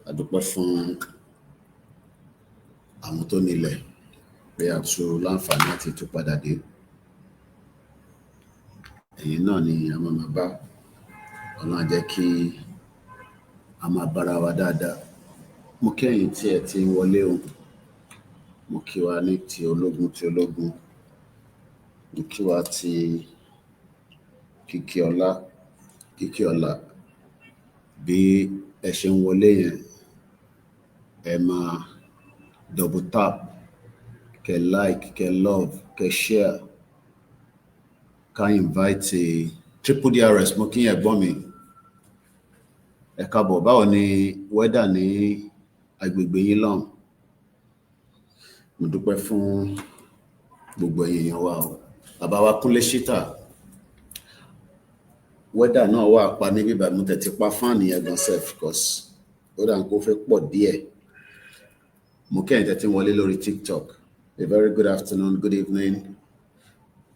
adúpẹ́ fún àwọn tó nílẹ̀ pé a tún láǹfààní àti tún padà dé. Ẹ̀yin náà ni a máa bá Ọlọ́run á jẹ́ kí a máa bára wa dáadáa. Mo kí ẹ̀yin tí ẹ ti ń wọlé o, mo kí wa ní ti ológun, mo kí wa ti kíkí ọlá. Bí ẹ ṣe ń wọlé yẹn, ẹ máa double tap, kẹ́ like, kẹ́ love, kẹ́ share, ká invite triple DRS. Mo kí ẹ̀gbọ́n mi, ẹ káàbọ̀. Báwo ni weather ní agbègbè yín lọ́hùn? Mo dúpẹ́ fún gbogbo èèyàn wa o. Bàbá wa Kúnlé Ṣítà, weather náà wà pa ní bíbá, mo tẹ̀ ti pa fáànì yẹn gan sef because ó dà ń kó fẹ́ pọ̀ díẹ̀. Mo kí ẹ̀yin tẹ́tí wọlé lórí TikTok. A very good afternoon, good evening.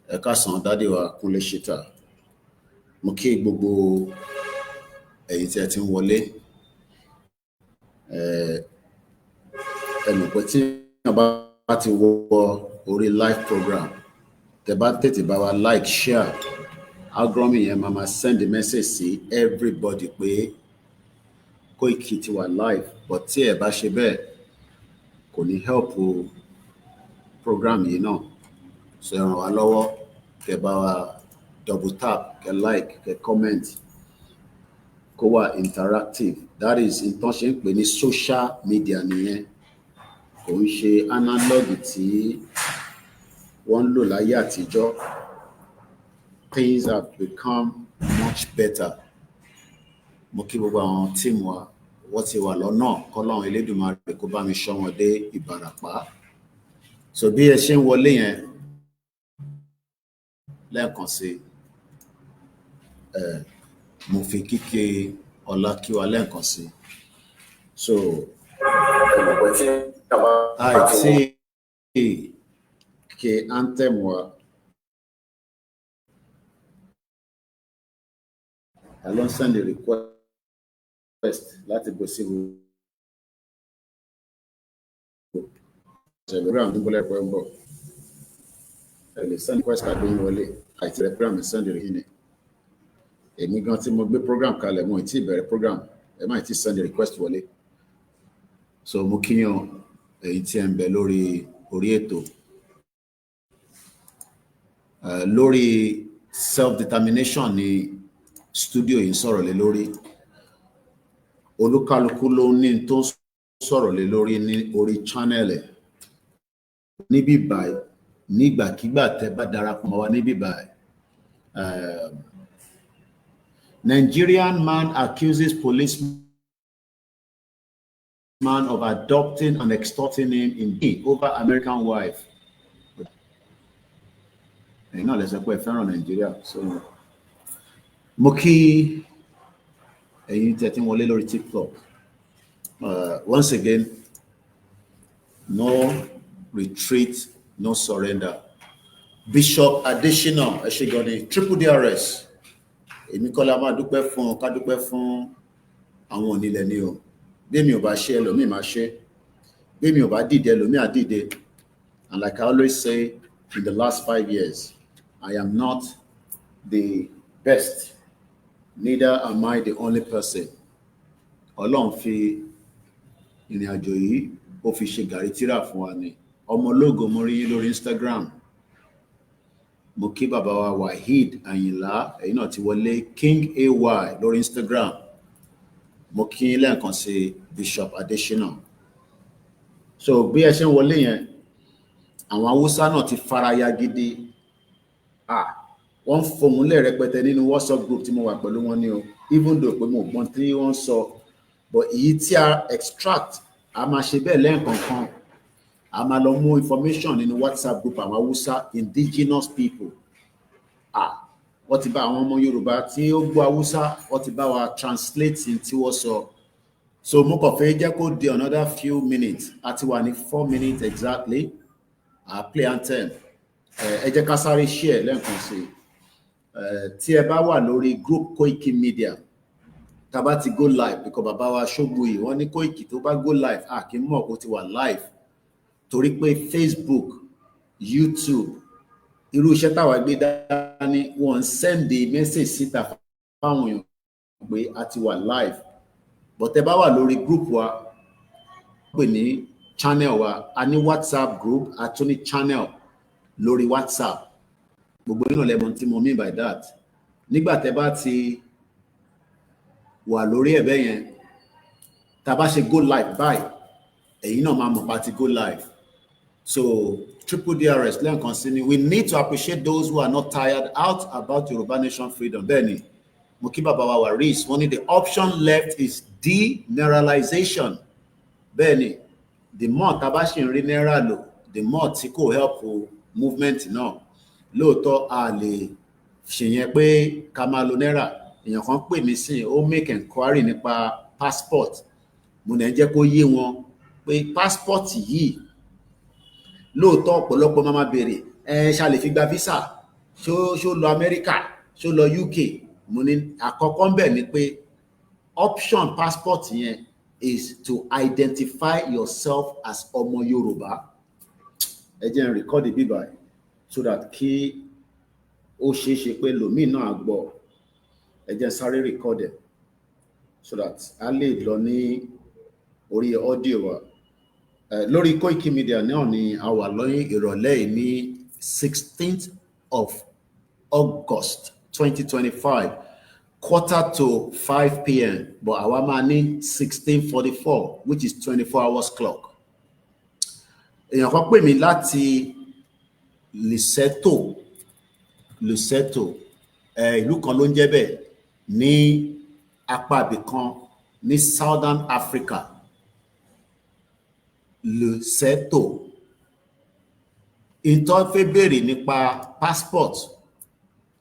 Ẹ káàsán dádì wa Kúnlé Ṣítà. Mo kí gbogbo ẹ̀yin tí ẹ ti ń wọlé. Ẹ mọ̀ pé tí a bá ti wọ orí live program, tẹ́ bá tètè bá wa like, share, algorithm yẹn máa send a message sí everybody pé Koiki ti wà live. But tí ẹ bá ṣe bẹ́ẹ̀, kò ní help program yìí náà. So ẹ ràn wá lọ́wọ́, kẹ́ bá wa double tap, kẹ́ like, kẹ́ comment, kó wà interactive. That is nǹkan ṣe ń pè ní social media nìyẹn. Kò ń ṣe analog tí wọ́n ń lò láyé àtijọ́. Things have become much better. Mo kí gbogbo àwọn team wa, wọ́n ti wà lọ́nà, k'Ọlọ́run Elédùmarè kó bá mi ṣọ́ wọn dé Ìbàràpá. So bí ẹ ṣe ń wọlé yẹn, lẹ́ẹ̀kan sí, mo fi kíkí ọlá kí wa lẹ́ẹ̀kan sí. So àìtí kí anthem wa, I don't send a request láti bó sí program tó gbọ́lẹ̀ pẹ́ ń bọ̀. Ẹ lè send request àbí wọlé, àìtí rẹ̀ program send ìrìnà. Èmi gan tí mo gbé program kalẹ̀, mo ti bẹ̀rẹ̀ program, ẹ má ti send request wọlé. So mo kíyàn èyí tí ẹ ń bẹ orí ètò. Lórí self-determination ni studio yìí sọ̀rọ̀ lé lórí. Olúkálùkù ló ní tó sọ̀rọ̀ lé lórí ní orí channel ẹ̀. Níbí báyìí, nígbàkígbà tẹ́ bá darapọ̀ mọ́ wa níbí báyìí. Nigerian man accuses policeman of adopting and extorting him in over American wife. Ẹ̀yin náà lè sọ pé ẹ fẹ́ràn Nigeria. So mo kí ẹ̀yin tí ẹ ti wọlé lórí TikTok. Once again, no retreat, no surrender. Bishop Adesina Eshigoni, triple DRS. Èmi kọ́ la máa dúpẹ́ fún, ká dúpẹ́ fún àwọn onílẹ̀ ni o. Bí mi ò bá ṣe, ẹlòmíì máa ṣe. Bí mi ò bá dìde, ẹlòmíì á dìde. And like I always say, in the last 5 years, I am not the best. Neither am I the only person. Ọlọ́run fi ìrìn àjò yìí, ó fi ṣe gàrí tírà fún wa ni. Ọmọ ológo mo rí yín lórí Instagram. Mo kí bàbá wa Waheed Ayinla, ẹ̀yin náà ti wọlé. King AY lórí Instagram. Mo kí lẹ́ẹ̀kan sí Bishop Adesina. So bí ẹ ṣe ń wọlé yẹn, àwọn Haúsá náà ti faraya gidi. Wọ́n fohùn lẹ̀ rẹpẹtẹ nínú WhatsApp group tí mo wà pẹ̀lú wọn ni o. Even though pé mo gbọ́n tí wọ́n sọ, but èyí tí a extract, a máa ṣe bẹ́ẹ̀ lẹ́ẹ̀kọ̀ọ̀kan. A máa lọ mú information nínú WhatsApp group àwọn Haúsá, indigenous people. Wọ́n ti bá àwọn ọmọ Yorùbá tí ó gbọ́ Haúsá, wọ́n ti bá wa translate tí wọ́n sọ. So mo kàn fẹ́ jẹ́ kó di another few minutes. A ti wà ní 4 minutes exactly. Play anthem. Ẹ jẹ́ ká sáré share lẹ́ẹ̀kan sí. Tí ẹ bá wà lórí group Koikimedia, tá bá ti go live because bàbá wa Ṣógbóyè wọ́n ní Koiki tó bá go live kì í mọ̀ kó ti wà live torí pé Facebook, YouTube, irú iṣẹ́ táwa gbé dání wọ́n send the message síta fáwọn èèyàn pé a ti wà live. But tẹ́ bá wà lórí group wa pè ní channel wa, a ní WhatsApp group, a tún ní channel lórí WhatsApp. Gbogbo yín náà lẹ mọ̀ tí mo mean by that. Nígbà tẹ́ bá ti wà lórí ẹ̀ bẹ́ẹ̀ yẹn, tá bá ṣe go live báyìí, ẹ̀yin náà máa mọ̀ pa ti go live. So triple DRS lẹ́ẹ̀kan sí ni, we need to appreciate those who are not tired out about Yoruba nation freedom. Bẹ́ẹ̀ni, mo kí bàbá wa Waris, wọ́n ní the option left is demineralization. Bẹ́ẹ̀ni, the more tá bá ṣe ń rí náírà lò, the more tí kò help movement náà. Lóòótọ́ a lè ṣèyẹn pé ká máa lo náírà. Èèyàn kan pè mí sí ó make enquiry nípa passport. Mo ní jẹ́ kó yé wọn pé passport yìí lóòótọ́ ọ̀pọ̀lọpọ̀ máa béèrè ṣá lè fi gba visa, ṣó lọ America, ṣó lọ UK. Mo ní àkọ́kọ́ ń bẹ̀ ni pé option passport yẹn is to identify yourself as ọmọ Yorùbá. Ẹ jẹ́ n record the bíbá so that kí ó ṣeéṣe pé lòmíì náà gbọ́. Ẹ jẹ́ sáré record it so that a lè lọ ní orí audio wa. Lórí Koikimedia náà ni a wà lọ́yìn ìrọ̀lẹ́ ní 16th of August 2025 4:45 p.m. but àwa máa ní 16:44 which is 24 hours clock. Èèyàn kan pè mí láti Lesotho ìlú kan ló ń jẹ́ bẹ́ẹ̀ ní apá ibì kan ní Southern Africa. Lesotho ìtọ́ fẹ́ béèrè nípa passport.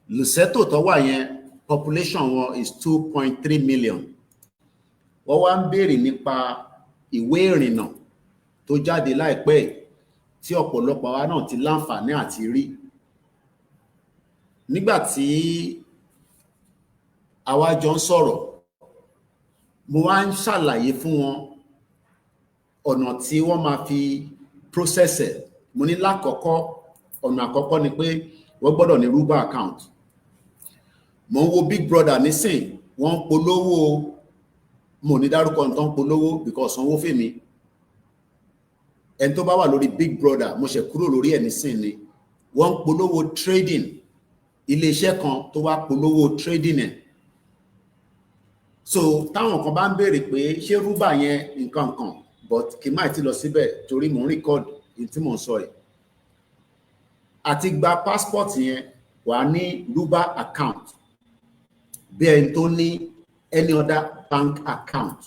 Lesotho tó wà yẹn population wọn is 2.3 million. Wọ́n wá ń béèrè nípa ìwé ìrìnnà tó jáde láìpẹ́ tí ọ̀pọ̀lọpọ̀ wa náà ti láǹfààní àti rí. Nígbà tí àwa jọ ń sọ̀rọ̀, mo wá ń ṣàlàyé fún wọn ọ̀nà tí wọ́n máa fi process ẹ̀. Mo ní lákọ̀ọ́kọ́, ọ̀nà àkọ́kọ́ ni pé wọ́n gbọ́dọ̀ ní Yoruba account. Mo ń wo Big Brother nísìn, wọ́n ń polówó, mo ní dárúkọ nǹkan polówó because sanwó fèmí. Ẹni tó bá wà lórí Big Brother, mo ṣe kúrò lórí ẹ̀ nísìn ni. Wọ́n ń polówó trading, iléeṣẹ́ kan tó wá polówó trading ẹ̀. So táwọn kan bá ń béèrè pé ṣé Yoruba yẹn nǹkan kan, but kì í máa ti lọ síbẹ̀ torí mo ń record tí mo ń sọ ẹ̀. Àti gba passport yẹn wà ní Yoruba account bí ẹni tó ní any other bank account.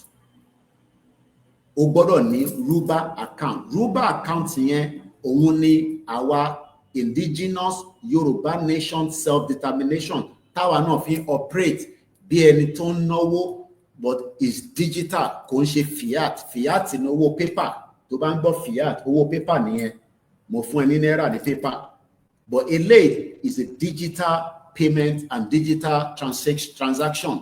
O gbọ́dọ̀ ní Yoruba account. Yoruba account yẹn òun ni àwa indigenous Yoruba nation self-determination táwa náà fi operate bí ẹni tó ń náwó but is digital, kò ń ṣe fiat ní owó paper. Tó bá ń gbọ́ fiat, owó paper nìyẹn, mo fún ẹ ní náírà ní paper, but eléyìí is a digital payment and digital transaction.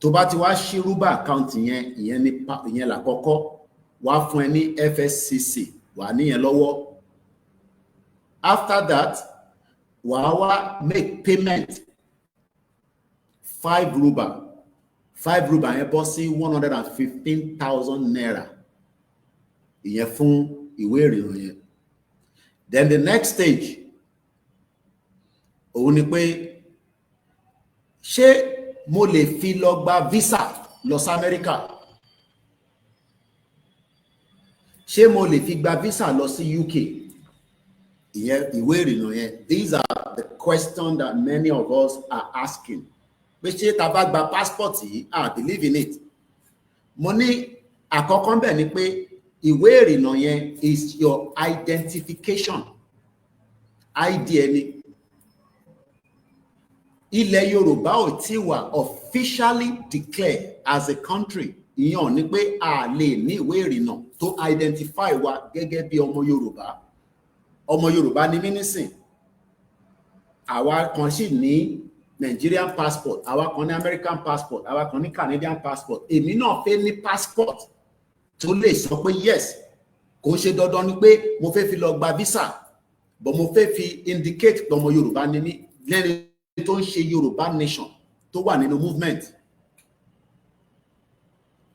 Tó bá ti wá ṣí Yoruba account yẹn, ìyẹn lákọ̀ọ́kọ́, wá fún ẹ ní FSCC, wà níyẹn lọ́wọ́. After that, wà wá make payment 5 Yoruba. 5 Yoruba yẹn bọ́ sí 115,000 naira. Ìyẹn fún ìwé ìrìnnà yẹn. Then the next stage, òun ni pé ṣé mo lè fi lọ gba visa lọ sí America? Ṣé mo lè fi gba visa lọ sí UK? Ìyẹn ìwé ìrìnnà yẹn. These are the questions that many of us are asking. Pé ṣé tá bá gba passport yìí, I believe in it. Mo ní àkọ́kọ́ bẹ̀ ni pé ìwé ìrìnnà yẹn is your identification. ID ẹni. Ilẹ̀ Yorùbá ò tí wà officially declared as a country. Ìyẹn ni pé a lè ní ìwé ìrìnnà tó identify wa gẹ́gẹ́ bí ọmọ Yorùbá. Ọmọ Yorùbá ni mí nísìn. Àwa kan sì ní Nigerian passport, àwa kan ní American passport, àwa kan ní Canadian passport. Èmi náà fẹ́ ní passport tó lè sọ pé yes, kò ṣe dandan ni pé mo fẹ́ fi lọ gba visa, but mo fẹ́ fi indicate pé ọmọ Yorùbá ni mí lẹ́ni tó ń ṣe Yorùbá nation tó wà nínú movement.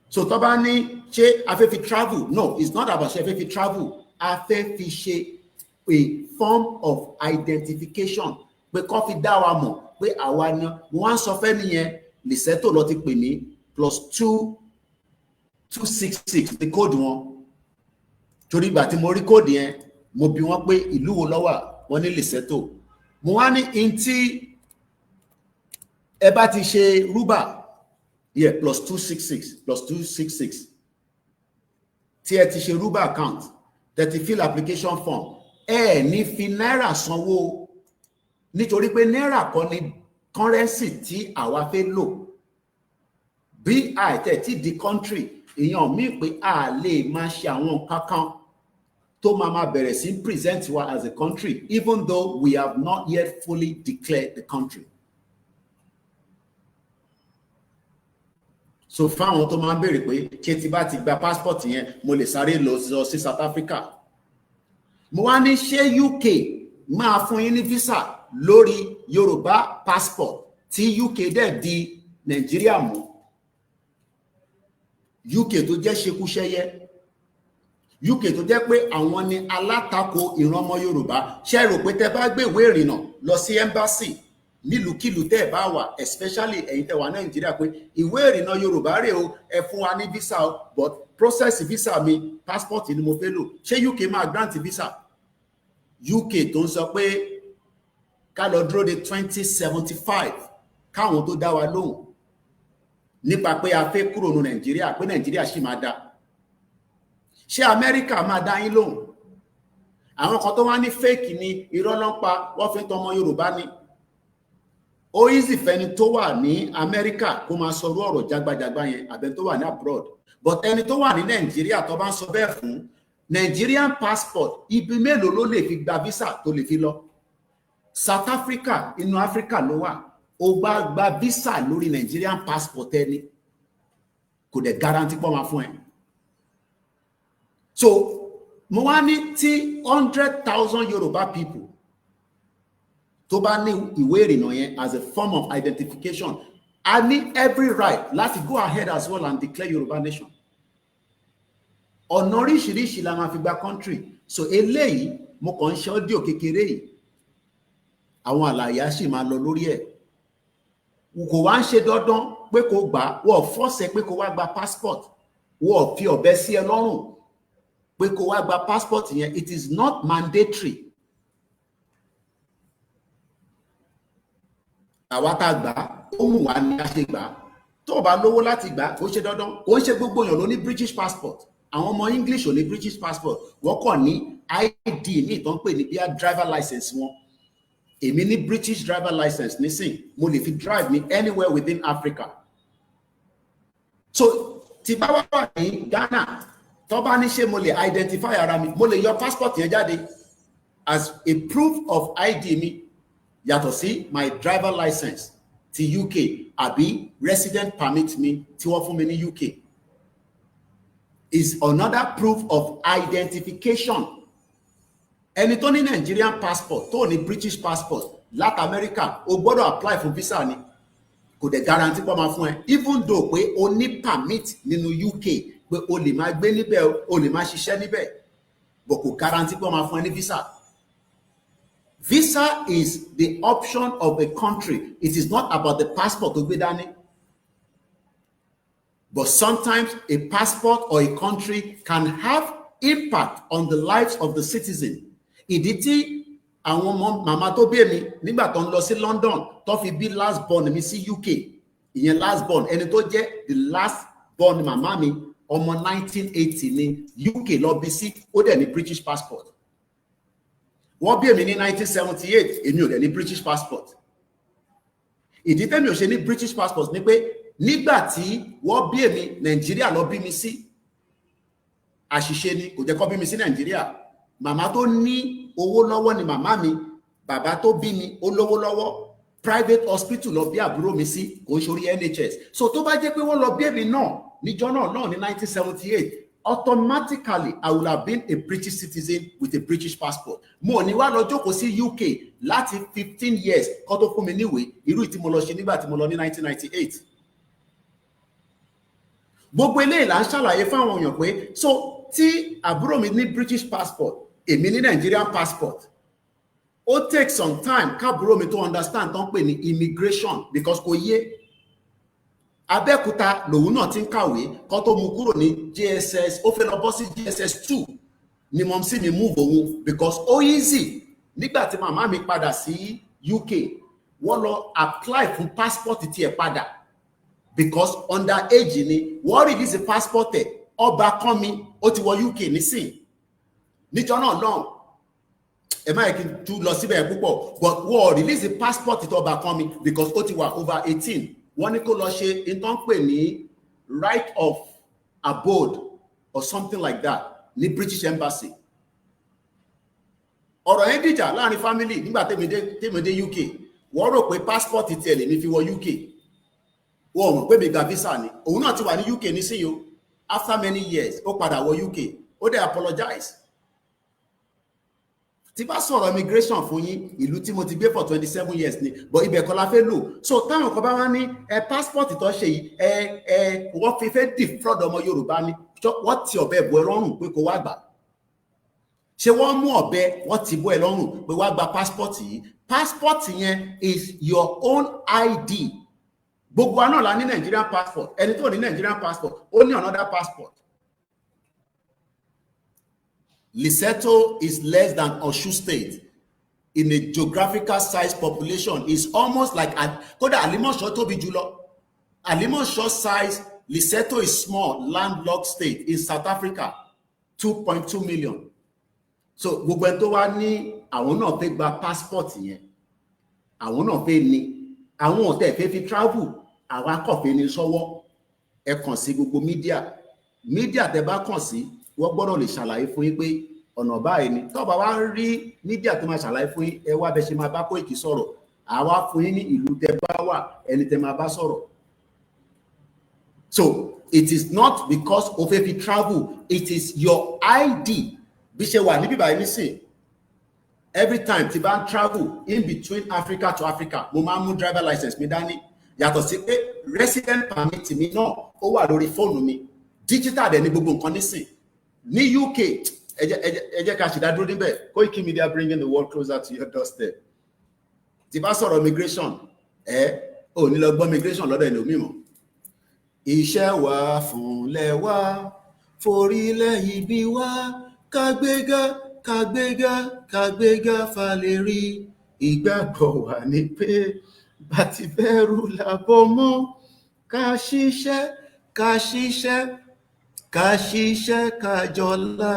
So tó bá ní ṣé a fẹ́ fi travel? No, it's not about ṣé a fẹ́ fi travel. A fẹ́ fi ṣe a form of identification pé kó fi dá wa mọ̀ pé àwa ni wọ́n á sọ fẹ́ nìyẹn Liseto lọ ti pè mí +2266 ní kóòdù wọn. Torí ìgbà tí mo rí kóòdù yẹn mo bi wọ́n pé ìlú wo ló wà, wọ́n ní Liseto. Mo wá ní in tí ẹ bá ti ṣe rúbà +266 tí ẹ ti ṣe rúbà account tẹ́ ti fill application form, ẹ ní fi náírà sanwó nítorí pé náírà kọ́ ni currency tí àwa fẹ́ lò. Bí àìtẹ́ tí di country èèyàn mí pé a lè máa ṣe àwọn kankan tó máa bẹ̀rẹ̀ sí present wa as a country even though we have not yet fully declared the country. So fáwọn tó máa ń béèrè pé ṣé tí bá ti gba passport yẹn mo lè sáré lọ sí South Africa. Mo wá ní ṣé UK máa fún yín ní visa lórí Yorùbá passport tí UK dẹ̀ di Nàìjíríà mú. UK tó jẹ́ ṣekúṣẹ́yẹ, UK tó jẹ́ pé àwọn ni alátakò ìran ọmọ Yorùbá. Ṣé rò pé tẹ́ bá gbé ìwé ìrìnnà lọ sí embassy nílùúkìlù tẹ́ ẹ̀ bá wà, especially ẹ̀yin tẹ́ wà Nàìjíríà, pé ìwé ìrìnnà Yorùbá rè o, ẹ fún wa ní visa o, but process visa mi passport ni mo fẹ́ lò. Ṣé UK máa grant visa? UK tó ń sọ pé ká lọ dúró de 2075 káwọn tó dá wa lóhùn nípa pé a fẹ́ kúrò ní Nàìjíríà, pé Nàìjíríà sì máa dá. Ṣé Amẹ́ríkà máa dá yín lóhùn? Àwọn kan tó wá ní fake ni, irọ́ ló ń pa, wọ́n fi ń tọmọ Yorùbá ni. Ó easy fẹ́ni tó wà ní Amẹ́ríkà kó máa sọ irú ọ̀rọ̀ jágbajàgba yẹn àbẹ tó wà ní abroad, but ẹni tó wà ní Nàìjíríà tó bá ń sọ bẹ́ẹ̀ fún Nigerian passport, ibi mélòó ló lè fi gba visa tó lè fi lọ? South Africa inú Africa ló wà, ó gba visa lórí Nigerian passport ẹni kò dẹ̀ guarantee pọ́ máa fún ẹ. So mo wá ní tí 100,000 Yoruba people tó bá ní ìwé ìrìnnà yẹn as a form of identification, I need every right láti go ahead as well and declare Yoruba nation. Ọ̀nà oríṣiríṣi la máa fi gba country. So eléyìí mo kàn ń ṣe audio kékeré yìí, àwọn àlàyé sì máa lọ lórí ẹ̀. Kò wá ń ṣe dandan pé kó gbà, wọ́n force pé kó wá gba passport, wọ́n fi ọ̀bẹ sí ẹ lọ́rùn pé kó wá gba passport yẹn. It is not mandatory. Àwa tá gbà ó mú wa ní a ṣe gbà. Tó bá lówó láti gbà kò ṣe dandan. Kò ń ṣe gbogbo èèyàn ló ní British passport. Àwọn ọmọ English ò ní British passport. Wọ́n kàn ní ID ní ìtàn pè ní bí a driver license wọn. Èmi ní British driver license nísìn, mo lè fi drive ní anywhere within Africa. So tí bá wà ní Ghana, tó bá ní ṣé mo lè identify ara mi, mo lè yọ passport yẹn jáde as a proof of ID mi yàtọ̀ sí my driver license ti UK àbí resident permit mi tí wọ́n fún mi ní UK. Is another proof of identification. Ẹni tó ní Nigerian passport tó ní British passport láti America ó gbọ́dọ̀ apply for visa ni, kò dẹ̀ guarantee pọ́ máa fún ẹ, even though pé o ní permit nínú UK pé o lè máa gbé níbẹ̀, o lè máa ṣiṣẹ́ níbẹ̀, but kò guarantee pọ́ máa fún ẹ ní visa. Visa is the option of a country. It is not about the passport tó gbé dání. But sometimes a passport or a country can have impact on the lives of the citizen. Ìdí tí àwọn ọmọ màmá tó bí èmi nígbà tó ń lọ sí London tó fi bí last born mi sí UK, ìyẹn last born ẹni tó jẹ́ the last born màmá mi ọmọ 1980 ní UK lọ bí sí, ó dẹ̀ ní British passport. Wọ́n bí èmi ní 1978, èmi ò dẹ̀ ní British passport. Ìdí tẹ́mi ò ṣe ní British passport ni pé nígbà tí wọ́n bí èmi Nàìjíríà lọ bí mi sí, àṣìṣe ni, kò jẹ́ kó bí mi sí Nàìjíríà. Màmá tó ní owó lọ́wọ́ ni màmá mi, bàbá tó bí mi ó lówó lọ́wọ́. private hospital lọ bí àbúrò mi sí, kò ń ṣorí NHS. So tó bá jẹ́ pé wọ́n lọ bí èmi náà níjọ́ náà ní 1978, automatically I would have been a British citizen with a British passport. Mo ní wá lọ jókòó sí UK láti 15 years kó tó fún mi níwèé irú tí mo lọ ṣe nígbà tí mo lọ ní 1998. Gbogbo eléyìí là ń ṣàlàyé fáwọn èèyàn pé so tí àbúrò mi ní British passport, èmi ní Nigerian passport, ó take some time káàbúrò mi to understand tó ń pè ní immigration because kò yé. Abẹ́òkúta lòun náà ti ń kàwé kó tó mú kúrò ní JSS, ó fẹ́ lọ bọ́ sí JSS 2 ni mom sí mi move òun because ó easy. Nígbà tí màmá mi padà sí UK, wọ́n lọ apply fún passport tiẹ̀ padà because under age ni wọ́n release passport ẹ̀, ọba kan mi ó ti wọ UK nísìn níjọ́ náà náà ẹ má yẹ kí n tún lọ síbẹ̀ púpọ̀ but wọ́n release passport tó ọba kan mi because ó ti wà over 18. Wọ́n ní kó lọ ṣe ìtàn pè ní right of abode or something like that ní British Embassy. Ọ̀rọ̀ yẹn dìjà láàrin family nígbà tèmi dé UK. Wọ́n rò pé passport tiẹ̀ lè mi fi wọ UK. Wọ́n mọ̀ pé mi gba visa ni. Òun náà ti wà ní UK nísìnyí o. After many years ó padà wọ UK. Ó dẹ̀ apologize. Tí bá sọ̀rọ̀ immigration fún yín, ìlú tí mo ti gbé for 27 years ni, but ibẹ̀ kọ́ la fẹ́ lò. So táwọn kan bá wá ní passport tó ṣe yìí, wọ́n fi fẹ́ defraud ọmọ Yorùbá ni, wọ́n ti ọ̀bẹ bọ́ ẹ lọ́rùn pé kó wá gbà. Ṣé wọ́n mú ọ̀bẹ, wọ́n ti bọ́ ẹ lọ́rùn pé wá gba passport yìí. Passport yẹn is your own ID. Gbogbo wa náà la ní Nigerian passport. Ẹni tó ní Nigerian passport, ó ní another passport. Lesotho is less than Osun State in a geographical size population. Is almost like kódà Alimosho tóbi jùlọ. Alimosho size, Lesotho is small landlocked state in South Africa, 2.2 million. So gbogbo ẹni tó wá ní àwọn náà fẹ́ gba passport yẹn, àwọn náà fẹ́ ní, àwọn ọ̀tẹ̀ fẹ́ fi travel, àwọn akọ̀fẹ́ ní sọ́wọ́. Ẹ kàn sí gbogbo media tẹ́ bá kàn sí, wọ́n gbọ́dọ̀ lè ṣàlàyé fún yín pé ọ̀nà báyìí ni. Tó bá wá rí media tó máa ṣàlàyé fún yín, ẹ wá bẹ ṣe máa bá Koiki sọ̀rọ̀. Àwa fún yín ní ìlú tẹ́ bá wà, ẹni tẹ́ máa bá sọ̀rọ̀. So it is not because of if you travel, it is your ID. Bí ṣe wà níbí báyìí nísìn. Every time tí bá ń travel in between Africa to Africa, mo máa ń mú driver license mi dání. Yàtọ̀ sí pé resident permit mi náà ó wà lórí fóònù mi. Digital dẹ̀ ní gbogbo nǹkan nísìn. Ní UK, ẹ jẹ́ ká ṣèdádúró níbẹ̀. Koikimedia bringing the world closer to your doorstep. Tí bá sọ̀rọ̀ migration, ò ní lọ gbọ́ migration lọ́dọ̀ ẹni omi mọ̀. Iṣẹ́ wa fúnlẹ̀ wa, forílẹ̀ ibi wa, kàgbéga falérí. Ìgbàgbọ́ wa ní pé bá ti bẹ̀rù làbọ̀ mọ́, ká ṣiṣẹ́ kájọlá,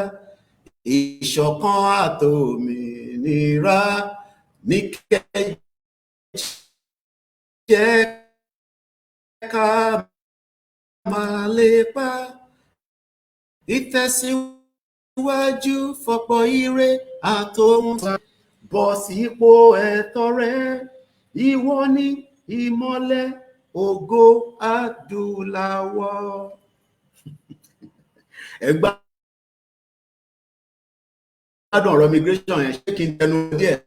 ìṣọ̀kan àtòmìnira ní kẹ́jẹ́ ká máa lépa, ìtẹ̀síwájú fọ́pọ̀ ire àtòhun bọ̀ sípò ẹ̀tọ́ rẹ̀, ìwọ ni ìmọ́lẹ̀ ògo adúláwọ̀. Ẹgbà gbádùn ọ̀rọ̀ immigration yẹn, ṣé kí n tẹnu díẹ̀?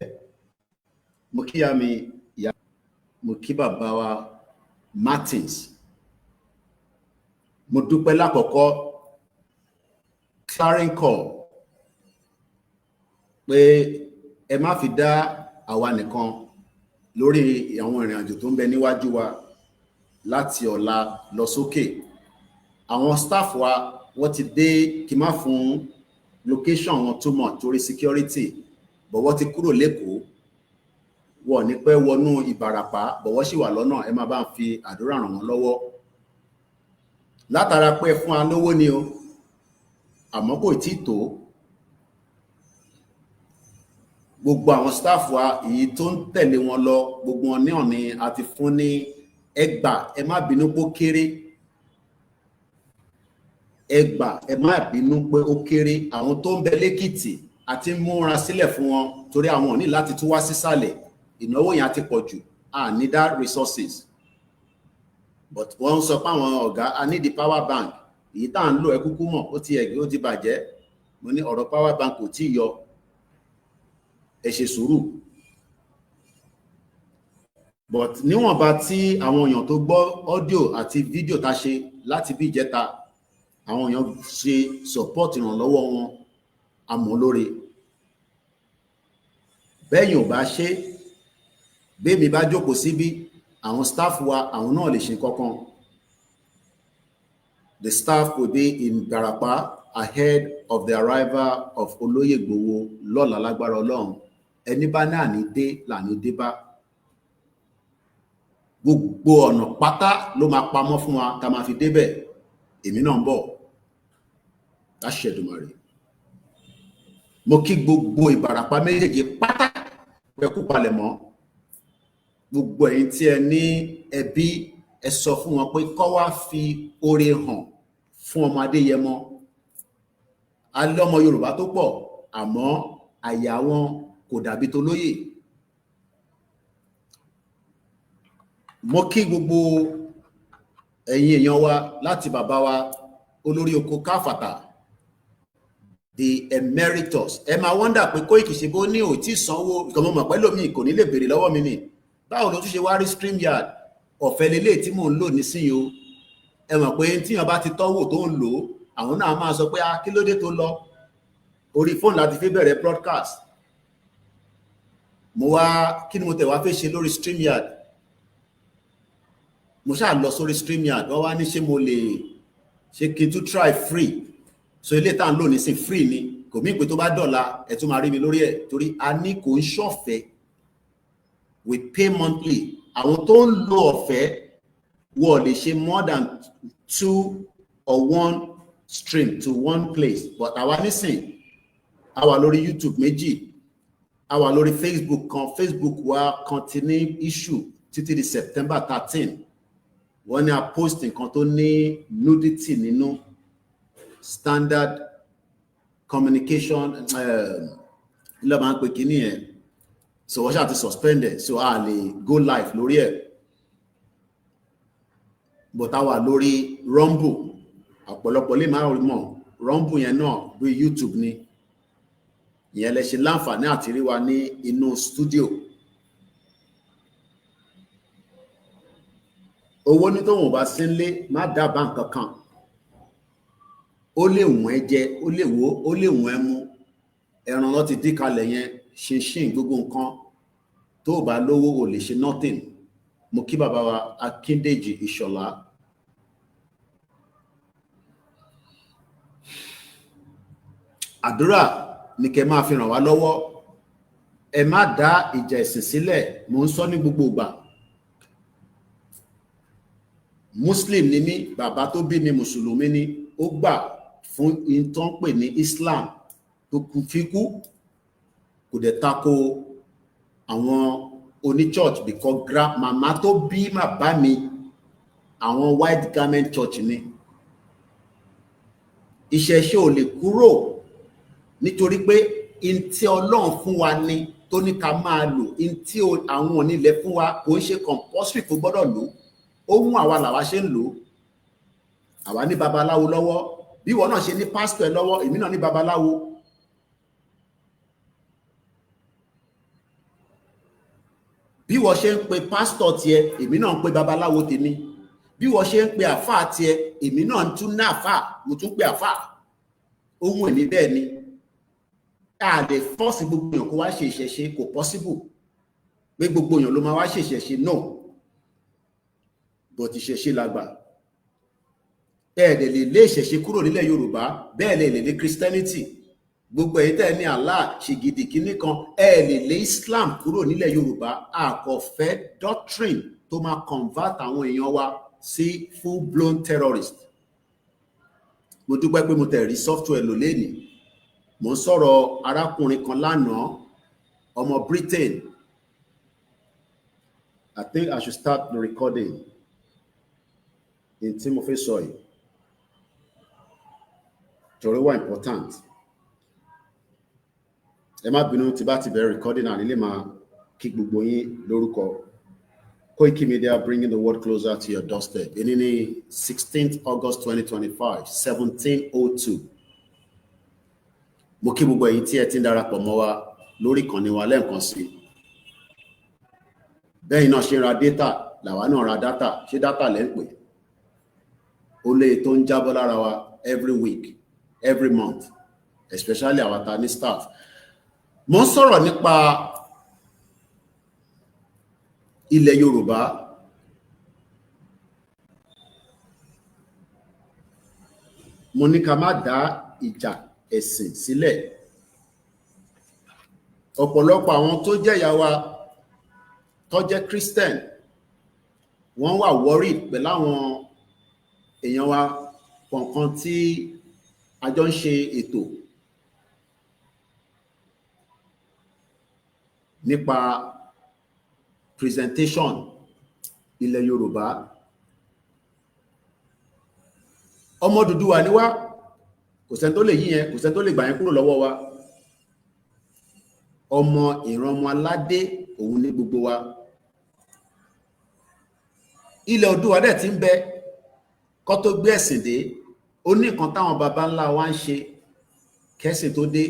Mo kí ya mi ìyá, mo kí bàbá wa Martins. Mo dúpẹ́ lákọ̀ọ́kọ́ clearing call pé ẹ má fi dá àwa nìkan lórí àwọn ìrìn àjò tó ń bẹ níwájú wa láti ọ̀la lọ sókè. Àwọn staff wa wọ́n ti dé, kí má fún location wọn too much torí security, but wọ́n ti kúrò lÉkòó, wọ́n ní pẹ́ wọnú Ìbàràpá, but wọ́n sì wà lọ́nà. Ẹ má bá ń fi àdúrà ràn wọ́n lọ́wọ́. Látara pé fún wa lówó ni o, àmọ́ kò tí tó. Gbogbo àwọn staff wa èyí tó ń tẹ̀lé wọn lọ, gbogbo wọn ní ọ̀nì àti fún ní ẹgbà. Ẹ má bínú pé ó kéré. Ẹgbà, ẹ má bínú pé ó kéré. Àwọn tó ń bẹ l'Ékìtì àti múra sílẹ̀ fún wọn torí àwọn ní láti tún wá sísàlẹ̀. Ìnáwó yẹn ti pọ̀ jù. I need that resources. But wọ́n sọ pé àwọn ọ̀gá, I need the power bank. Èyí tá à ń lò ẹ kúkú mọ̀, ó ti ẹ̀gbẹ́, ó ti bàjẹ́. Mo ní ọ̀rọ̀ power bank kò tí yọ. Ẹ ṣe sùúrù. But níwọ̀nba tí àwọn èèyàn tó gbọ́ audio àti video tá ṣe láti bí ìjẹta, àwọn èèyàn ṣe support ìrànlọ́wọ́ wọn àmọ́ lóore. Bẹ́yìn ò bá ṣe, bẹ́ẹ̀mi bá jókòó síbí, àwọn staff wa, àwọn náà lè ṣe kankan. The staff will be in Garapa ahead of the arrival of Olóyè Igboho lọ́la lágbára Ọlọ́run. Ẹni bá náà ní dé là ní dé bá. Gbogbo ọ̀nà pátá ló máa pamọ́ fún wa tá máa fi débẹ̀. Èmi náà ń bọ̀. Láṣẹ Èdùmàrè. Mo kí gbogbo Ìbàràpá méjèèjì pátá ẹ kú palẹ̀mọ́. Gbogbo ẹ̀yin tí ẹ ní ẹbí, ẹ sọ fún wọn pé kó wá fi oore hàn fún ọmọ Adéyẹmọ. A lọ́mọ Yorùbá tó pọ̀, àmọ́ àyà wọn kò dàbí tolóyè. Mo kí gbogbo ẹ̀yin èèyàn wa láti bàbá wa olórí oko káfàtà, the emeritus. Ẹ máa wọ́ndà pé Koiki ṣe bó ní ò tí sanwó, ìkànnì mọ̀ pẹ́lú mi kò ní lè béèrè lọ́wọ́ mi ni. Báwo ló tún ṣe wá rí StreamYard ọ̀fẹ́ lélẹ̀ tí mò ń lò nísìnyí o? Ẹ mọ̀ pé tíyàn bá ti tọ́wò tó ń lò, àwọn náà máa sọ pé kí ló dé tó lọ? Orí fóònù láti fi bẹ̀rẹ̀ broadcast. Mo wá, kí ni mo tẹ̀ wá fẹ́ ṣe lórí StreamYard? Mo ṣáà lọ sórí StreamYard, wọ́n wá ní ṣé mo lè ṣe kí n tún try free. So ilé tá ń lò nísìn free ni, kò mí pé tó bá dọ̀la ẹ tún máa rí mi lórí ẹ̀, torí a ní kò ń ṣọ̀fẹ́. We pay monthly. Àwọn tó ń lo ọ̀fẹ́ wọ́n lè ṣe more than 2 or 1 stream to 1 place. But àwa nísìn, a wà lórí YouTube méjì, a wà lórí Facebook kan. Facebook wa continue issue títí di September 13. Wọ́n ní a post nǹkan tó ní nudity nínú, standard communication, ilé máa ń pè kíní ẹ̀. So wọ́n ṣáà ti suspended, so a lè go live lórí ẹ̀. But a wà lórí Rumble. Ọ̀pọ̀lọpọ̀ lè máa mọ̀ Rumble yẹn náà bí YouTube ni. Ìyẹn lè ṣe láǹfààní àti rí wa ní inú studio. Owó ní tó wọ́n bá sí nlé, má dábàá nǹkan kan. Ó lè wọ́n ẹ jẹ, ó lè wó, ó lè wọ́n ẹ mú. Ẹran lọ ti dí kalẹ̀ yẹn, ṣinṣin gbogbo nǹkan. Tó bá lówó ò lè ṣe nothing. Mo kí bàbá wa Akíndèjì Ìṣọ̀lá. Àdúrà ni kẹ́ máa fi ràn wá lọ́wọ́. Ẹ má dá ìjà ẹ̀sìn sílẹ̀, mo ń sọ ní gbogbo ìgbà. Muslim ni mí, bàbá tó bí mi Mùsùlùmí ni, ó gbà fún ìtàn pè ní Islam tó kú fíkú, kò dẹ̀ tako àwọn oní church because màmá tó bí bàbá mi àwọn white garment church ni. Ìṣẹ̀ṣe ò lè kúrò nítorí pé in tí Ọlọ́run fún wa ni tó ní ká máa lò, in tí àwọn onílẹ̀ fún wa kò ń ṣe compulsory kò gbọ́dọ̀ lò. Ó mú àwa làwa ṣe ń lò. Àwa ní babaláwo lọ́wọ́, bí wọ́n náà ṣe ní pastor ẹ lọ́wọ́, èmi náà ní babaláwo. Bí wọ́n ṣe ń pe pastor tiẹ̀, èmi náà ń pe babaláwo tèmi. Bí wọ́n ṣe ń pe àfáà tiẹ̀, èmi náà tún ní àfáà, mo tún pe àfáà. Ohun èmi bẹ́ẹ̀ ni. A lè force gbogbo èèyàn kó wá ṣe ìṣẹ̀ṣe, kò possible. Pé gbogbo èèyàn ló máa wá ṣe ìṣẹ̀ṣe, no. But ìṣẹ̀ṣe lágbà. Bẹ́ẹ̀ lè lé ìṣẹ̀ṣe kúrò nílẹ̀ Yorùbá, bẹ́ẹ̀ lè lé Christianity. Gbogbo èyí tẹ́ ní Allah ṣìgìdì kìíní kan, lè lé Islam kúrò nílẹ̀ Yorùbá. A kò fẹ́ doctrine tó máa convert àwọn èèyàn wa sí full blown terrorist. Mo dúpẹ́ pé mo tẹ̀ rí software lò lénìí. Mo ń sọ̀rọ̀ arákùnrin kan lánàá, ọmọ Britain. I think I should start the recording. In tí mo fẹ́ sọ yìí. Torí wà important. Ẹ má bínú tí bá ti bẹ̀rẹ̀ recording náà nílé máa kí gbogbo yín lórúkọ. Koikimedia, bringing the world closer to your doorstep. In the 16th August 2025, 1702. Mo kí gbogbo ẹ̀yin tí ẹ ti ń darapọ̀ mọ́ wa lórí ìkànnì wa lẹ́ẹ̀kan sí. Bẹ́ẹ̀ náà ṣe ra data, làwa náà ra data, ṣé data lẹ́ ń pè. Ó lé tó ń jábọ́ lára wa every week, every month, especially our tani staff. Mo ń sọ̀rọ̀ nípa ilẹ̀ Yorùbá. Mo ní ká má dá ìjà ẹ̀sìn sílẹ̀. Ọ̀pọ̀lọpọ̀ àwọn tó jẹ́ ìyá wa tó jẹ́ Christian, wọ́n wà worried pẹ̀lú àwọn èèyàn wa kọ̀ọ̀kan tí a jọ ń ṣe ètò nípa presentation ilẹ̀ Yorùbá. Ọmọ Odùduwà ni wá, kò sẹ́ni tó lè yí yẹn, kò sẹ́ni tó lè gbà yẹn kúrò lọ́wọ́ wa. Ọmọ ìran ọmọ aládé òun ní gbogbo wa. Ilẹ̀ Oòduà dẹ̀ ti ń bẹ kó tó gbé ẹ̀sìn dé. Ó ní nǹkan táwọn baba ńlá wa ń ṣe kẹ́sìn tó dé.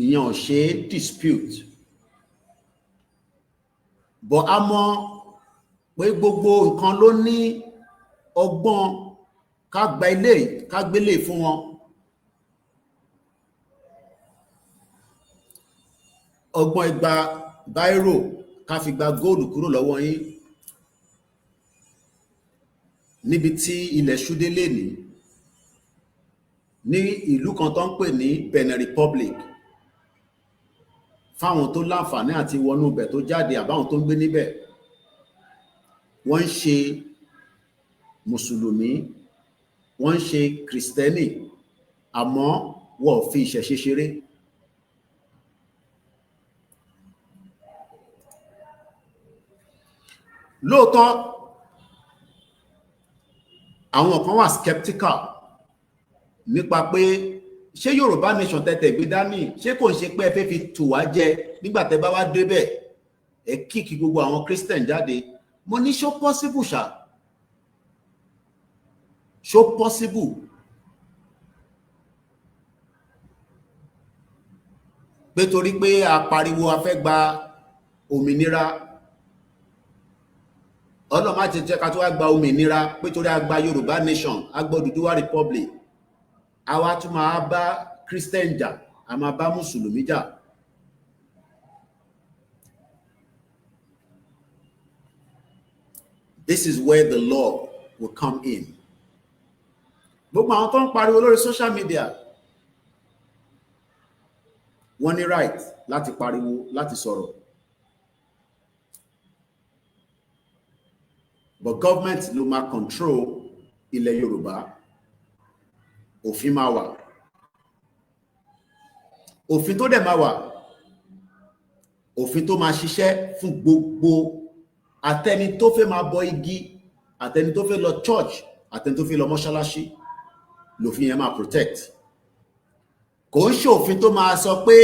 Ìyẹn ò ṣe dispute. But a mọ̀ pé gbogbo nǹkan ló ní ọgbọ́n ká gba ilé, ká gbélé fún wọn. Ọgbọ́n ìgbà báírò ká fi gba góòlù kúrò lọ́wọ́ yín. Níbi tí ilẹ̀ ṣúdé lè ní ìlú kan tó ń pè ní Benin Republic. Fáwọn tó láǹfààní àti wọnú ibẹ̀ tó jáde àbáwọn tó ń gbé níbẹ̀. Wọ́n ń ṣe Mùsùlùmí, wọ́n ń ṣe Kristẹni, àmọ́ wọ́n ò fi ìṣẹ̀ṣe ṣeré. Lóòótọ́, àwọn kan wà skeptical nípa pé ṣé Yorùbá nation tẹ́tẹ̀ gbé dání, ṣé kò ń ṣe pé ẹ fẹ́ fi tù wá jẹ nígbà tẹ́ bá wá débẹ̀ ẹ kíkì gbogbo àwọn Christian jáde. Mo ní ṣó possible ṣá? Ṣó possible? Pé torí pé a pariwo a fẹ́ gba òmìnira, Ọlọ́run má jẹ́ ká tó wá gba òmìnira, pé torí a gba Yorùbá nation, a gba Odùduwà Republic, a wá tún máa bá Christian jà, a máa bá Mùsùlùmí jà. This is where the law will come in. Gbogbo àwọn tó ń pariwo lórí social media, wọ́n ní right láti pariwo, láti sọ̀rọ̀. But government ló máa control ilẹ̀ Yorùbá. Òfin máa wà. Òfin tó dẹ̀ máa wà. Òfin tó máa ṣiṣẹ́ fún gbogbo àtẹni tó fẹ́ máa bọ igi, àtẹni tó fẹ́ lọ church, àtẹni tó fẹ́ lọ mọ́ṣáláṣí, lòfin yẹn máa protect. Kò ń ṣe òfin tó máa sọ pé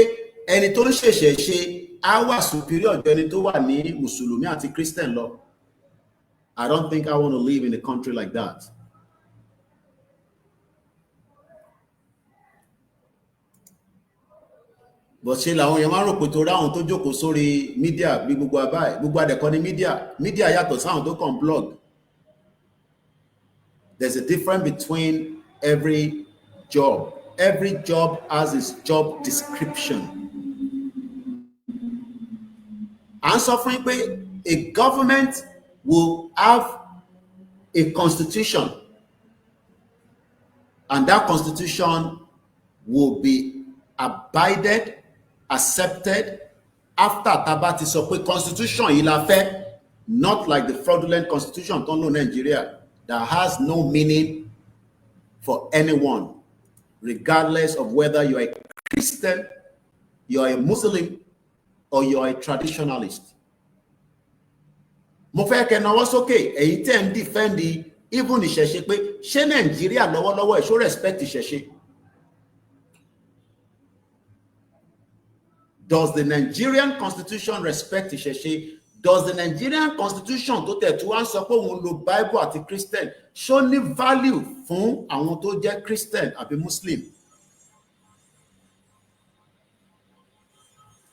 ẹni tó ń ṣẹ̀ṣẹ̀ ṣe á wà superior jù ẹni tó wà ní Mùsùlùmí àti Christian lọ. I don't think I want to live in a country like that. But ṣe làwọn èèyàn máa ń rò pé torí àwọn tó jókòó sórí mídíà bí gbogbo àbáyé, gbogbo àdẹ̀kọ́ ní mídíà yàtọ̀ sáwọn tó kàn blog. There's a difference between every job. Every job has its job description. À ń sọ fún yín pé a government will have a constitution, and that constitution will be abided, accepted after taba ti sọ pé constitution yìí la fẹ́, not like the fraudulent constitution tó ń lò Nigeria that has no meaning for anyone, regardless of whether you are a Christian, you are a Muslim, or you are a traditionalist. Mo fẹ́ kẹ́ nawọ́ sókè èyí tẹ́ ń defend even ìṣẹ̀ṣe pé ṣé Nàìjíríà lọ́wọ́lọ́wọ́ ẹ̀ ṣó respect ìṣẹ̀ṣe. Does the Nigerian constitution respect ìṣẹ̀ṣe? Does the Nigerian constitution tó tẹ̀ tí wọ́n sọ pé òun lo Bible àti Christian ṣó ní value fún àwọn tó jẹ́ Christian àbí Muslim?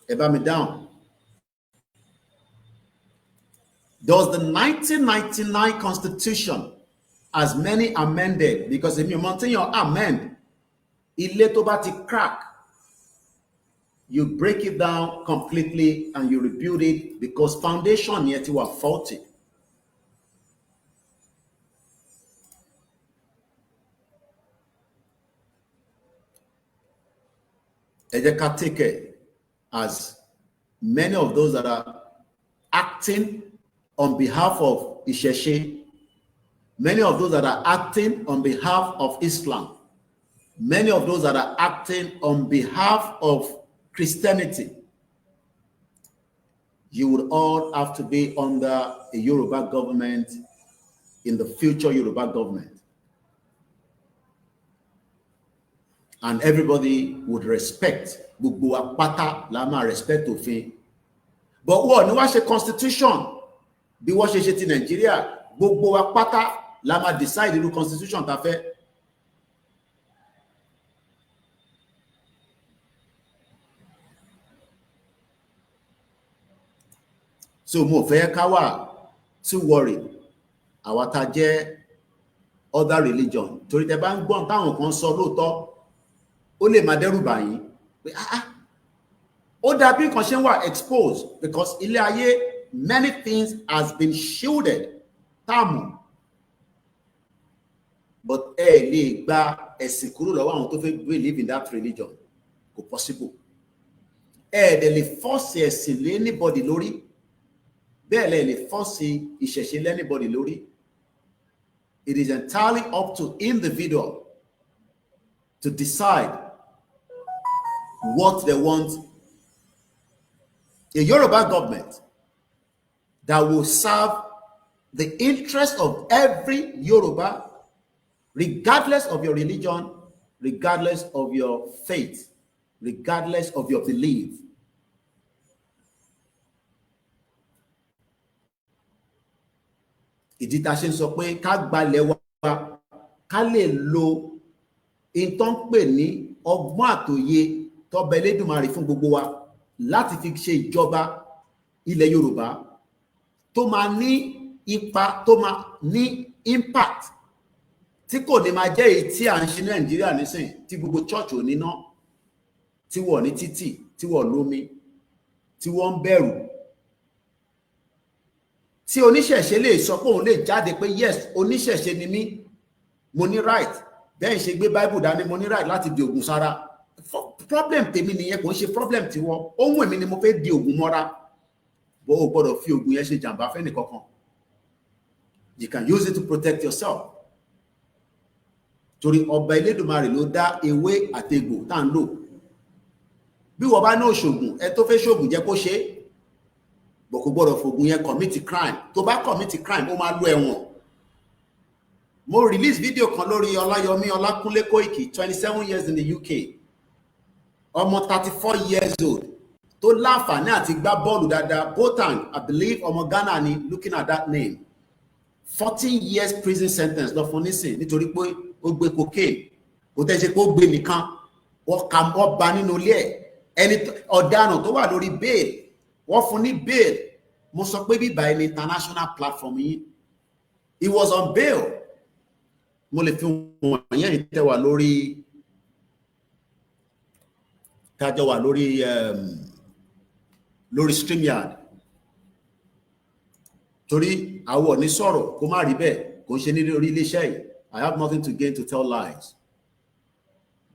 Ẹ bá mi dáhùn. Does the 1999 constitution, as many amended, because if you maintain your amend, ilé tó bá ti crack, you break it down completely and you rebuild it because foundation yet you are faulty. Ẹ jẹ́ ká take it as many of those that are acting on behalf of ìṣẹ̀ṣe, many of those that are acting on behalf of Islam, many of those that are acting on behalf of Christianity, you would all have to be under a Yoruba government in the future Yoruba government. And everybody would respect, gbogbo apáta la máa respect òfin. But wọ́n ní wá ṣe constitution bí wọ́n ṣe ti Nàìjíríà, gbogbo apáta la máa decide irú constitution tá fẹ́. So mo fẹ́ ká wà too worried àwa tá jẹ́ other religion, torí tẹ́ bá ń gbọ́n táwọn kan sọ lóòótọ́ ó lè máa dẹ́rù bà yín pé ó dàbí nǹkan ṣe ń wà exposed because ilé ayé many things has been shielded táàmù, but ẹ lè gba ẹ̀sìn kúrò lọ́wọ́ àwọn tó fẹ́ believe in that religion, kò possible. Ẹ dẹ̀ lè force ẹ̀sìn lé anybody lórí, bẹ́ẹ̀ lè force ìṣẹ̀ṣe lé anybody lórí. It is entirely up to individual to decide what they want. A Yoruba government that will serve the interest of every Yoruba, regardless of your religion, regardless of your faith, regardless of your belief. Ìdí tá ṣe ń sọ pé ká gbalẹ̀ wa ká lè lo ìtàn pè ní ọgbọ́n àtòye tọ́ba Elédùmarè fún gbogbo wa láti fi ṣe ìjọba ilẹ̀ Yorùbá tó máa ní ipa, tó máa ní impact, tí kò ní máa jẹ́ èyí tí à ń ṣe Nàìjíríà nísìn tí gbogbo church ò ní ná, tí wọ́n ní títì, tí wọ́n lómi, tí wọ́n ń bẹ̀rù, tí oníṣẹ̀ṣe lè sọ pé òun lè jáde pé yes oníṣẹ̀ṣe ni mí, mo ní right, bẹ́ẹ̀ ṣe gbé Bible dání mo ní right láti di ògùn sára. Problem tèmi nìyẹn, kò ń ṣe problem tiwọn. Ohun èmi ni mo fẹ́ di ògùn mọ́ra, bó o gbọ́dọ̀ fi ògùn yẹn ṣe jàǹbá fẹ́ni kankan. You can use it to protect yourself. Torí ọba Elédùmarè ló dá ewé àti egbò tá ń lò. Bí wọ́n bá ní òṣògùn, ẹ tó fẹ́ ṣògùn jẹ́ kó ṣe é, bó kò gbọ́dọ̀ fògùn yẹn commit crime. Tó bá commit crime ó máa lọ ẹ̀wọ̀n. Mo release video kan lórí OLAYOMI KOIKI, 27 years in the UK. Ọmọ 34 years old tó láǹfààní àti gbá bọ́ọ̀lù dáadáa, Botan, I believe ọmọ Ghana ni, looking at that name. 14 years prison sentence lọ fún nísìn nítorí pé ó gbé cocaine. Kò tẹ́ ṣe pé ó gbé nìkan, wọ́n bá nínú ilé ẹ̀. Ẹni ọ̀daràn tó wà lórí bail, wọ́n fún ní bail. Mo sọ pé bíbá ẹni international platform yìí. He was on bail. Mo lè fi wọn yẹn tẹ́wà lórí tájọ wà lórí StreamYard, torí àwọ̀ ní sọ̀rọ̀ kó má rí bẹ́ẹ̀, kò ń ṣe ní orí iléeṣẹ́ yìí. I have nothing to gain to tell lies.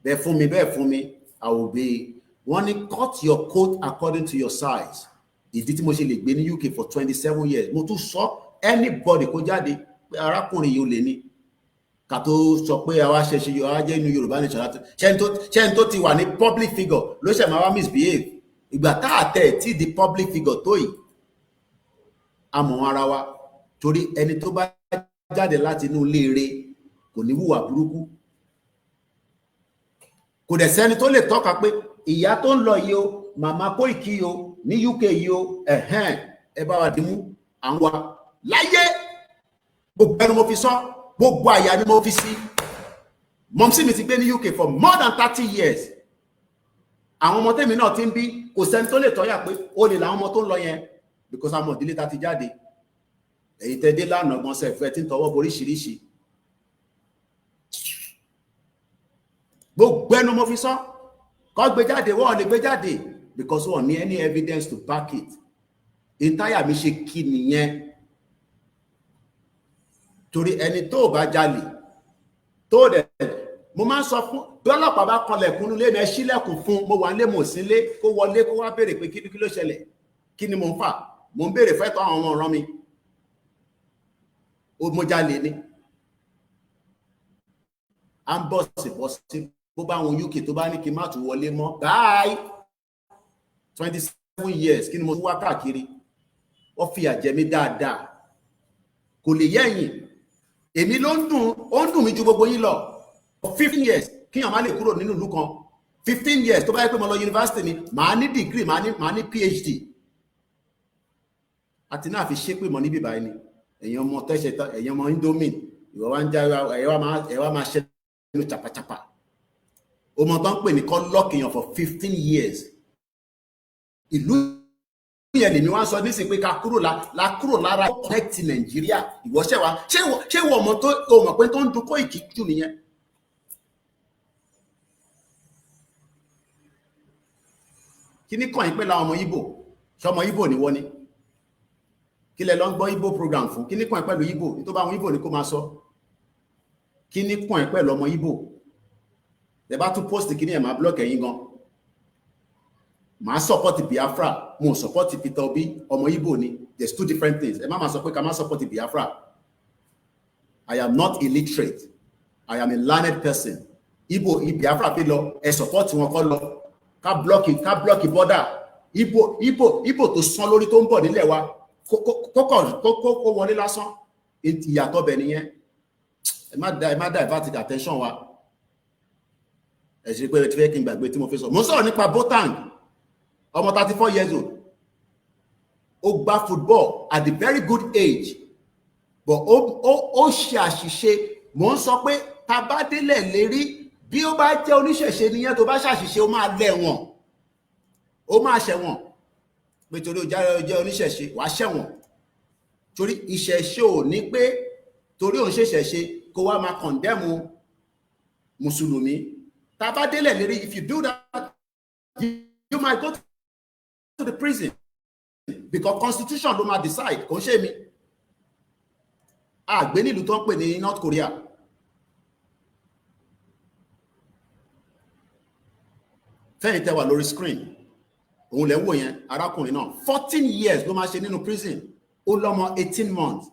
Bẹ́ẹ̀ fún mi, I will be. Wọ́n ní cut your coat according to your size. Ìdí tí mo ṣe lè gbé ní UK for 27 years. Mo tún sọ anybody kó jáde pé arákùnrin yìí ó lè ní. Ká tó sọ pé àwa ṣẹ̀ṣẹ̀ yọ ajẹ́ inú Yorùbá nation láti ṣẹ́ni tó ti wà ní public figure ló ṣẹ̀ máa wá misbehave. Ìgbà tá àtẹ̀ tí di public figure tó yìí, a mọ̀ ara wa, torí ẹni tó bá jáde láti inú ilé rẹ̀ kò ní hùwà burúkú. Kò dẹ̀ sẹ́ni tó lè tọ́ka pé ìyá tó ń lọ yìí o màmá Koiki o ní UK yìí o ẹ bá wa dìmú àwọn láyé gbogbo ẹnu mo fi sọ gbogbo àyà ni mo fi sí. Mọ̀mísí mi ti gbé ní UK for more than 30 years. Àwọn ọmọ tèmi náà ti ń bí kò sẹ́ni tó lè tọ́yà pé ó lè làwọn ọmọ tó ń lọ yẹn because àwọn ìdílé ta ti jáde. Èyí tẹ́ dé lánàá gan sẹ́fẹ́ tí ń tọwọ́ boríṣiríṣi. Gbogbo ẹnu mo fi sọ kọ́ gbé jáde wọ́n lè gbé jáde because wọ́n ní any evidence to back it. Ìtayà mi ṣe kí nìyẹn. Torí ẹni tó bá jalè tó dẹ̀ mo máa ń sọ fún bí ọlọ́pàá bá kanlẹ̀kùn nílé ní ẹ ṣílẹ̀kùn fún mo wà nílé mo sí nílé kó wọlé kó wá béèrè pé kí ló ṣẹlẹ̀ kí ni mo ń fà mo ń béèrè fẹ́tọ́ àwọn ọmọ ọ̀ràn mi ó mo jalè ni à ń bọ̀ sí bó bá àwọn UK tó bá ní kí n má tún wọlé mọ́ báyìí 27 years kí ni mo tún wá káàkiri wọ́n fi àjẹ mi dáadáa kò lè yẹ̀yìn èmi ló ń dùn mí ju gbogbo yín lọ for 15 years kíyàn má lè kúrò nínú ìlú kan 15 years tó bá yẹ pé mo lọ yunifásitì ni màá ní degree màá ní PhD àti náà fi ṣépè mọ́ níbí báyìí ni èèyàn ọmọ tẹ́ṣẹ̀ èèyàn ọmọ indomie ìwọ wá ń já ẹ̀wá máa ṣe nínú chapachapa ọmọ tó ń pè ní kọ́ lọ́kìyàn for 15 years ìlú yẹn lèmi wá ń sọ nísìnyí pé ká kúrò lára connect Nàìjíríà ìwọ́ṣẹ́ wa ṣé wọ́n ọmọ tó mọ̀ pé tó ń dun Koiki jù nìyẹn. Kí ni kàn yín pé láwọn ọmọ Ìgbò ṣọmọ Ìgbò ni wọ́n ní kí lẹ lọ ń gbọ́ Ìgbò program fún kí ni kàn yín pẹ̀lú Ìgbò tó bá àwọn Ìgbò ní kó máa sọ kí ni kàn yín pẹ̀lú ọmọ Ìgbò ẹ bá tún post kí ni ẹ̀ máa block ẹ̀yin gan màá support Biafra mo support Peter Obi ọmọ Ìgbò ni there's two different things ẹ má máa sọ pé ká má support Biafra. I am not illiterate I am a learned person Ìgbò Biafra fi lọ ẹ support wọn kọ́ lọ ká block border Ìgbò tó sán lórí tó ń bọ̀ nílẹ̀ wa kó wọlé lásán ìyàtọ̀ bẹ̀ nìyẹn ẹ má divert attention wa ẹ ṣe pé ẹ ti fẹ́ kí n gbàgbé tí mo fi sọ mo sọ̀rọ̀ nípa Boateng ọmọ 34 years old ó gbá football at a very good age but ó ṣe àṣìṣe mo ń sọ pé tá bá délẹ̀ lérí bí ó bá jẹ́ oníṣẹ̀ṣe nìyẹn tó bá ṣàṣìṣe ó máa lẹ́wọ̀n ó máa ṣẹ̀wọ̀n pé torí ó jẹ́ oníṣẹ̀ṣe wàá ṣẹ̀wọ̀n torí ìṣẹ̀ṣe ò ní pé torí òun ṣẹ̀ṣẹ̀ṣe kó wá máa condemn mùsùlùmí tá bá délẹ̀ lérí if you do that you might go to the prison because constitution ló máa decide kò ń ṣe mi àgbé nílùú tó ń pè ní North Korea fẹ́yìn tẹ́wà lórí screen òun lẹ́ ń wò yẹn arákùnrin náà 14 years ló máa ṣe nínú prison ó lọ́mọ 18 months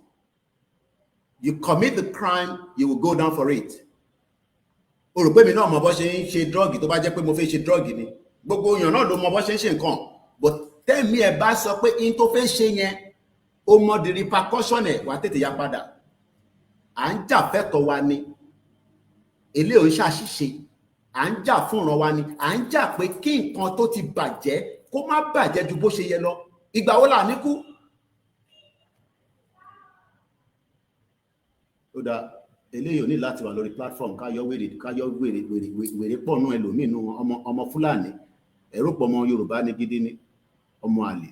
you commit the crime you will go down for it o rò pé mi náà mọ bó ṣe ń ṣe drug tó bá jẹ́ pé mo fẹ́ ṣe drug ni gbogbo èèyàn náà ló mọ bó ṣe ń ṣe nǹkan but tẹ́mi ẹ̀ bá sọ pé in tó fẹ́ ṣe yẹn ó mọ the repercussion ẹ̀ wá tètè yá padà à ń jà fẹ́tọ̀ wa ni eléyìí ò ń ṣàṣìṣe à ń jà fún ìran wa ni à ń jà pé kí nǹkan tó ti bàjẹ́ kó má bàjẹ́ ju bó ṣe yẹ lọ ìgbà wo là ní kú. ó dáa eléyìí ò ní láti wà lórí platform ká yọ wèrè pọ̀ nú ẹlòmíì nú ọmọ Fúlàní ẹ̀rọ pọ̀ ọmọ Yorùbá ní gidi ní ọmọ àlè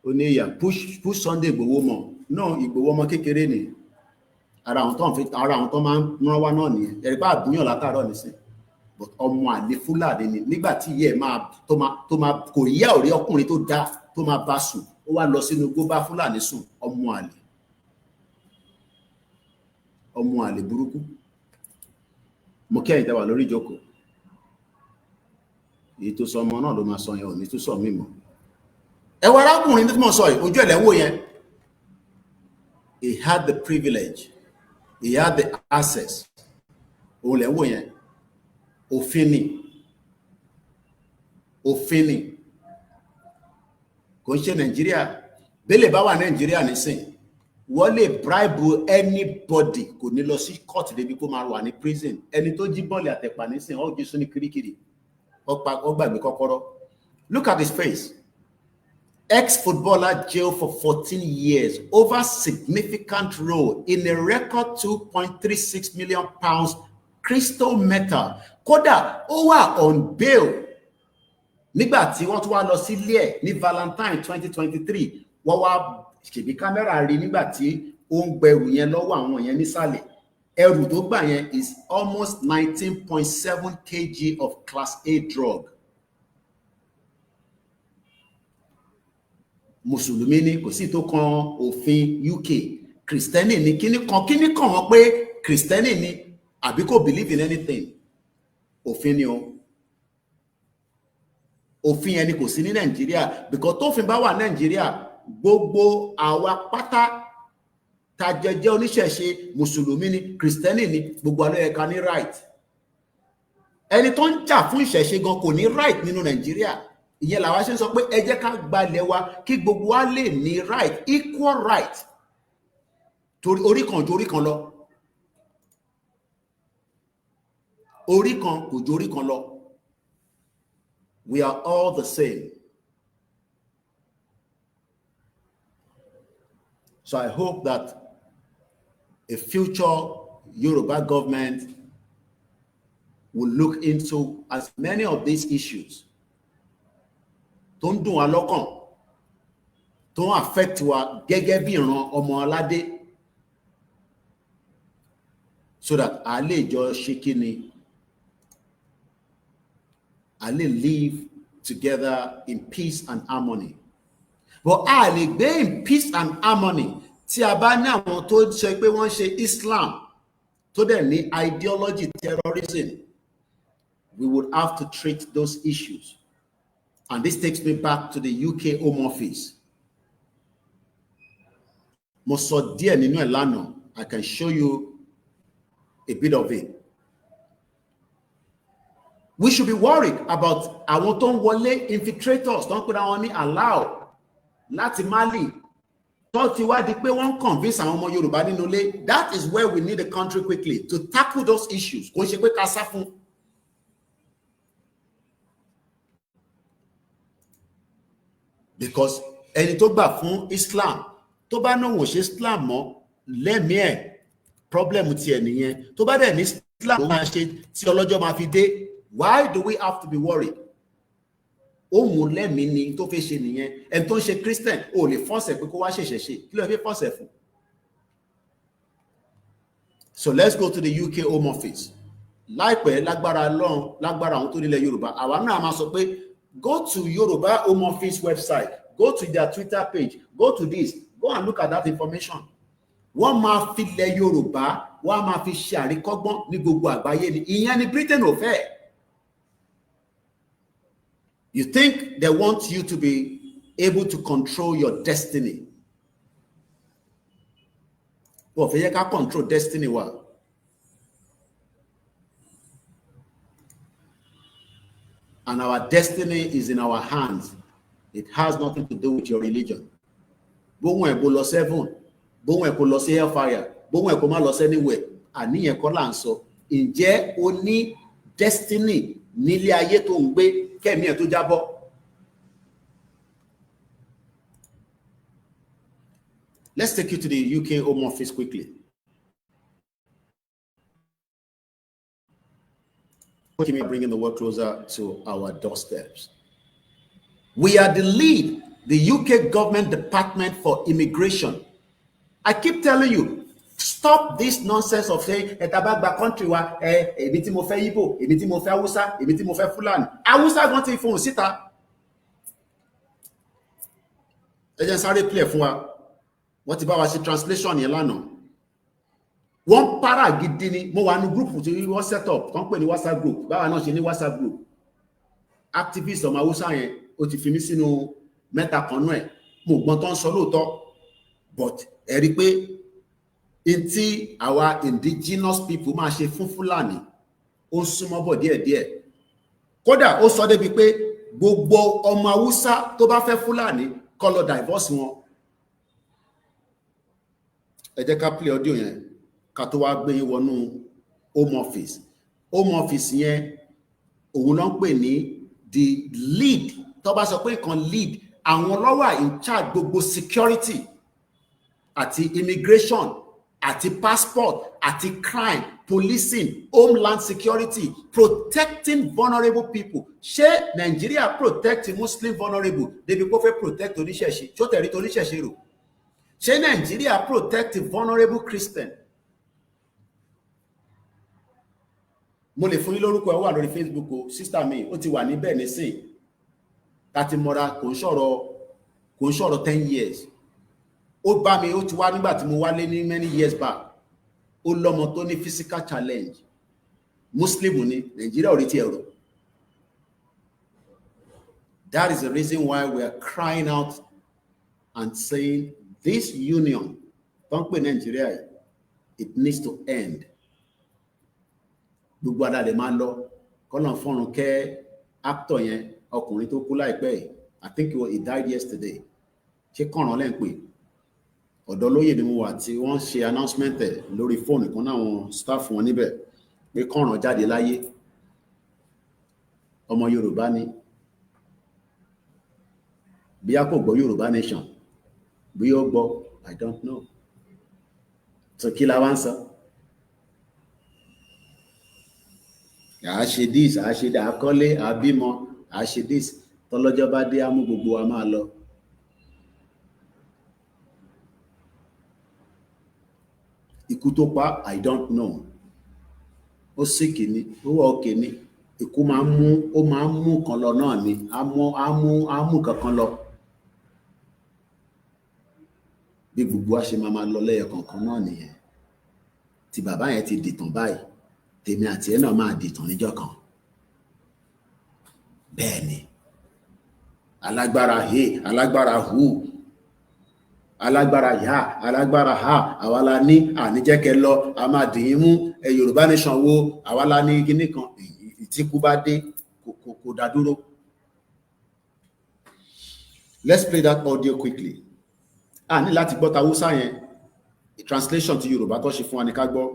ó ní ìyà push Sunday Ìgbòho mọ̀ náà Ìgbòho ọmọ kékeré ni ara àwọn tó máa ń rán wá náà nìyẹn ẹ̀rí bá àbúyàn látàárọ̀ nìsín but ọmọ àlè Fúlàní ni nígbà tí ìyá ẹ̀ tó máa kò yá ọ̀rẹ́ ọkùnrin tó dá tó máa bá sùn ó wá lọ sínú igbó bá Fúlàní sùn ọmọ àlè burúkú mo kẹ́yìn tẹ́wà lórí ìjókòó èyí tó sọ ọmọ náà ló máa sọ yẹn ò ní tó sọ mímọ́ ẹwà arákùnrin tí mo sọ yìí ojú ẹ̀lẹ́wò yẹn he had the privilege he had the access òun lẹ́wò yẹn òfin ni kò ń ṣe Nàìjíríà bẹ́lẹ̀ bá wà Nàìjíríà nísìn wọ́n lè bribe anybody kò ní lọ sí court débi kó máa wà ní prison ẹni tó jí bọ́ọ̀lì àtẹ̀pà nísìn ó jí sún ní kirikiri ó gbàgbé kọ́kọ́rọ́ Look at his face. Ex-footballer jailed for 14 years over significant role in a record £2.36 million crystal metal. Kódà ó wà on bail nígbà tí wọ́n tún wá lọ sílé ẹ̀ ní Valentine 2023. Wọ́n wá ṣèbí kámẹ́rà rí nígbà tí ó ń gbẹrù yẹn lọ́wọ́ àwọn yẹn nísàlẹ̀. Ẹrù tó gbà yẹn is almost 19.7 kg of class A drug. Mùsùlùmí ni kò sí tó kan òfin UK. Kristẹni ni kíní kan wọ́n pé Kristẹni ni àbí kò believe in anything. Òfin ni o. Òfin yẹn ni kò sí ní Nàìjíríà, because tófin bá wà Nàìjíríà, gbogbo àwa pátá tá jẹ́ oníṣẹ̀ṣe, Mùsùlùmí ni, Kristẹni ni, gbogbo àlọ́ ẹ̀ka ní right. Ẹni tó ń jà fún ìṣẹ̀ṣe gan kò ní right nínú Nàìjíríà. Ìyẹn làwa ṣe ń sọ pé ẹ jẹ́ ká gbalẹ̀ wa kí gbogbo wa lè ní right, equal right. Torí orí kan ju orí kan lọ. Orí kan kò ju orí kan lọ. We are all the same. So I hope that a future Yoruba government will look into as many of these issues tó ń dùn wá lọ́kàn, tó ń affect wa gẹ́gẹ́ bí ìran ọmọ aládé, so that a lè jọ ṣe kíni, a lè live together in peace and harmony. But a lè gbé in peace and harmony tí a bá ní àwọn tó ṣe pé wọ́n ṣe Islam tó dẹ̀ ní ideology terrorism. We would have to treat those issues. And this takes me back to the UK Home Office. Mo sọ díẹ̀ nínú ẹ̀ lánàá. I can show you a bit of it. We should be worried about àwọn tó ń wọlé infiltrators tó ń pè àwọn ní allow láti Mali tó ti wá di pé wọ́n convince àwọn ọmọ Yorùbá nínú ilé. That is where we need the country quickly to tackle those issues. Kò ń ṣe pé ká sá fún. Because ẹni tó gbà fún Islam tó bá náà wò ṣe Islam mọ́ lẹ́mìí ẹ̀ problem tiẹ̀ nìyẹn. Tó bá dẹ̀ ní Islam máa ṣe tí ọlọ́jọ́ máa fi dé. Why do we have to be worried? Ohun lẹ́mìí ni tó fẹ́ ṣe nìyẹn. Ẹni tó ń ṣe Christian ò lè force pé kó wá ṣẹ̀ṣẹ̀ ṣe. Kí ló fẹ́ force fún? So let's go to the UK Home Office. Láìpẹ́ lágbára Ọlọ́run, lágbára àwọn tó nílẹ̀ Yorùbá, àwa náà máa sọ pé go to Yoruba Home Office website, go to their Twitter page, go to this, go and look at that information. Wọ́n máa fi ilẹ̀ Yorùbá, wọ́n á máa fi ṣe àríkọ́gbọ́n ní gbogbo àgbáyé ni. Ìyẹn ni Britain ò fẹ́. You think they want you to be able to control your destiny. Wọ́n fẹ́ yẹ ká control destiny wa. And our destiny is in our hands. It has nothing to do with your religion. Bóhun ẹ̀ kò lọ seven, bóhun ẹ̀ kò lọ sí hellfire, bóhun ẹ̀ kò má lọ sí anywhere. Àníyàn kọ́ là ń sọ. Ǹjẹ́ o ní destiny nílé ayé tó ń gbé kẹ́mi ẹ̀ tó jábọ́? Let's take you to the UK Home Office quickly. Bringing the work closer to our doorsteps. We are the lead, the UK government department for immigration. I keep telling you, stop this nonsense of saying etabagba country wa ebi tí mo fẹ́ Igbo, ebi tí mo fẹ́ Hausa, ebi tí mo fẹ́ Fulani. Hausa gan ti fún síta. Ẹ jẹ́ sáré play fún wa. Wọ́n ti bá wa ṣe translation yẹn lánàá. Wọ́n para gidi ni. Mo wà ní group tí wọ́n set up tán pè ní WhatsApp group. Báwa náà ṣe ní WhatsApp group. Activist ọmọ Hausa yẹn ó ti fi mí sínú mẹ́ta kan náà ẹ̀. Mo gbọ́n tán sọ lóòótọ́. But ẹ rí pé in tí àwa indigenous people máa ṣe fún Fúlàní ó súnmọ́ bọ̀ díẹ̀díẹ̀. Kódà ó sọ débi pé gbogbo ọmọ Hausa tó bá fẹ́ Fúlàní kó lọ divorce wọn. Ẹ jẹ́ ká play audio yẹn ká tó wá gbé yín wọnú Home Office. Home Office yẹn òun ló ń pè ní the lead tó bá sọ pé kan lead àwọn ló wà in charge gbogbo security àti immigration àti passport àti crime policing homeland security protecting vulnerable people. Ṣé Nigeria protect Muslim vulnerable débi kó fẹ́ protect oníṣẹ̀ṣe ṣó tẹ̀rí toníṣẹ̀ṣe rò? Ṣé Nigeria protect vulnerable Christian? Mo lè fún yín lórúkọ ẹ wà lórí Facebook o, sister mi ó ti wà níbẹ̀ nísìn láti mọ́ra kò ń sọ̀rọ̀ 10 years. Ó bá mi ó ti wá nígbà tí mo wálé ní many years back. Ó lọ́mọ tó ní physical challenge. Muslim ní Nigeria ò rí ti ẹ̀rọ. That is the reason why we are crying out and saying this union, don't pay Nigeria, it needs to end. Gbogbo adade máa lọ kọ́nà fọ́run kẹ́ actor yẹn ọkùnrin tó kú láìpẹ́. I think he died yesterday. Ṣé kọ̀ràn lẹ́ ń pè? Ọ̀dọ̀ lóyè ni mo wà tí wọ́n ṣe announcement lórí fóònù kan náà wọn staff wọn níbẹ̀ pé kọ̀ràn jáde láyé. Ọmọ Yorùbá ni. Bí a kò gbọ́ Yorùbá nation, bí ó gbọ́, I don't know. So kí la wá ń sọ? À ṣe this, à ṣe dà, àkọ́lé, àbímọ, à ṣe this. Tọ́lọ́jọ́ bá dé, á mú gbogbo wa máa lọ. Ikú tó pa, I don't know. Ó sick ni, ó wà okay ni. Ikú máa ń mú kan lọ náà ni. Á mú kankan lọ. Bí gbogbo wa ṣe máa lọ lẹ́yọ kankan náà nìyẹn. Tí bàbá yẹn ti dìtàn báyìí, tèmi àti ẹ̀ náà máa dìtàn níjọ́ kan. Bẹ́ẹ̀ ni. Alágbára he, alágbára hu. Alágbára ya, alágbára ha, àwa la ní àníjẹ́kẹ́ lọ, a máa dìín mú Yorùbá nation wo, àwa la ní kíní kan, ìtíkú bá dé, kò dá dúró. Let's play that audio quickly. Ní láti gbọ́ Hausa yẹn, translation ti Yorùbá tó ṣe fún wa ní ká gbọ́.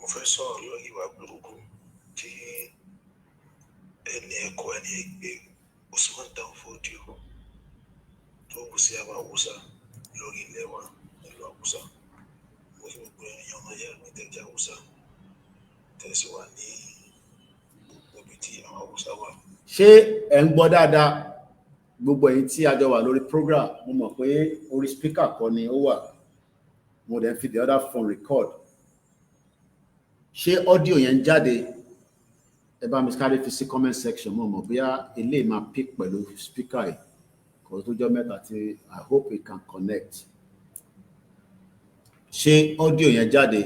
Mo fẹ́ sọ̀rọ̀ lórí ìwà burúkú tí ẹni ẹ̀kọ́ ẹni ẹgbẹ́ Usman Danfodio tó kù sí àwọn Hausa lórí ilẹ̀ wa nílùú Hausa. Mo fi gbogbo ènìyàn ọmọ yẹn ní tẹ̀jẹ̀ Hausa tẹ̀sí wa ní ibi tí àwọn Hausa wà. Ṣé ẹ̀ ń gbọ́ dáadáa? Gbogbo ẹ̀yin tí a jọ wà lórí program, mo mọ̀ pé orí speaker kọ́ ni ó wà. Mo dẹ̀ fi the other phone record. Ṣé audio yẹn jáde? Ẹ bá mi sáré fi sí comment section, mo mọ̀ bóyá eléyìí máa pick pẹ̀lú speaker yìí. Kò tó jọ mẹ́ta tí I hope it can connect. Ṣé audio yẹn jáde?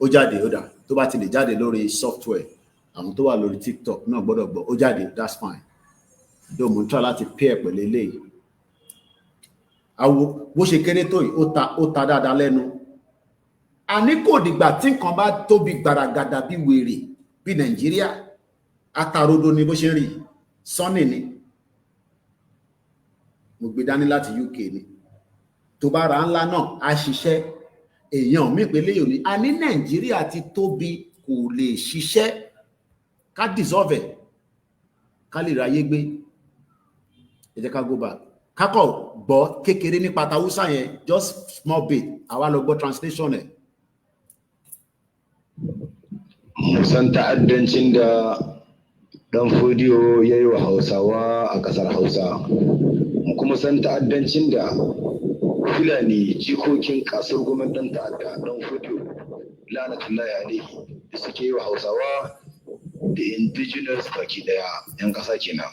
Ó jáde, ó dà. Tó bá ti lè jáde lórí software, àwọn tó wà lórí TikTok náà gbọ́dọ̀ gbọ́. Ó jáde, that's fine. Dó mo ń try láti pair pẹ̀lú eléyìí. Àwo bó ṣe kéré tó yìí, ó ta dáadáa lẹ́nu. Àní kò dìgbà tí nǹkan bá tóbi gbàràgàdà bí wèrè bí Nàìjíríà. Atarodo ni bó ṣe ń rí. Sunny ni. Mo gbé dání láti UK ni. Tó bá ra ńlá náà, a ṣiṣẹ́. Èèyàn mi pé léyò ni. A ní Nàìjíríà ti tóbi kò lè ṣiṣẹ́. Ká dissolve ẹ̀. Ká lè ráyé gbé. Ẹ jẹ́ ká go back. Kákọ̀ gbọ́ kékeré nípa Hausa yẹn, just small bit. Àwa lọ gbọ́ translation ẹ̀. Musan ta'addancin da Danfodio ya yi wa Hausawa a ƙasar Hausa. Mu kuma san ta'addancin da Fulani jikokin kasar gwamnatin ta'adda Danfodio lanatullahi alaihi da suke yi wa Hausawa da indigenous baki daya 'yan ƙasa kenan.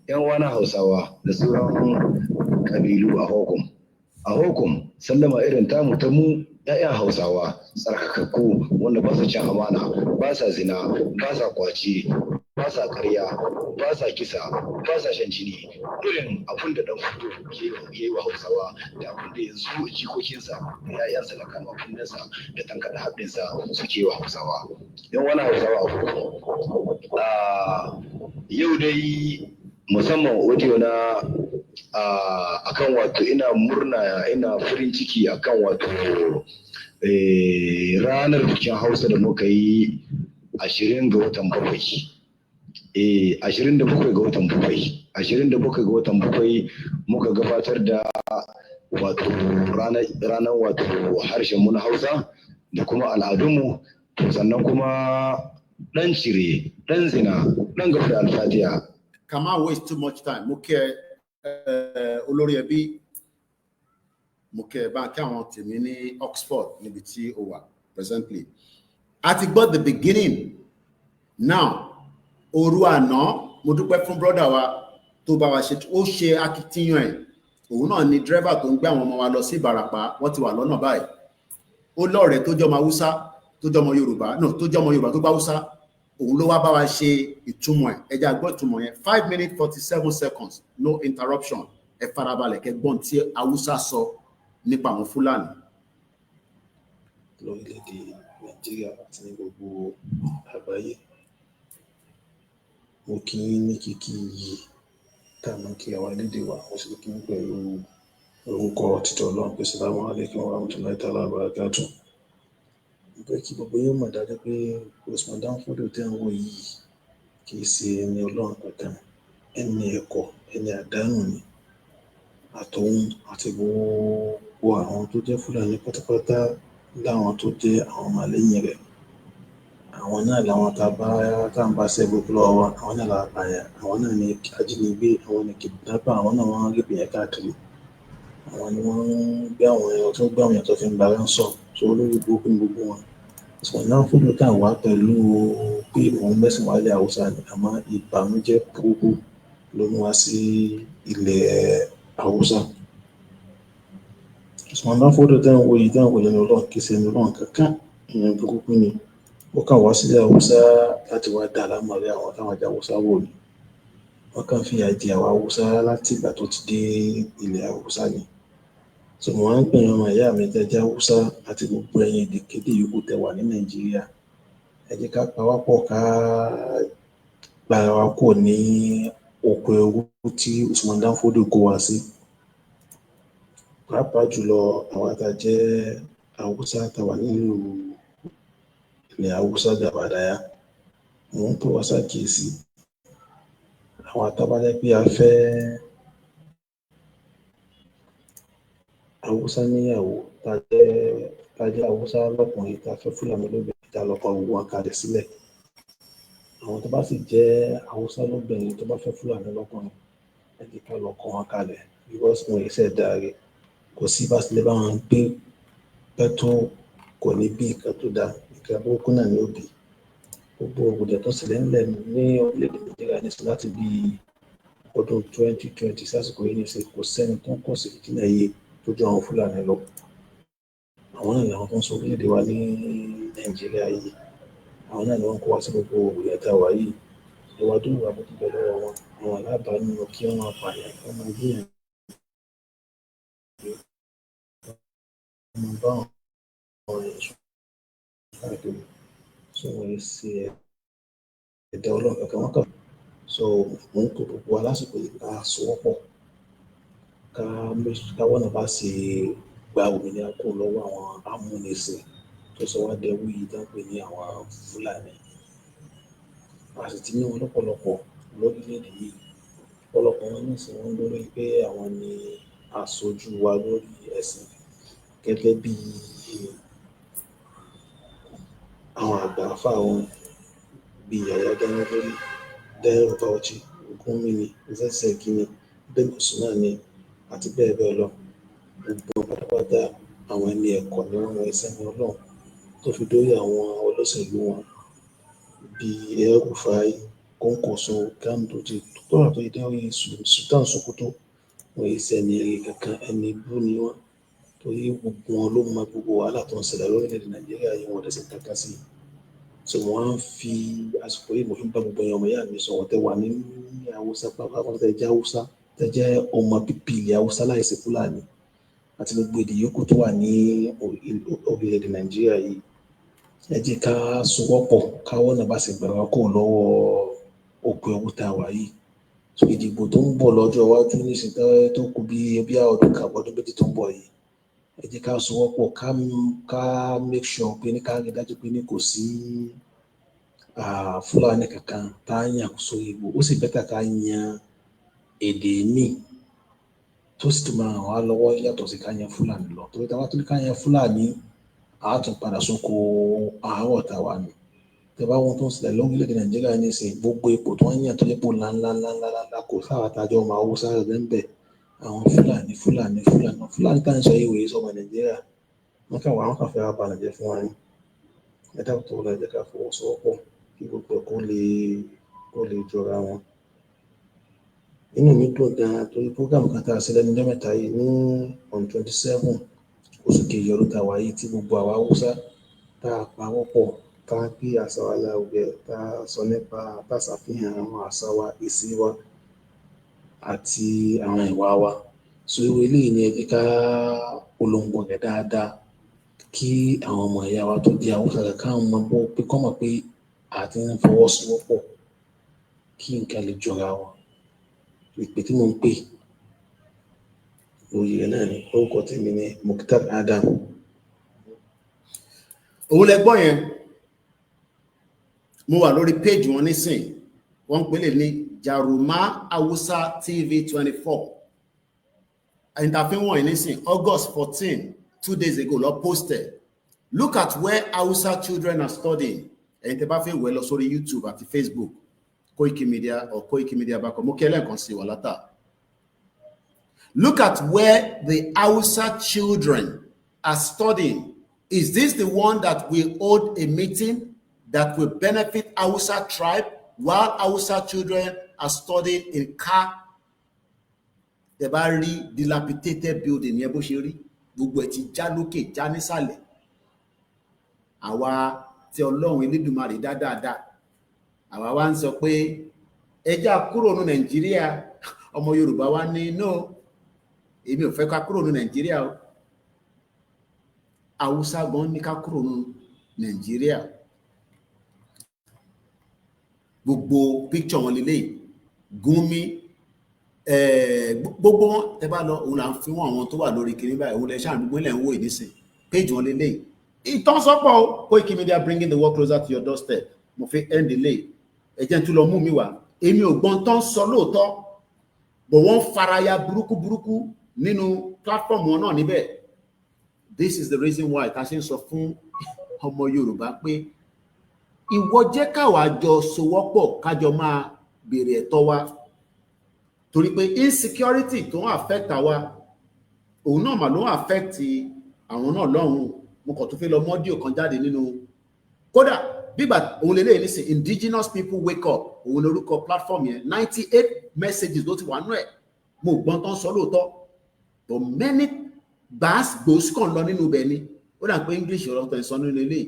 'Yan wani Hausawa da sauran kabilu a hukum. A hukum sallama irin tamu ta mu 'ya'yan Hausawa tsarkakakku wanda ba su cin amana, ba sa zina, ba sa kwace, ba sa karya, ba sa kisa, ba sa shan jini. Irin abin da Danfodio ya yi wa Hausawa da abin da yanzu jikokinsa da 'ya'yansa da kamakunansa da tankaɗa haɗinsa suke yi wa Hausawa. 'Yan wani Hausawa a hukum. Yau dai musamman audio na akan wato ina murna ina farin ciki akan wato ranar bikin Hausa da muka yi 20 ga watan 7 27 ga watan bakwai 27 ga watan bakwai muka gabatar da wato ranar wato harshen mu na Hausa da kuma al'adunmu, sannan kuma dan cire dan zina dan gafara alfatiha. Come on, waste too much time. Muke olórí ẹbí Muke bá kí àwọn tèmi ní Oxford níbi tí ó wà presently. At the beginning. Now, òru àná mo dúpẹ́ fún brother wa tó bá wa ṣe ó ṣe akitiyan ẹ̀. Òun náà ni driver tó ń gbé àwọn ọmọ wa lọ sí Ìbàràpá, wọ́n ti wà lọ́nà báyìí. Ó lọ́rẹ̀ẹ́ tó jọmọ Haúsá, tó jọmọ Yorùbá, no, tó jọmọ Yorùbá tó bá Haúsá. Òun ló wá bá wa ṣe ìtumọ̀ ẹ̀. Ẹ jẹ́ a gbọ́ ìtumọ̀ yẹn. 5 minutes 47 seconds, no interruption. Ẹ farabalẹ̀ kẹ́ gbọ́n tí Haúsá sọ nípa àwọn Fúlàní. Lórílẹ̀-èdè Nàìjíríà àti ní gbogbo àgbáyé. Mo kí yín ní kíkí yìí tá a máa kí àwa lédè wa, mo sì kí yín pẹ̀lú orúkọ títọ́ Ọlọ́run pé Assalamu alaikum wa rahmatullahi ta'ala wa barakatuh. Mo fẹ́ kí gbogbo yín mọ̀ dájú pé Usman Dan Fodio tẹ́ ń wò yìí kì í ṣe ẹni Ọlọ́run kankan, ẹni ẹ̀kọ́, ẹni àdánù ni. Àtòun àti gbogbo àwọn tó jẹ́ Fúlàní pátápátá láwọn tó jẹ́ àwọn ọmọlẹ́yìn rẹ̀. Àwọn náà làwọn tá ń bá ṣẹ́ gbogbo lọ́wọ́, àwọn náà làwọn apààyàn, àwọn náà ni ajínigbé, àwọn ni kidnapper, àwọn náà wọ́n rí pìyàn káàkiri. Àwọn ni wọ́n ń gbé àwọn èèyàn tó gbé àwọn èèyàn tó fi ń bá ransom, so olórí gbogbo ní gbogbo wọn. Usman Dan Fodio tá wá pẹ̀lú pé òun mẹ́sìn wálé Haúsá ni, àmọ́ ìbànújẹ́ burúkú ló mú wá sí ilẹ̀ Haúsá. Usman Dan Fodio tẹ́ ń wo yìí dáhùn lẹ́nu Ọlọ́run kì í ṣe ẹni Ọlọ́run kankan, ìyẹn burúkú ni. Ó kàn wá sílẹ̀ Haúsá láti wá dá lámọ̀rí àwọn táwọn ajá Haúsá wò ni. Wọ́n kàn fi àjẹ àwọn Haúsá láti ìgbà tó ti dé ilẹ̀ Haúsá ni. So mo wá ń pè ọmọ ìyá mi tẹ́jẹ́ Haúsá àti gbogbo ẹ̀yin èdèkédé yòókù tẹ́ wà ní Nàìjíríà. Ẹ jẹ́ ká pawápọ̀ ká gbára wa kò ní oko ẹrú tí Usman Dan Fodio kó wa sí. Pàápàá jùlọ àwọn àtàjẹ́ Haúsá tàwà nílùú ilẹ̀ Haúsá Gàbàdáyà. Mo ń pè wá ṣàkíyèsí àwọn àtàbálẹ́ pé a fẹ́ Haúsá níyàwó, tàjẹ́ Haúsá lọ́kùnrin, tá fẹ́ Fúlàní lóbìnrin, tá lọ́kọ gbogbo wọn kalẹ̀ sílẹ̀. Àwọn tó bá sì jẹ́ Haúsá lóbìnrin tó bá fẹ́ Fúlàní lọ́kùnrin, ẹ jẹ́ ká lọ́kọ wọn kalẹ̀, because wọn ìṣẹ̀ dáre. Kò sí bá sílẹ̀ bá wọn gbé pẹ́tó kò ní bí nǹkan tó dáa, nǹkan burúkú náà ní òbí. Gbogbo ògùdẹ̀ tó sílẹ̀ ńlẹ̀ ní orílẹ̀-èdè Nàìjíríà ní láti bí ọdún 2020 sásìkò yìí ní ṣe kò sẹ́ni tó ń kọ̀ sí ìdílé yìí tó jọ àwọn Fúlàní lọ. Àwọn náà làwọn tó ń sọ orílẹ̀-èdè wa ní Nàìjíríà yìí. Àwọn náà ni wọ́n kó wá sí gbogbo ògùdẹ̀ tá a wà yìí. Ìwà tó wà bókú bẹ̀ lọ́wọ́ wọn, àwọn alábàánú kí wọ́n máa pààyàn, kí wọ́n máa gbìyànjú. Wọ́n bá àwọn èèyàn káàkiri. So wọ́n yìí ṣe ẹ̀dá Ọlọ́run kankan wọ́n kàn. So mo ń kó gbogbo wa lásìkò yìí ká sowọ́pọ̀, ká wọ́n náà bá ṣe gba òmìnira kó lọ́wọ́ àwọn amúnisìn tó sọ wá dẹrú yìí tó ń pè ní àwọn Fúlàní. A sì ti ní wọn lọ́pọ̀lọpọ̀ lórílẹ̀-èdè yìí. Ọ̀pọ̀lọpọ̀ wọn ní ìsìn wọn lórí pé àwọn ni aṣojú wa lórí ẹ̀sìn, gẹ́gẹ́ bí àwọn àgbà àfà wọn bí Yàyà Gánúgórí, Dẹ́rù Bauchi, Gómìnì, Zẹ́sẹ̀ Gíní, Bẹ́ẹ̀ Sùnáàní àti bẹ́ẹ̀ bẹ́ẹ̀ lọ. Gbogbo pátápátá àwọn ẹni ẹ̀kọ́ ni wọ́n wọ ẹsẹ̀ ní Ọlọ́run tó fi dórí àwọn olóṣèlú wọn bí El-Rufai, Kọ́ńkọ́sọ, Ganduje tó rà tó yẹ dẹ́rù Sultan Sokoto. Wọ́n yìí sẹ́ni eré kankan, ẹni bú ni wọ́n. Torí gbogbo wọn ló mọ gbogbo wàhálà tó ń ṣẹlẹ̀ lórílẹ̀-èdè Nàìjíríà yìí, wọ́n dẹ̀sẹ̀ kankan sí. So wọ́n á fi àsìkò yìí mo fi ń bá gbogbo ẹ̀yàn ọmọ ìyá mi sọ̀rọ̀ tẹ́ wà ní Haúsá pápá tẹ́ jẹ́ Haúsá, tẹ́ jẹ́ ọmọ bíbí ilẹ̀ Haúsá láìsí Fúlàní àti gbogbo èdè yòókù tó wà ní orílẹ̀-èdè Nàìjíríà yìí. Ẹ jẹ́ ká sowọ́pọ̀, ká wọ́n náà bá sì gbàgbọ́ kó lọ́wọ́ òkú ẹrú tá a wà yìí. So ìdìbò tó ń bọ̀ lọ́jọ́ iwájú nísìnyí tó kù bí ọdún kan ọdún méjì tó ń bọ̀ yìí. Ẹ jẹ́ ká sowọ́pọ̀, ká make sure pé ní ká rí dájú pé ní kò sí Fúlàní kankan tá a yàn sórí ìbò ó sì bẹ́tà ká yan èdè míì tó sì tún máa ràn wá lọ́wọ́ yàtọ̀ sí ká yan Fúlàní lọ torí tá a bá tún ká yan Fúlàní a tún padà sóko àárọ̀ tàwa ni tẹ́ bá wọn tó ń ṣẹlẹ̀ lórílẹ̀‐èdè Nàìjíríà ní ìsìn gbogbo ipò tó ń yàn tó yẹ kó ńláńlá kò sáwà tájọ́ máa wó sáré bẹ́ẹ̀ àwọn Fúlàní tá à ń sọ yìí wòye sọmọ Nàìjíríà wọn kà wá wọn kà fẹ́ wá balẹ̀ jẹ́ fún wa ní ẹ̀dá tó lọ ẹ̀jẹ̀ ká fọwọ́sowọ́pọ̀ kí gbogbo kó lè jọra wọn. Inú mi dùn gan-an torí program kan tá a ṣe lẹ́nu ọjọ́ mẹ́ta yìí ní on 27 oṣù kejì ọdún tá a wà yìí tí gbogbo àwa Haúsá tá a pawọ́ pọ̀ tá a gbé àṣà wa lárugẹ tá a sọ nípa tá a ṣàfihàn àwọn àṣà wa ìṣe wa àti àwọn ìwà wa so eléyìí ni ẹ jẹ́ ká polongo rẹ̀ dáadáa kí àwọn ọmọ ìyá wa tó di Haúsá rẹ̀ káwọn mọ̀ pé kọ́ mọ̀ pé àti ń fọwọ́sowọ́pọ̀ kí nǹkan lè jọra wọn ìpè tí mo ń pè lórí rẹ̀ náà ni orúkọ tèmi ni Mukhtar Adam. Òun lẹ gbọ́ yẹn mo wà lórí page wọn nísìn wọ́n ń pèlè ní Jaruma Hausa TV 24 interview wọn nísìn August 14 2 days ago lọ posted look at where Hausa children are studying ẹ̀yin tẹ́ bá fẹ́ wẹ̀ lọ sórí YouTube àti Facebook Koikimedia or Koikimedia back mo kí ẹlẹ́ǹkan sí wà látà. Look at where the Hausa children are studying. Is this the one that will hold a meeting that will benefit Hausa tribe while Hausa children are studying in car? Tẹ́ bá rí dilapidated building yẹn bó ṣe rí gbogbo ẹ̀ ti já lókè já nísàlẹ̀. Àwa tí Ọlọ́run Elédùmarè dáadáa àwa wá ń sọ pé ẹjá kúrò ní Nàìjíríà ọmọ Yorùbá wá ní no èmi ò fẹ́ ká kúrò ní Nàìjíríà o Haúsá gan ní ká kúrò ní Nàìjíríà gbogbo picture wọn lélẹ̀ Gumi gbogbo wọn tẹ́ bá lọ òun là ń fi wọn àwọn tó wà lórí kiri báyìí òun lè ṣàdúgbò ilẹ̀ ń wò nísìn page wọn lélẹ̀ ìtọ́sọ́pọ̀ Koikimedia bringing the world closer to your doorstep mo fi end delay ẹjẹ́ tún lọ mú mi wá èmi ò gbọ́n tán sọ lóòótọ́ bọ̀ wọ́n faraya burúkú nínú platform wọn náà níbẹ̀. This is the reason why ta ṣe ń sọ fún ọmọ Yorùbá pé ìwọ jẹ́ káwa jọ sowọ́pọ̀ kájọ máa béèrè ẹ̀tọ́ wa torí pé insecurity tó ń affect àwa òun náà mà ló ń affect àwọn náà lọ́hùn mo kàn tó fẹ́ lọ mọ́díò kan jáde nínú kódà bíbà òun lélẹ́yìn ní sìn indigenous people wake up òun lórúkọ platform yẹn 98 messages ló ti wà nú ẹ̀ mo gbọ́n tán sọ lóòótọ́ but many gbòòsì kan lọ nínú ibẹ̀ ni ó dà pé English ọ̀rọ̀ tó ń sọ nínú ilé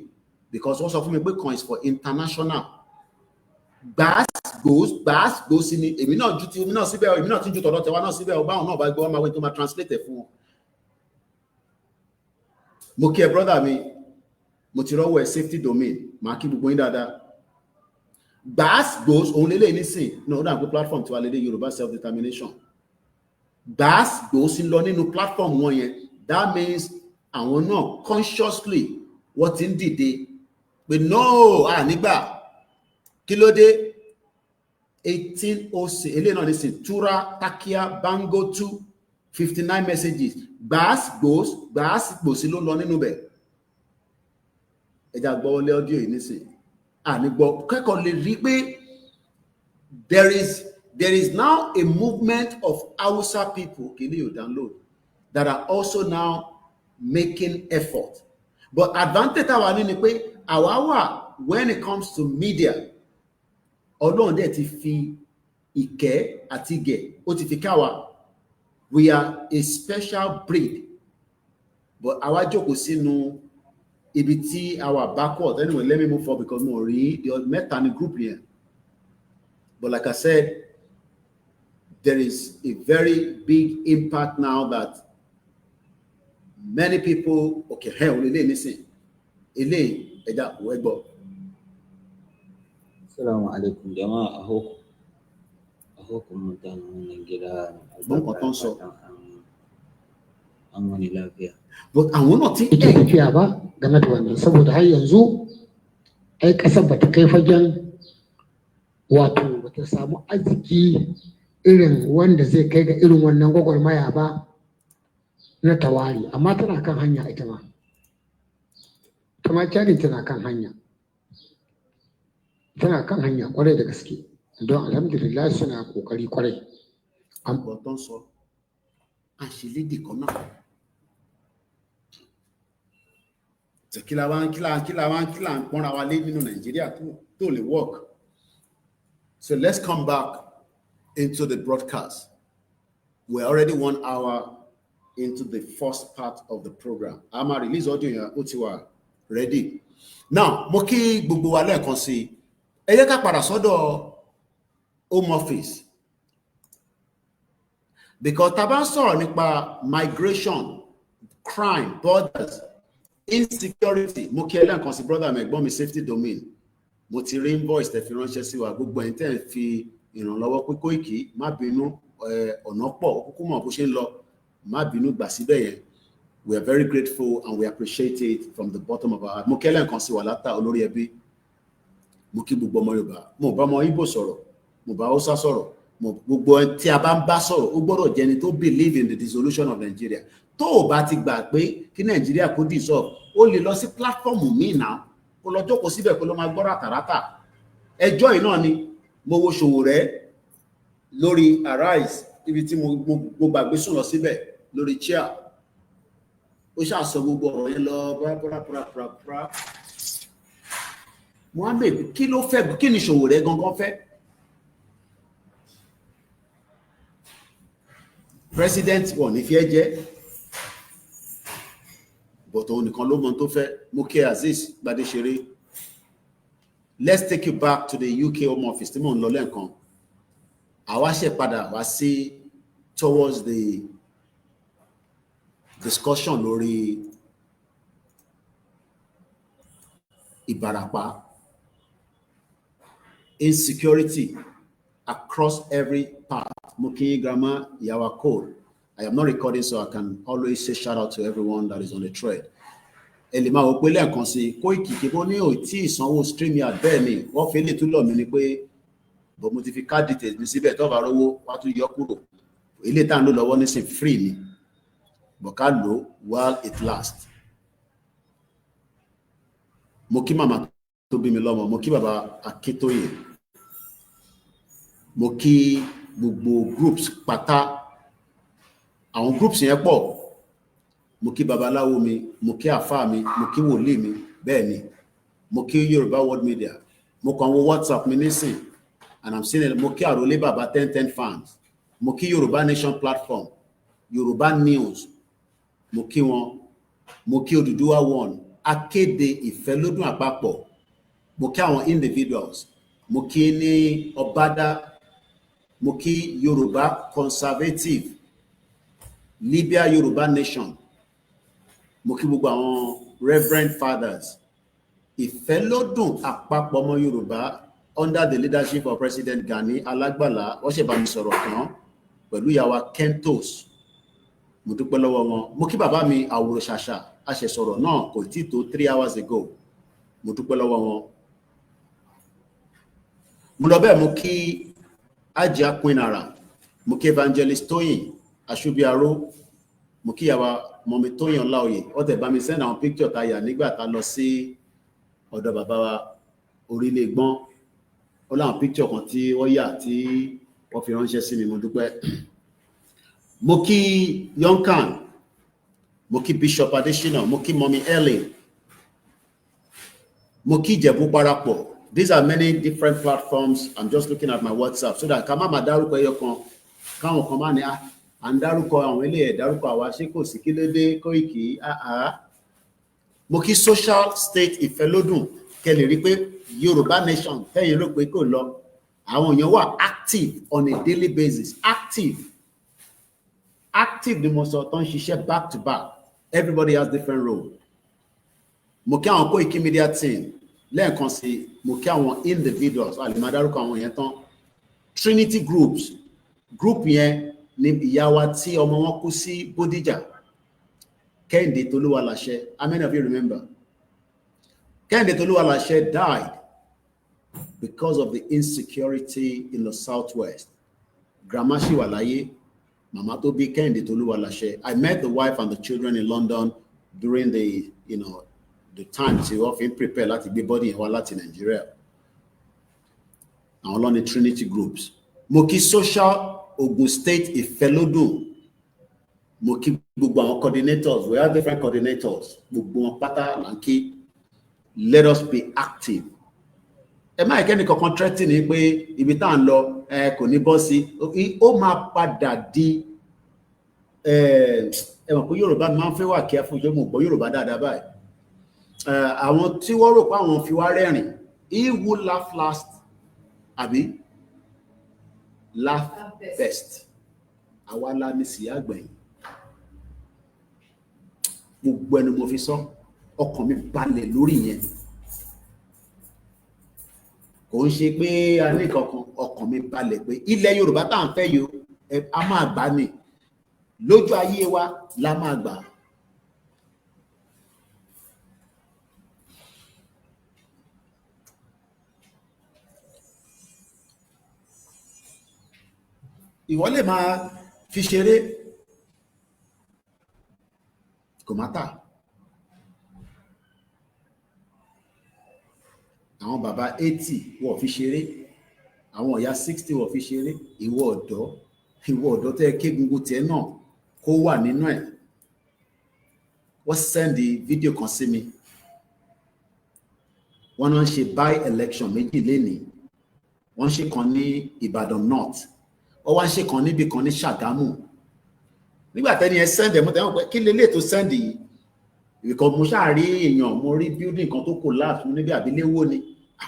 because wọ́n sọ fún mi pé kan is for international gbòòsì ni èmi náà ju ti èmi náà síbẹ̀ èmi náà ti ju tọ̀dọ̀ tẹwa náà síbẹ̀ báwọn náà bá gbé wọn máa wẹ́ tó máa translate fún wọn. Mo kí ẹ brother mi mo ti rọ́wọ́ ẹ safety domain máa kí gbogbo yín dáadáa gbòòsì òun lélẹ̀ nísìn náà ó dà pé platform tiwa lédè Yorùbá self determination gbòòsì lọ nínú platform wọn yẹn that means àwọn náà consciously wọ́n ti ń dìde pé no nígbà kí ló dé 1806 eléyìí náà nísìn Tura Takia Bango 2 59 messages gbòòsì ló lọ nínú bẹ̀ ẹja gbọ́ wọlé audio yìí nísìn nígbọ́ kẹ́kọ̀ọ́ lè rí pé there is now a movement of Hausa people kìíní yóò download that are also now making effort but advantage àwa ní ni pé àwa wà when it comes to media Ọlọ́run dẹ̀ ti fi ìkẹ́ àti ìgẹ̀ ó ti fi káwa we are a special breed but àwa jókòó sínú ibi tí àwa backward anyway let me move forward because mo rí the mẹ́ta ní group yẹn but like I said there is a very big impact now that many people okay hey olele nisin ele ẹja wo ẹgbọ. Assalamu alaikum jama'a ahokum mutanen wannan gida Bon kan sọ an wani lafiya but àwọn náà ti ita tafiya ba game da wannan saboda har yanzu ai ƙasar ba ta kai fagen wato ba ta samu arziki irin wanda zai kai ga irin wannan gwagwarmaya ba na tawari, amma tana kan hanya ita ma. Kuma Chadi tana kan hanya. Tana kan hanya kwarai da gaske. Don alhamdulillah suna kokari kwarai. Important so. Actually, the corner. So, kila wan pon our lady in Nigeria to le work. So let's come back into the broadcast. We're already 1 hour into the first part of the program. I'm a release audio here, Otiwa, ready. Now, Moki gbogbo wa lẹ́ẹ̀kan sí. Ẹ jẹ́ ká padà sọ́dọ̀ Home Office. Because tá bá ń sọ̀rọ̀ nípa migration, crime, borders, insecurity, mo kí ẹlẹ́ẹ̀kan sí brother mi ẹ̀gbọ́n mi safety domain. Mo ti rí invoice tẹ́ fi ránṣẹ́ sí wa gbogbo ẹ̀yin tẹ́ ń fi ìrànlọ́wọ́ pé Koiki má bínú ọ̀nà pọ̀ kúkú mọ̀ bó ṣe ń lọ má bínú gbà síbẹ̀ yẹn. We are very grateful and we appreciate it from the bottom of our heart. Mo kí ẹlẹ́ẹ̀kan sí wa látà olórí ẹbí. Mo kí gbogbo ọmọ Yorùbá. Mo bá ọmọ Igbo sọ̀rọ̀, mo bá Hausa sọ̀rọ̀. Gbogbo tí a bá ń bá sọ̀rọ̀ ó gbọ́dọ̀ jẹ́ ẹni tó believe in the dissolution of Nigeria. Tó o bá ti gbà pé kí Nigeria kó dissolve, ó lè lọ sí platform míì náà kó lọ jókòó síbẹ̀ kó lọ máa gbọ́rọ̀ àtàràtà. Ẹjọ́ yìí náà ni mo wo Sowore lórí Arise ibi tí mo gbàgbé sùn lọ síbẹ̀ lórí chair. Ó ṣàṣọ gbogbo ọ̀rọ̀ yẹn lọ bra. Mo á bèèrè kí ló fẹ́, kí ni Sowore gangan fẹ́? President wọ́n ní fẹ́ jẹ́ but òun nìkan ló mọ̀ tó fẹ́. Mo kí Aziz Gbadesere. Let's take you back to the UK Home Office tí mò ń lọ lẹ́ẹ̀kan. Àwa ṣe padà wá sí towards the discussion lórí Ìbàràpá, insecurity across every part. Muki Grandma Yawa Code. I am not recording, so I can always say shout out to everyone that is on the thread. Elima Opele and Konsi, Koiki, Kiboni, Oti, Sanwo, StreamYard, Benny, what failing to love me, but modified details, Missy Betovaro, what to Yokuro. Ileta no one is free me, but can't know while it lasts. Moki Mama to be Miloma, Moki Baba Akitoye, Moki gbogbo groups pátá àwọn groups yẹn pọ̀. Mo kí babaláwo mi, mo kí àfáà mi, mo kí wòlíì mi, bẹ́ẹ̀ ni mo kí Yoruba World Media, mo kàn wo WhatsApp mi nísìn and I'm seeing it. Mo kí àròlé bàbá 1010 fans, mo kí Yoruba Nation platform, Yoruba News, mo kí wọn, mo kí Odùduwà One, akéde ìfẹ́lódún àpapọ̀, mo kí àwọn individuals, mo kí ní Ọbádá, mo kí Yoruba Conservative, Libya Yoruba Nation, mo kí gbogbo àwọn Reverend Fathers, ìfẹ́lódún àpapọ̀ ọmọ Yorùbá under the leadership of President Gani Alágbàlá. Wọ́n ṣe bá mi sọ̀rọ̀ kan pẹ̀lú ìyàwó Kentos, mo dúpẹ́ lọ́wọ́ wọn. Mo kí bàbá mi Àwòrò Ṣàṣà, a ṣe sọ̀rọ̀ náà kò tí tó 3 hours ago, mo dúpẹ́ lọ́wọ́ wọn. Mo lọ bẹ́ẹ̀ mo kí Ajia Queen Ara, mo kí Evangelist Tóyìn Aṣubiaro, mo kí ìyàwó Mọ̀mí Tóyìn Ọláoyè. Ó tẹ̀ bá mi send àwọn picture tá yà nígbà tá lọ sí ọ̀dọ̀ bàbá wa Orílẹ̀ Gbọ́n. Ó láwọn picture kan tí wọ́n yà tí wọ́n fi ránṣẹ́ sí mi, mo dúpẹ́. Mo kí Yonkan, mo kí Bishop Adesina, mo kí Mọ̀mí Ellen, mo kí Ìjẹ̀bú Parapọ̀. These are many different platforms. I'm just looking at my WhatsApp so that ká má dárúkọ ẹyọ kan káwọn kan má ní à ń dárúkọ àwọn ilé ẹ̀ dárúkọ àwa ṣé kò sí kí ló dé Koiki. Mo kí Social State Ìfẹ́lódùn, kẹ́ lè rí pé Yoruba Nation tẹ́yìn rò pé kò lọ, àwọn èèyàn wà active on a daily basis. Active ni mo sọ tó ń ṣiṣẹ́ back to back. Everybody has different role. Mo kí àwọn Koikimedia team lẹ́ẹ̀kan sí, mo kí àwọn individuals, a lè máa dárúkọ àwọn yẹn tán. Trinity groups, group yẹn ni ìyá wa tí ọmọ wọn kú sí Bódìjà, Kẹ́hìndé Tolúwaláṣẹ. How many of you remember? Kehinde Toluwalashe died because of the insecurity in the southwest. Grandma Shiwalaye, Mama to be Kehinde Toluwalashe. I met the wife and the children in London during the, the time tí wọ́n fi prepare láti gbé body yẹn wá láti Nigeria. Àwọn lọ ní Trinity groups. Mo kí social Ogun State Ìfẹ́lódùn. Mo kí gbogbo àwọn coordinators. We have different coordinators. Gbogbo wọn pátá là ń kí. Let us be active. Ẹ má ìkẹ́ni kankan threatening ni pé ibi tá à ń lọ kò ní bọ́ sí. Ó máa padà di ẹ mọ̀ pé Yorùbá máa ń fẹ́ wà kí á fún ìjọba ògbọ́ Yorùbá dáadáa báyìí. Àwọn tí wọ́n rò pé àwọn fi wá rẹ́rìn, he who laugh last, àbí laugh best. Àwa la ní sí àgbẹ̀yìn. Gbogbo ẹnu mo fi sọ, ọkàn mi balẹ̀ lórí yẹn. Kò ń ṣe pé a ní kankan, ọkàn mi balẹ̀ pé ilẹ̀ Yorùbá tá à ń fẹ́ yìí a máa gbà ní lójú ayé wa la máa gbà. Ìwọ lè máa fi ṣeré, kò má tà. Àwọn bàbá 80 wọ́n fi ṣeré, àwọn ìyá 60 wọ́n fi ṣeré. Ìwọ ọ̀dọ́ tẹ́ ké gungun tiẹ̀ náà kó wà nínú ẹ̀. Wọ́n send fídíò kan sí mi. Wọ́n náà ń ṣe by election méjì lénìí. Wọ́n ṣe kan ní Ìbàdàn North. Ó wá ń ṣe kan níbi kan ní Ṣàgámù. Nígbà tẹ́ni ẹ send ẹ̀ mo tẹ́wọ́n pé kí lélẹ̀ tó send yìí. Because mo ṣáà rí èèyàn, mo rí building kan tó collapse níbi àbíléwó ni.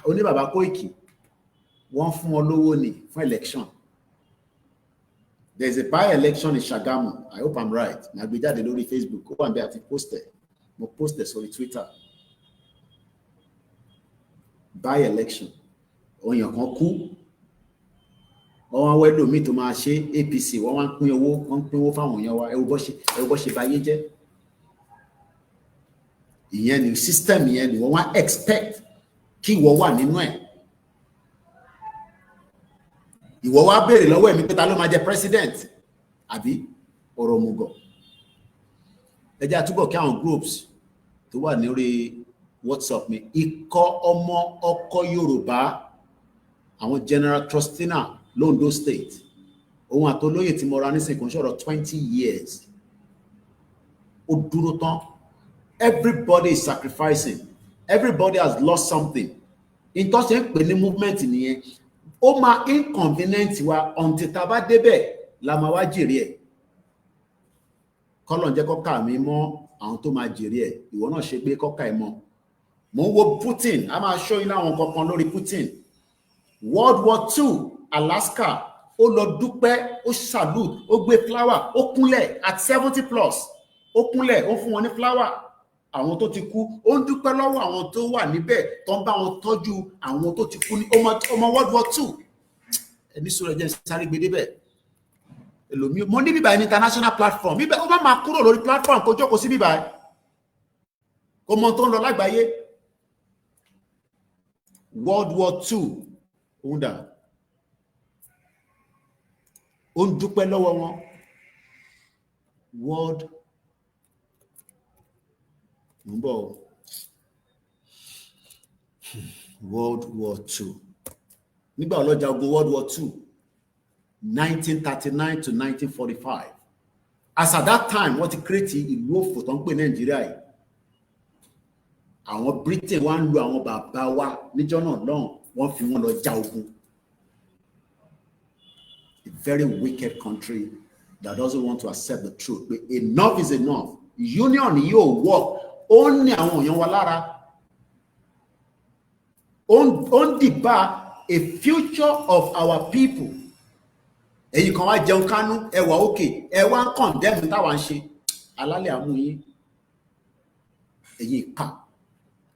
Oní bàbá Koiki. Wọ́n fún wọn lówó ni fún election. There is a by-election in Ṣàgámù. I hope I'm right. Màá gbé jáde lórí Facebook. Ó wà níbẹ̀ àti poster. Mo poster sórí Twitter. By-election. Òyìn kan kú. Wọ́n wá wẹ́lò míì tó máa ṣe APC. Wọ́n wá ń pín owó fáwọn èèyàn wa. Ẹ wo bó ṣe báyé jẹ́. Ìyẹn ni system yẹn ni wọ́n wá expect kí ìwọ wà nínú ẹ̀. Ìwọ wá béèrè lọ́wọ́ ẹ̀mí pé ta ló máa jẹ president àbí ọ̀rọ̀ òmùgọ̀. Ẹ jẹ́ àtúbọ̀ kí àwọn groups tó wà lórí WhatsApp mi. Ikọ̀ ọmọ ọkọ Yorùbá, àwọn General Trustina Londo State. Ohun àtolóyè tí mo ra nísìnyí kò ń ṣọ̀rọ̀ 20 years. Ó dúró tán. Everybody is sacrificing. Everybody has lost something. In tó ṣe ń pè ní movement nìyẹn. Ó máa inconvenient wa until tá bá débẹ̀ la máa wá jèrè ẹ̀. Kọ́lọ̀ ń jẹ́ kọ́kà mi mọ́ àwọn tó máa jèrè ẹ̀. Ìwọ náà ṣe gbé kọ́kà ẹ̀ mọ́. Mo ń wo Putin. A máa show yín láwọn kankan lórí Putin. World War II, Alaska. Ó lọ dúpẹ́, ó salute, ó gbé flower, ó kúnlẹ̀ at 70+. Ó kúnlẹ̀, ó fún wọn ní flower. Àwọn tó ti kú, ó ń dúpẹ́ lọ́wọ́ àwọn tó wà níbẹ̀ tó ń bá wọn tọ́jú àwọn tó ti kú ní ọmọ World War II. Ẹni sọ̀rọ̀ jẹ́ sáré gbé débẹ̀. Èlòmí mo ní bíbá international platform. Bíbẹ̀ ó máa kúrò lórí platform kó jókòó sí bíbá. Kó mọ tó ń lọ lágbàáyé. World War II. Òun dà. Ó ń dúpẹ́ lọ́wọ́ wọn. World War II. Nígbà ọlọ́jà ogun World War II, 1939 to 1945. As at that time, wọ́n ti create ìlú òfò tó ń pè Nàìjíríà yìí. Àwọn Britain wá ń lo àwọn bàbá wa níjọ́ náà lọ́hùn, wọ́n fi wọ́n lọ já ogun. A very wicked country that doesn't want to accept the truth. But enough is enough. Union yóò work. Ó ní àwọn èèyàn wa lára. Ó ń dìbà a future of our people. Èyí kan wá jẹun kánú, ẹ wà òkè, ẹ wá ń condemn táwa ń ṣe. Alálẹ̀ àmú yín. Èyí kà.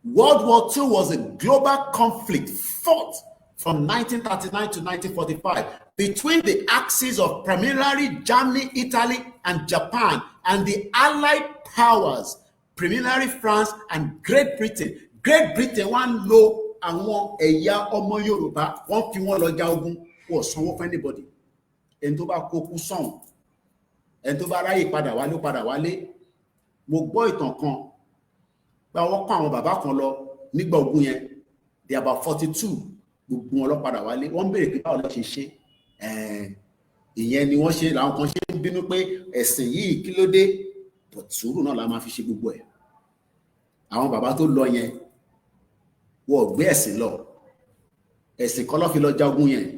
World War II was a global conflict fought from 1939 to 1945 between the axes of primarily Germany, Italy, and Japan, and the Allied powers, primarily France and Great Britain. Great Britain wá ń lo àwọn ẹ̀yà ọmọ Yorùbá wọ́n fi wọ́n lọ ja ogun wọ́n sanwó fún anybody. Ẹni tó bá kókú sàn, ẹni tó bá ráyè padà wálé. Mo gbọ́ ìtàn kan pé wọ́n kó àwọn bàbá kan lọ nígbà ogun yẹn, they are about 42, gbogbo wọn lọ padà wálé. Wọ́n béèrè pé báwo ló ṣe ṣe, ìyẹn ni wọ́n ṣe làwọn kan ṣe ń bínú pé ẹ̀sìn yìí kí ló dé, but sùúrù náà la máa fi ṣe gbogbo ẹ̀. Àwọn bàbá tó lọ yẹn wọ́n gbé ẹ̀sìn lọ, ẹ̀sìn kọ́ ló fi lọ ja ogun yẹn.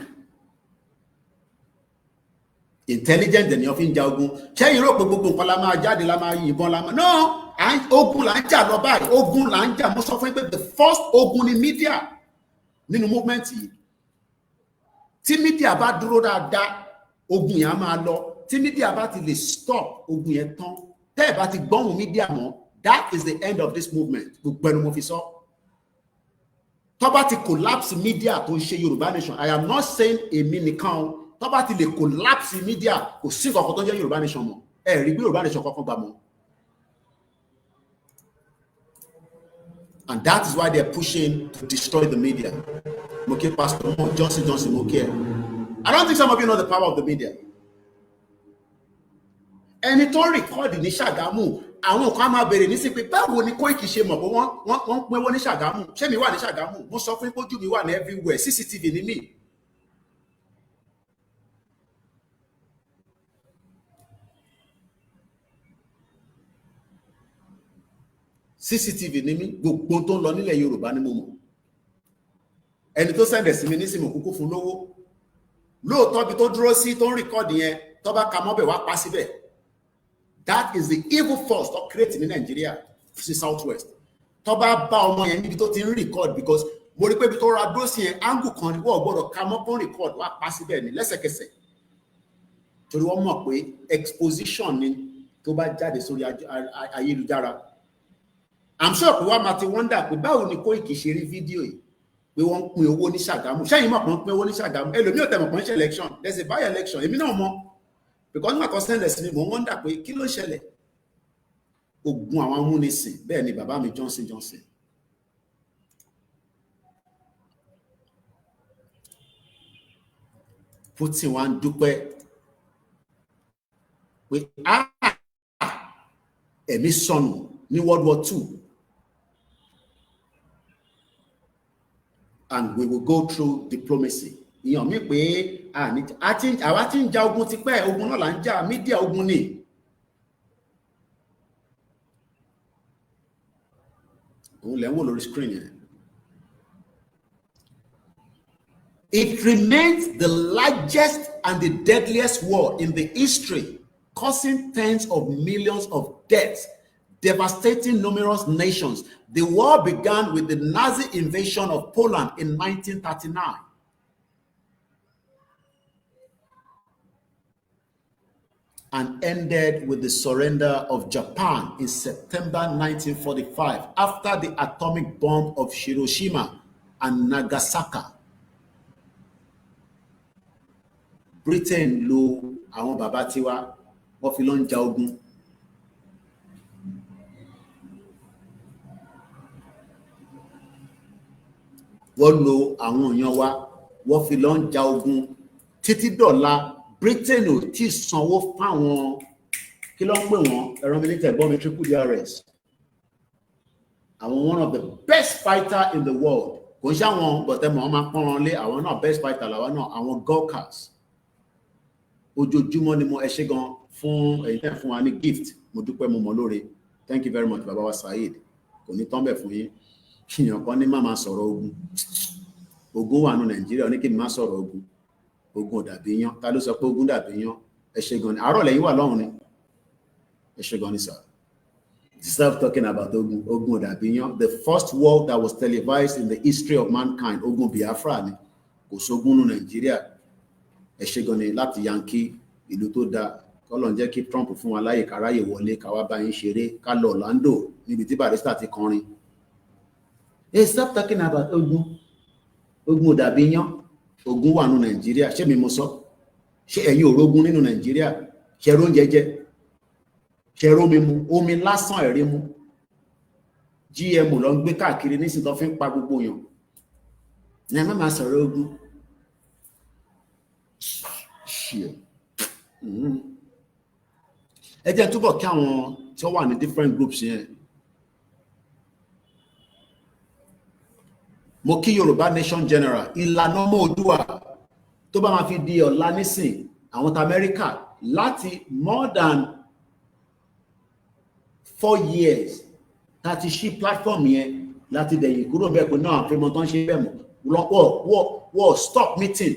Intelligent ni wọ́n fi ń ja ogun. Ṣé yìí rò pé gbogbo nǹkan la máa jáde, la máa yìnbọn, la máa no, ogun là ń jà lọ báyìí, ogun là ń jà. Mo sọ fún yín pé the first ogun ni media nínú movement yìí. Tí media bá dúró dáadáa, ogun yẹn á máa lọ. Tí media bá ti lè stop ogun yẹn tán, tẹ́ ẹ̀ bá ti gbọ́hùn media mọ́, that is the end of this movement. Gbogbo ẹnu mo fi sọ. Tó bá ti collapse media tó ń ṣe Yorùbá nation, I am not saying èmi nìkan o. Tó bá ti lè collapse media, kò sí nǹkan tó ń jẹ́ Yorùbá nation mọ́. Ẹ rí bí Yorùbá nation kankan gbà mọ́. And that is why they are pushing to destroy the media. Okay, Pastor Johnson, okay. I don't think some of you know the power of the media. Ẹni tó record ní Ṣàgámù, àwọn kan máa bẹ̀rẹ̀ ní sí pé báwo ni Koiki ṣe mọ̀ pé wọ́n pín owó ní Ṣàgámù. Ṣé mi wà ní Ṣàgámù? Mo sọ fún yín pé ojú mi wà ní everywhere. CCTV ni mí. CCTV ni mí, gbogbo tó ń lọ nílẹ̀ Yorùbá ni mo mọ̀. Ẹni tó sẹ́ndẹ̀ sí mi nísìmọ̀ kúkú fún lówó. Lóòótọ́ bí tó dúró sí tó ń rìkọ́dì yẹn, tó bá ka mọ́bẹ̀ wá pa síbẹ̀. That is the evil force to create ní Nàìjíríà sí Southwest. Tó bá bá ọmọ yẹn níbi tó ti ń rìkọ́dì, because mo rí pé ibi tó ra dúró sí yẹn, áńgù kan ni wọ́n gbọ́dọ̀ ka mọ́ fún rìkọ́dì wá pa síbẹ̀ ní lẹ́sẹ̀kẹsẹ̀. Torí wọ́n mọ̀ pé exposition ni tó bá jáde sórí ayélujára. I'm sure pé wá máa ti wonder pé báwo ni Koiki ṣe rí fídíò yìí pé wọ́n ń pín owó ní Ṣàgámù. Ṣẹ́yìn mọ̀ pé wọ́n ń pín owó ní Ṣàgámù. Ẹlòmíì ò tẹ̀ mọ̀ pé ń ṣe election. There's a by-election. Èmi náà mọ̀. Because nígbà tó sẹ́ndẹ̀ sí mi, mò ń wonder pé kí ló ṣẹlẹ̀? Ogun àwọn amúnisìn. Bẹ́ẹ̀ ni bàbá mi Johnson. Putin wá ń dúpẹ́ pé ẹ̀mí sọnù ní World War II. And we will go through diplomacy. Ìyàn mi pé àwa tí ń ja ogun ti pẹ́, ogun náà là ń jà, mídíà ogun ni. Òun lẹ́ ń wò lórí screen yẹn. It remains the largest and the deadliest war in the history, causing tens of millions of deaths, devastating numerous nations. The war began with the Nazi invasion of Poland in 1939. And ended with the surrender of Japan in September 1945 after the atomic bomb of Hiroshima and Nagasaki. Britain lo àwọn bàbá tiwa, wọ́n fi lọ ń ja ogun. Wọ́n lo àwọn èèyàn wa, wọ́n fi lọ ń ja ogun. Títí dọ̀la Britain ò tí sanwó fáwọn kí ló ń pè wọ́n ẹ̀rọ military bomb triple DRS. Àwọn one of the best fighter in the world. Kò ń ṣàwọn bọ̀tẹ́mọ̀ wọn máa pọ́n wọn lé àwọn náà best fighter làwọn náà, àwọn Gurkhas. Ojoojúmọ́ ni mo ẹ ṣé gan fún ẹ̀yin tẹ́ fún wa ní gift. Mo dúpẹ́ mo mọ̀ lóore. Thank you very much bàbá wa Saheed. Kò ní tán bẹ̀ fún yín. Kíyàn kan ní má máa sọ̀rọ̀ ogun. Ogun wà ní Nàìjíríà, ní kí n má sọ̀rọ̀ ogun. Ogun ò dàbí yán. Ta ló sọ pé ogun dàbí yán? Ẹ ṣé gan ni. Àárọ̀ lẹ́yìn wà lọ́hùn ni. Ẹ ṣé gan ni sir. Stop talking about ogun. Ogun ò dàbí yán. The first war that was televised in the history of mankind, ogun Biafra ni. Kò sógun ní Nàìjíríà. Ẹ ṣé gan ni láti Yankee, ìlú tó dáa. Kọ́lọ́run jẹ́ kí Trump fún wa láyè káráyè wọlé, ká wá bá yín ṣeré, ká lọ Orlando níbi tí Barrister ti kọrin. Hey, stop talking about ogun. Ogun ò dàbí yán. Ogun wà ní Nàìjíríà. Ṣé mi mo sọ? Ṣé ẹ̀yin ò rógun nínú Nàìjíríà? Ṣé róúnjẹ jẹ? Ṣé rómi mu? Omi lásán ẹ̀rí mu. GMO ló ń gbé káàkiri nísìnyí tó fi ń pa gbogbo èèyàn ní ẹ má máa sọ̀rọ̀ ogun ẹ jẹ́ túbọ̀ kí àwọn tí wọ́n wà ní different groups yẹn. Mo kí Yorùbá Nation General ìlànà ọmọ Oòduà tó bá máa fi di ọ̀la nísìn àwọn ti Amẹ́ríkà láti more than 4 years láti ṣí platform yẹn láti dẹ̀yìn kúrò bẹ́ẹ̀ pé náà àfihàn tó ń ṣe bẹ́ẹ̀ mọ́ wọ́n stop meeting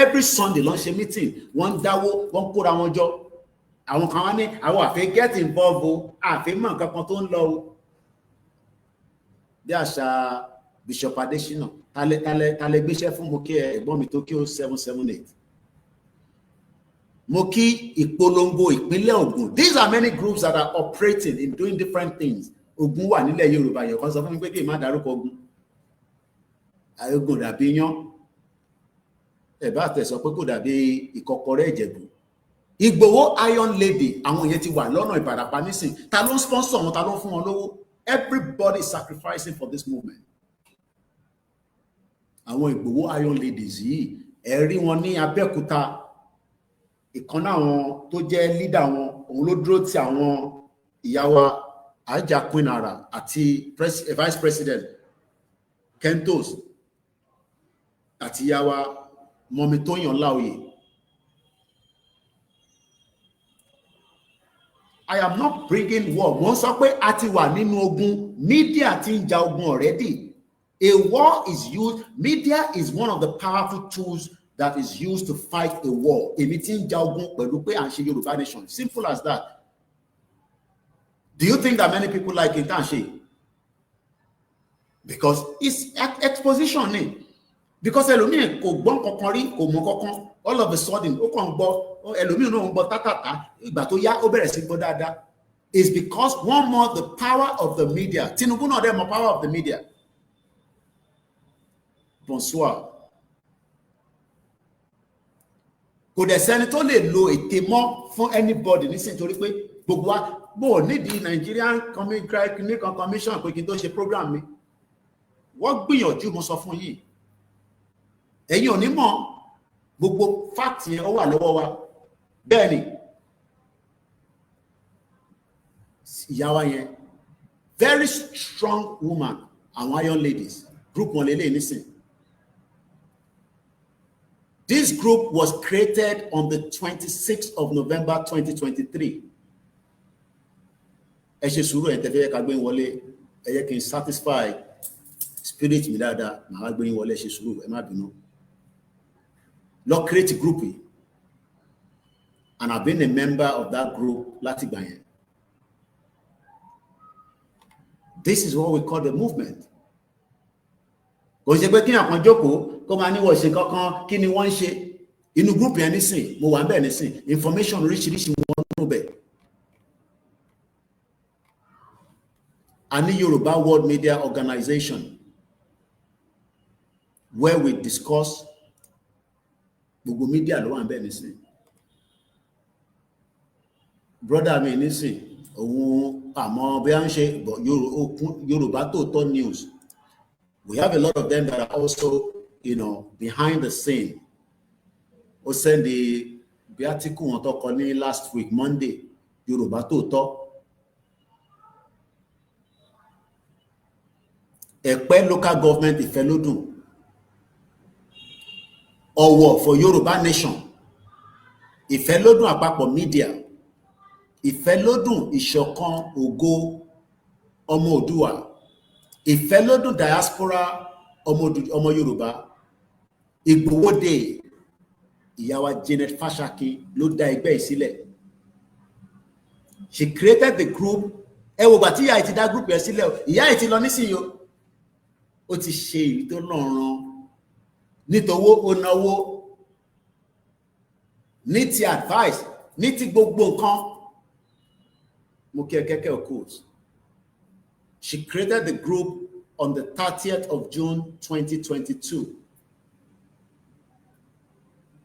every Sunday ló ń ṣe meeting wọ́n ń dáwó wọ́n ń kóra wọn jọ àwọn kan wá ní àwọn àfẹ́ get involved o àfẹ́ mọ̀ nǹkan kan tó ń lọ o bí àṣà Bishop Adesina talẹ gbéṣẹ́ fún mo kí ẹ̀gbọ́n mi tó kí ó 778 mo kí ìpolongo ìpínlẹ̀ Ògùn. These are many groups that are operating in doing different things. Ògùn wà nílẹ̀ Yorùbá yẹn kan sọ fún mi pé kí n má dárúkọ Ògùn Ògùn dàbí yán ẹ bá tẹ̀ sọ pé kò dàbí Ìkọkọrẹ́ Ìjẹ̀bú. Ìgbòho Iron Lady àwọn yẹn ti wà lọ́nà Ìbàràpá nísìn ta ló ń sponsor wọn ta ló ń fún wọn lówó. Everybody is sacrificing for this movement. Àwọn Ìgbòho Iron Ladies yìí ẹ rí wọn ní Abẹ́òkúta ìkan náà wọn tó jẹ́ leader wọn òun ló dúró ti àwọn ìyàwó Ajah Queen Ara àti Vice President Kentos àti ìyàwó Mọ́mí Tóyàn Láòyè. I am not bringing war. Wọ́n sọ pé a ti wà nínú ogun. Media ti ń ja ogun already. A war is used. Media is one of the powerful tools that is used to fight a war. Èmi ti ń ja ogun pẹ̀lú pé à ń ṣe Yorùbá Nation. Simple as that. Do you think that many people like it? Because it's exposition ni. Because ẹlòmíì kò gbọ́n kankan rí kò mọ̀ kankan. All of a sudden ó kàn gbọ́ ẹlòmíì náà ń gbọ́ tátàtà ìgbà tó yá ó bẹ̀rẹ̀ sí gbọ́ dáadáa. It's because one more the power of the media. Tinubu náà dẹ̀ mọ̀ power of the media. Bonsoir. Kò dẹ̀ sẹ́ni tó lè lo ète mọ́ fún anybody nísìnyí torí pé gbogbo wa bò nídìí Nigerian Commission pé kí n tó ṣe program mi. Wọ́n gbìyànjú mo sọ fún yìí. Ẹ̀yin ò ní mọ̀ gbogbo fact yẹn ó wà lọ́wọ́ wa. Bẹ́ẹ̀ ni ìyá wa yẹn very strong woman àwọn Iron Ladies group wọn lélẹ́yìn nísìn. This group was created on the 26th of November 2023. Ẹ ṣe sùúrù ẹ̀ tẹ́fẹ́ ká gbé wọlé ẹ yẹ kí n satisfy spirit mi dáadáa màá gbé wọlé ẹ ṣe sùúrù ẹ má bínú. Lọ create a group yìí and I've been a member of that group láti gbà yẹn. This is what we call the movement. Kò ṣe pé kí àpọn jókòó kó máa ní wọ́n ṣe kankan kí ni wọ́n ń ṣe inú group yẹn nísìn mo wà ń bẹ̀ nísìn information oríṣiríṣi wọn nínú bẹ̀. A ní Yoruba World Media Organization where we discuss gbogbo media ló wà ń bẹ̀ nísìn. Brother mi nísìn òun àmọ́ bí a ń ṣe Yorùbá Tòótọ́ news. We have a lot of them that are also, behind the scene. Ó send the article wọn tó kọ ní last week, Monday, Yorùbá Tòótọ́. Ẹ̀pẹ́ local government Ìfẹ́lódùn. Ọ̀wọ̀ for Yoruba Nation. Ìfẹ́lódùn àpapọ̀ media. Ìfẹ́lódùn ìṣọ̀kan ògo ọmọ Oòduà. Ìfẹ́lódùn diaspora ọmọ Yorùbá. Ìgbòho Day ìyàwó Janet Fashaki ló dá ẹgbẹ́ ìsílẹ̀. She created the group. Ẹ wo gbà tí ìyá ti dá group yẹn sílẹ̀ ìyá ti lọ nísìnyí ó ti ṣe èyí tó lọ́rùn nítowó ó náwó ní ti advice ní ti gbogbo nǹkan mo kí ẹ kẹ́kẹ́ ọkọ. She created the group on the 30th of June 2022.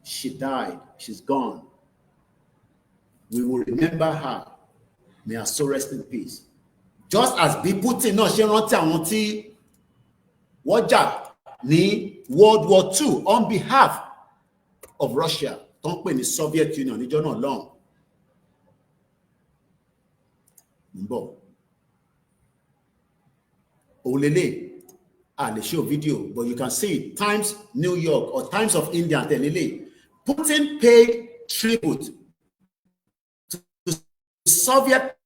She died. She's gone. We will remember her. May her soul rest in peace. just as bí Putin náà ṣe rántí àwọn tí wọ́n jà ní World War II on behalf of Russia tó ń pè ní Soviet Union níjọ́ náà lọ́hùn. ń bọ̀ òun lélẹ̀ a lè show video but you can see it. Times New York or Times of India tẹ̀lélẹ̀. Putin paid tribute to Soviet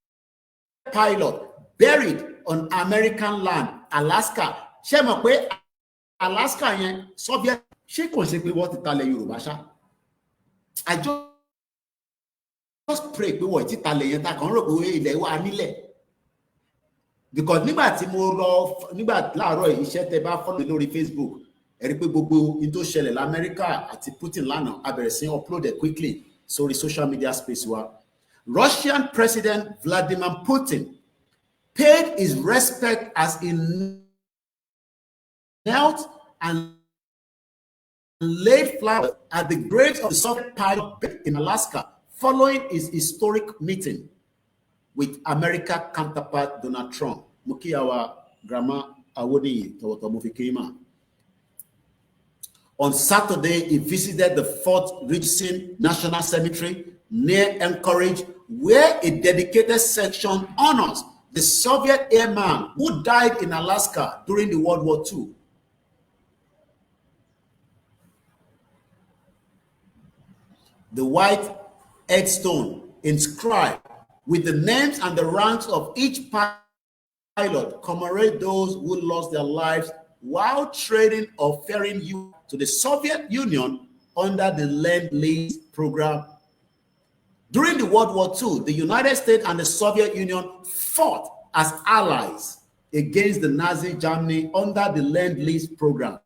pilot buried on American land, Alaska. Ṣé mọ̀ pé Alaska yẹn Soviet ṣé kò ṣe pé wọ́n ti talẹ̀ Yorùbá ṣá? I just pray pé wọ́n ti talẹ̀ yẹn ta kàn rò pé ilẹ̀ wa nílẹ̀. Because nígbà tí mo lọ nígbà láàárọ̀ iṣẹ́ tẹ bá follow lórí Facebook ẹ rí pé gbogbo in tó ṣẹlẹ̀ l'Amẹ́ríkà àti Putin lánàá a bẹ̀rẹ̀ sí upload it quickly sorry social media space wa. Russian President Vladimir Putin paid his respect as he knelt and laid flowers at the grave of the Soviet pilot in Alaska following his historic meeting with America counterpart Donald Trump. Mukiyawa Grandma Awodi Tawotomufikima. On Saturday, he visited the Fort Richardson National Cemetery near Anchorage, where a dedicated section honors the Soviet airman who died in Alaska during the World War II. The white headstone inscribed with the names and the ranks of each pilot commemorate those who lost their lives while trading or ferrying you to the Soviet Union under the Lend-Lease program. During the World War II, the United States and the Soviet Union fought as allies against the Nazi Germany under the Lend-Lease program.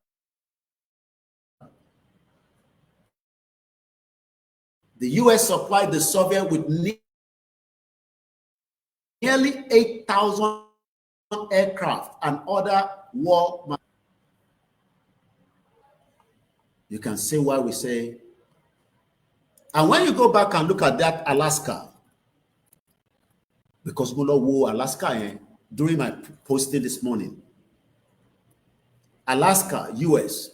The US supplied the Soviet with nearly 8,000 aircraft and other war. You can see why we say, and when you go back and look at that Alaska, because we know Alaska during my posting this morning, Alaska, US.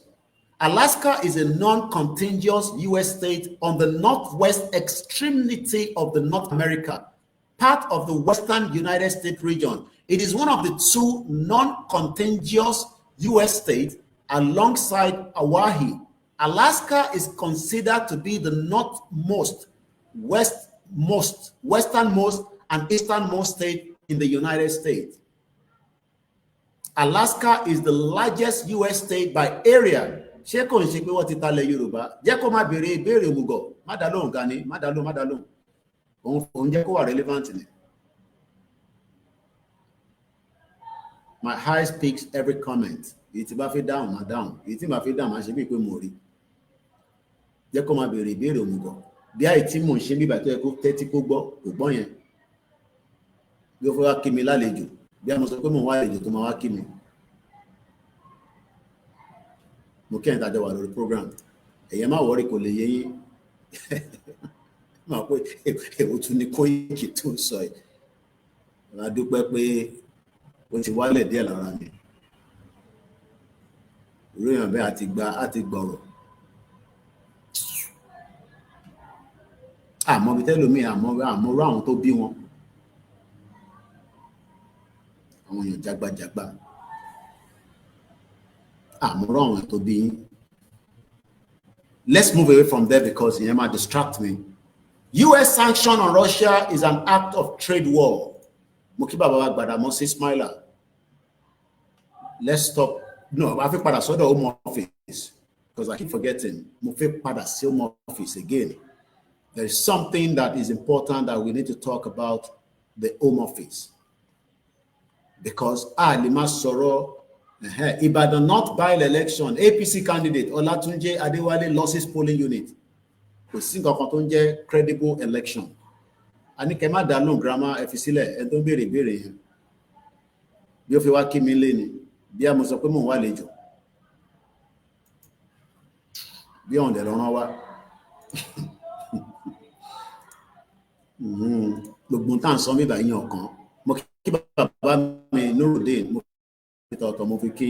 Alaska is a non-contiguous US state on the northwest extremity of the North America, part of the western United States region. It is one of the two non-contiguous US states alongside Hawaii. Alaska is considered to be the northmost, westernmost, and easternmost state in the United States. Alaska is the largest US state by area. Ṣé kò ń ṣe pé wọ́n ti talẹ̀ Yorùbá? Jẹ́ kó má béèrè ìbéèrè òmùgọ̀. Má dá lóhùn Gani, má dá lóhùn. Òun jẹ́ kó wà relevant ni. My eyes speaks every comment. Èyí tí bá fi dáhùn, má dáhùn. Èyí tí bá fi dáhùn, má ṣe bí pé mo rí. Jẹ́ kó má béèrè ìbéèrè òmùgọ̀. Bí àì tí mò ń ṣe bíbà tó yẹ kó tẹ́tí kó gbọ́ yẹn. Bí ó fẹ́ wá kí mi lálejò. Bí a mo sọ pé mò ń wá àlejò tó máa wá kí mi. Mo kẹ́yìn tàjọ wà lórí program ẹ̀yẹ má wọ́rí kò lè yé yín máa pé èwo tún ní Kóìkì tó ń sọ ẹ̀ máa dúpẹ́ pé ó ti wálẹ̀ díẹ̀ lára mi orí èèyàn bẹ́ẹ̀ àti gbọ̀rọ̀ àmọ́ bí tẹ́lómi àmọ́rú àwọn tó bí wọn àwọn èèyàn jágbàjágbà Let's move away from there because it might distract me. US sanction on Russia is an act of trade war. Let's stop. No, I think pada sodo home office because I keep forgetting. Mo fẹ́ padà sí home office again. There is something that is important that we need to talk about the home office because lima sọ̀rọ̀ Ibadan North by-election APC candidate Olatunji Adewale losses polling unit. Kò sí nǹkan kan tó ń jẹ́ credible election. A ní kẹ́ má dá lóhùn grammar ẹ fi sílẹ̀ ẹ tó ń béèrè ìbéèrè yẹn. Bí ó fi wá kí mi lé ni bí a mo sọ pé mò ń wá lẹ́jọ́. Bí ọ̀hún dẹ̀ lọ́rán wá. Gbogbo tá à ń sọ mí báyìí ọ̀kan. Mo kí bàbá mi Nurudeen mo fi tọ̀tọ̀ mo fi kí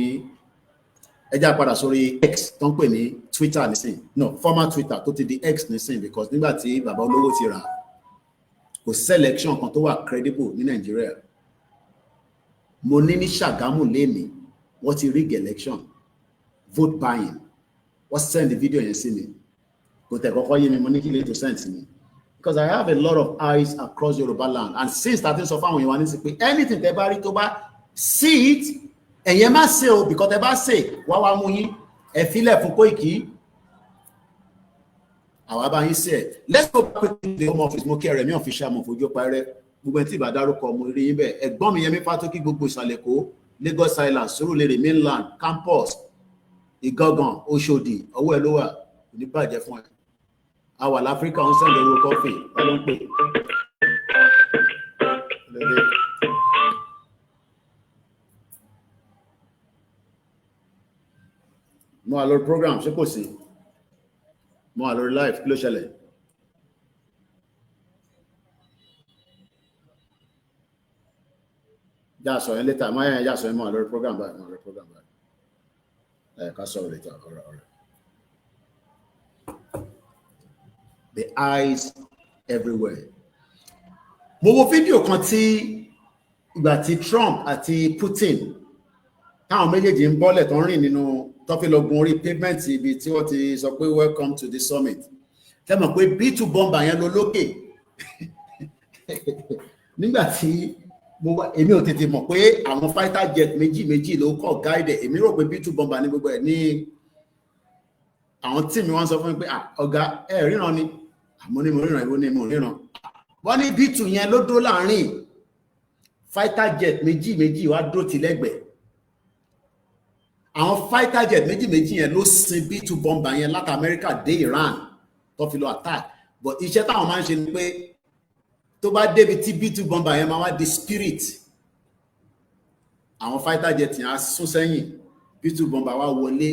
ẹ já padà sórí X tó ń pè ní Twitter nísìn no former Twitter tó ti di X nísìn because nígbà tí bàbá olówó ti rà kò selection kan tó wà credible ní Nàìjíríà. Mo ní ní Ṣàgámù lẹ́ni wọ́n ti rig election vote buying wọ́n send the video yẹn sí mi kò tẹ̀ kọ́kọ́ yé mi mo ní kí lè tó send sí mi because I have a lot of eyes across Yoruba land and since that is so far when you want to say anything tẹ́ bá rí tó bá see it ẹ̀yẹn má ṣe o because tẹ́ bá ṣe wá mú yín ẹ filẹ̀ fún Koiki àwa bá yín ṣe ẹ̀. Let's go back to the home office mo kí ẹ̀rẹ̀ mi official mo fojú parẹ́ gbogbo ẹni tí ìbá dárúkọ mo rí yín bẹ́ẹ̀ ẹ̀gbọ́n mi Yẹmí Fátókí gbogbo ìsàlẹ̀ Èkó Lagos Island Surulere mainland campus Ìgangan Òṣòdì ọwọ́ ẹ ló wà ní bàjẹ́ fún ẹ àwa láfíríkà ń sẹ́ndẹ̀ owó kọfí ló ń pè mo wà lórí program ṣé kò sí mo wà lórí live kí ló ṣẹlẹ̀ já sọ yẹn later máa yẹn já sọ yẹn mo wà lórí program báyìí mo wà lórí program báyìí ká sọ̀rọ̀ later ọ̀rọ̀ the eyes everywhere. Mo wo fídíò kan tí ìgbà tí Trump àti Putin táwọn méjèèjì ń bọ́lẹ̀ tó ń rìn nínú tó fi lọ gun orí pavement ibi tí wọ́n ti sọ pé welcome to the summit. Tẹ́ mọ̀ pé B2 bomber yẹn lọ lókè. Nígbà tí èmi ò tètè mọ̀ pé àwọn fighter jet méjì ló kọ̀ guide èmi rò pé B2 bomber ní gbogbo ẹ̀ ní àwọn tí mi wọ́n sọ fún mi pé ọ̀gá ẹ̀ ríran ni àmọ́ ní mo ríran ìwọ ní mo ríran wọ́n ní B2 yẹn ló dúró láàrin fighter jet méjì wá dúró ti lẹ́gbẹ̀ẹ́ àwọn fighter jet méjì yẹn ló sin B2 bomber yẹn láti America dé Iran tó fi lọ attack but iṣẹ́ táwọn máa ń ṣe ni pé tó bá débi tí B2 bomber yẹn máa wá di spirit àwọn fighter jet yẹn á sún sẹ́yìn B2 bomber wá wọlé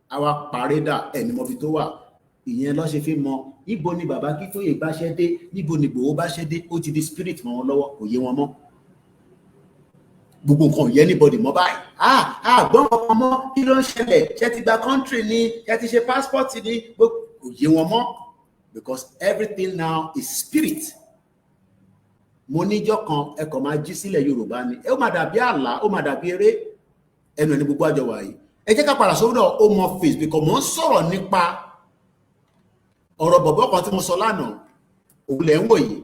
àwa parédà ẹni mọ́bi tó wà ìyẹn ló ṣe fi mọ ibo ni bàbá Akíntóyè bá ṣẹ́ dé níbo ni Ìgbòho bá ṣẹ́ dé ó ti di spirit mọ́ wọn lọ́wọ́ kò yé wọn mọ́ gbogbo nǹkan ò yẹ anybody mọ́ báyìí gbọ́n ọmọ mọ́ kí ló ń ṣẹlẹ̀ ṣe ti gba country ni ṣe ti ṣe passport ni kò yé wọn mọ́ because everything now is spirit. Mo níjọ́ kan ẹ̀kọ́ máa jí sílẹ̀ Yorùbá ni ó máa dàbí àlá ó máa dàbí eré ẹnu ẹni gbogbo àjọ wà yìí ẹ jẹ́ ká padà sọ́dọ̀ home office because mo ń sọ̀rọ̀ nípa ọ̀rọ̀ bọ̀bọ̀ kan tí mo sọ lánàá òun lẹ̀ ń wò yìí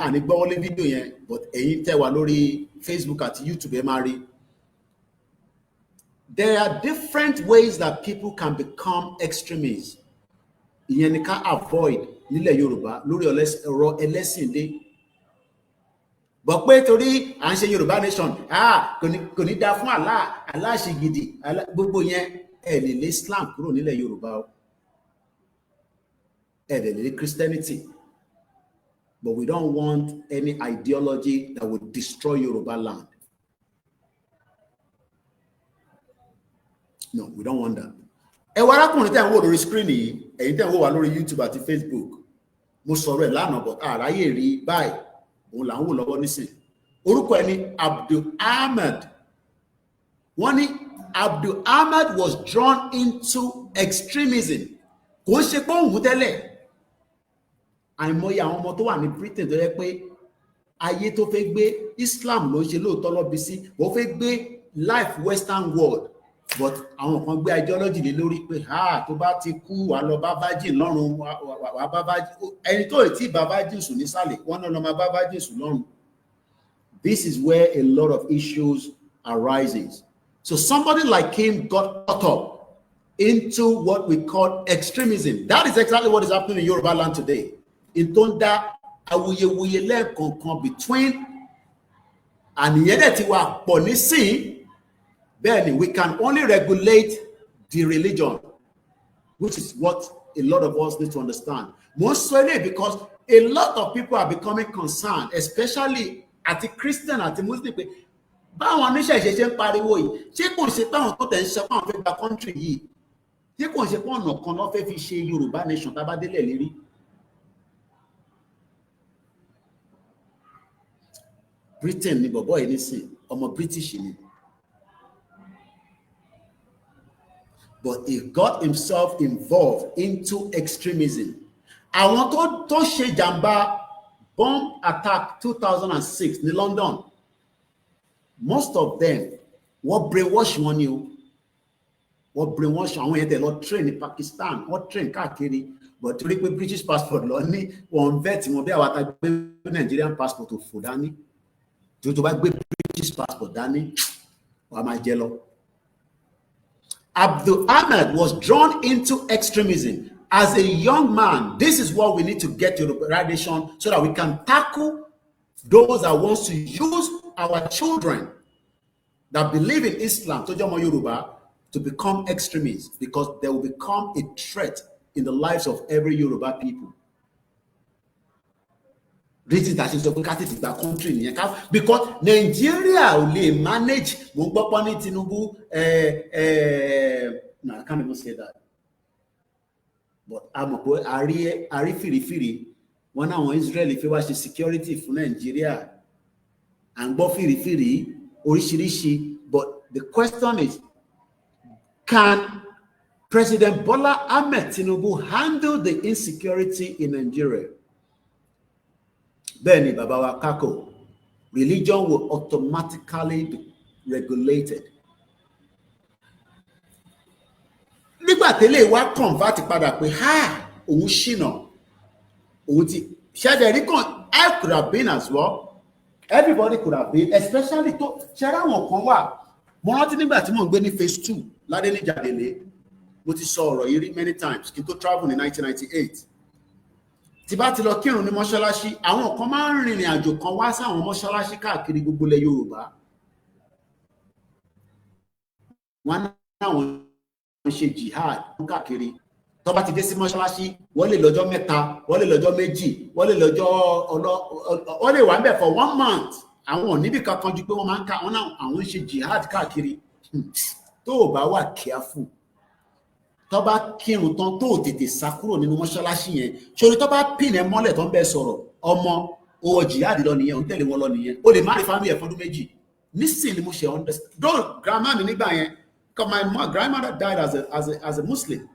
àní gbọ́wọ́lé fídíò yẹn but ẹ̀yin tẹ́ wà lórí Facebook àti YouTube ẹ máa rí. There are different ways that people can become extremists ìyẹn ni ká avoid nílẹ̀ Yorùbá lórí ọ̀rọ̀ ẹlẹ́sìn dé bọ̀ pé torí à ń ṣe Yorùbá nation kò ní dá fún Allah ṣe gidi gbogbo yẹn ẹ lè lé Islam kúrò nílẹ̀ Yorùbá o ẹ lè lé Christianity but we don't want any ideology that would destroy Yoruba land. No, we don't want that. Ẹ wá arákùnrin tẹ́ ń wò lórí screen yìí ẹ̀yin tẹ́ ń wò wá lórí YouTube àti Facebook mo sọ̀rọ̀ ẹ̀ lánàá but àráyè rí báyìí òun là ń wò lọ́wọ́ nísìn orúkọ ẹni Abdul Ahmed wọ́n ní Abdul Ahmed was drawn into extremism kò ń ṣe pé òun tẹ́lẹ̀ àìmọye àwọn ọmọ tó wà ní Britain tó yẹ pé ayé tó fẹ́ gbé Islam ló ń ṣe lóòótọ́ lọ́bi sí wọ́n fẹ́ gbé life Western world but àwọn kan gbé ideology lé lórí pé tó bá ti kú wà lọ bá virgin lọ́run wà bá virgin ẹni tó tí bá virgin sùn nísàlẹ̀ wọ́n náà lọ máa bá virgin sùn lọ́run. This is where a lot of issues arises. So somebody like him got caught up into what we call extremism. That is exactly what is happening in Yoruba land today. In tó ń dá awuyewuye lẹ́ẹ̀kọ̀ọ̀kan between àníyàn dẹ̀ ti wà pọ̀ nísìn bẹ́ẹ̀ni we can only regulate the religion which is what a lot of us need to understand. Most certainly because a lot of people are becoming concerned especially àti Christian àti Muslim pé báwọn oníṣẹ̀ṣe ṣe ń pariwo yìí ṣé kò ṣe táwọn tó tẹ̀ ń ṣe fáwọn fẹ́ gba country yìí ṣé kò ṣe pé ọ̀nà kan lọ́ fẹ́ fi ṣe Yorùbá nation tá bá délẹ̀ lérí. Britain ni bọ̀bọ̀ yìí nísìn, ọmọ British ni. But he got himself involved into extremism. Àwọn tó ṣe jàmbá bomb attack 2006 ní London, most of them wọ́n brainwash wọn ni o. Wọ́n brainwash àwọn yẹn tẹ̀ lọ train ní Pakistan, wọ́n train káàkiri, but torí pé British passport lọ ní wọ́n vet wọn bí àwọn àtàgbé Nigerian passport tó fò dání. Tó bá gbé British passport dání, wàá máa jẹ lọ. Abdul Ahmed was drawn into extremism as a young man. This is what we need to get to Yoruba so that we can tackle those that want to use our children that believe in Islam to join Yoruba to become extremists, because they will become a threat in the lives of every Yoruba people. Reason that is the country because Nigeria will manage. Tinubu, no, I can't even say that. But I'm a boy. Ari firi. One of Israel if you watch the security for Nigeria and go firi orishirishi. But the question is, can President Bola Ahmed Tinubu handle the insecurity in Nigeria? Bẹ́ẹ̀ni bàbá wa Kako, religion will automatically be regulated. Nígbà tẹ́lẹ̀ wá convert padà pé òun ṣìnà, òun ti ṣẹ́dẹ̀rí kan, I could have been as well. Everybody could have been, especially tó ṣẹ́rá àwọn kan wà. Mo rántí nígbà tí mò ń gbé ní phase 2 Ládéníjàdélé, mo ti sọ ọ̀rọ̀ yìí rí many times kí n tó travel ní 1998. Tí bá ti lọ kírun ní mọ́ṣáláṣí, àwọn kan máa ń rìnrìn àjò kan wá sí àwọn mọ́ṣáláṣí káàkiri gbogbo ilẹ̀ Yorùbá. Wọ́n náwọn ṣe jihad káàkiri. Tó bá ti dé sí mọ́ṣáláṣí, wọ́n lè lọ́jọ́ 3, wọ́n lè lọ́jọ́ 2, wọ́n lè lọ́jọ́ wọ́n lè wà ńbẹ̀ for 1 month. Àwọn ò níbi kankan ju pé wọ́n máa ń ká àwọn ṣe jihad káàkiri. Tó o bá wà careful, tó bá kírun tán tó tètè sá kúrò nínú mọ́ṣáláṣí yẹn, ṣorí tó bá pín ẹ mọ́lẹ̀ tó ń bẹ sọ̀rọ̀, ọmọ owó jihad lọ nìyẹn, ó tẹ̀lé wọn lọ nìyẹn, ó lè má rí family ẹ̀ fọ́dún 2. Nísìnyí ni mo ṣe understand. Though grandma mi nígbà yẹn, because my grandmother died as a Muslim.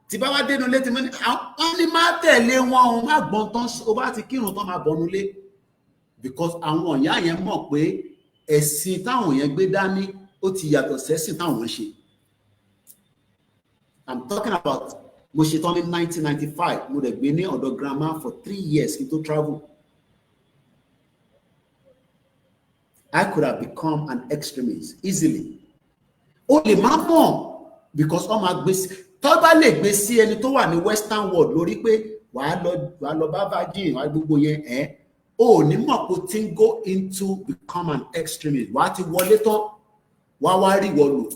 Tí bá wá dénú létí mọ́ ní wọ́n ní má tẹ̀lé wọn, má gbọ́n tán, ó bá ti kírun tán máa bọ̀nú lé. Because àwọn ìyá yẹn mọ̀ pé ẹ̀sìn táwọn yẹn gbé dání ó ti yàtọ̀ sẹ́sìn táwọn ṣe. I'm talking about mo ṣe tán ní 1995, mo dẹ̀ gbé ní ọ̀dọ̀ grandma for 3 years kí n tó travel. I could have become an extremist easily. Ó lè má mọ̀ because ó máa gbé sí, tó bá lè gbé sí ẹni tó wà ní western world lórí pé wàá lọ bá virgin wàá gbogbo yẹn ó ní mọ̀ pé tí ń go into become an extremist. Wàá ti wọlé tán wá rí wọlò.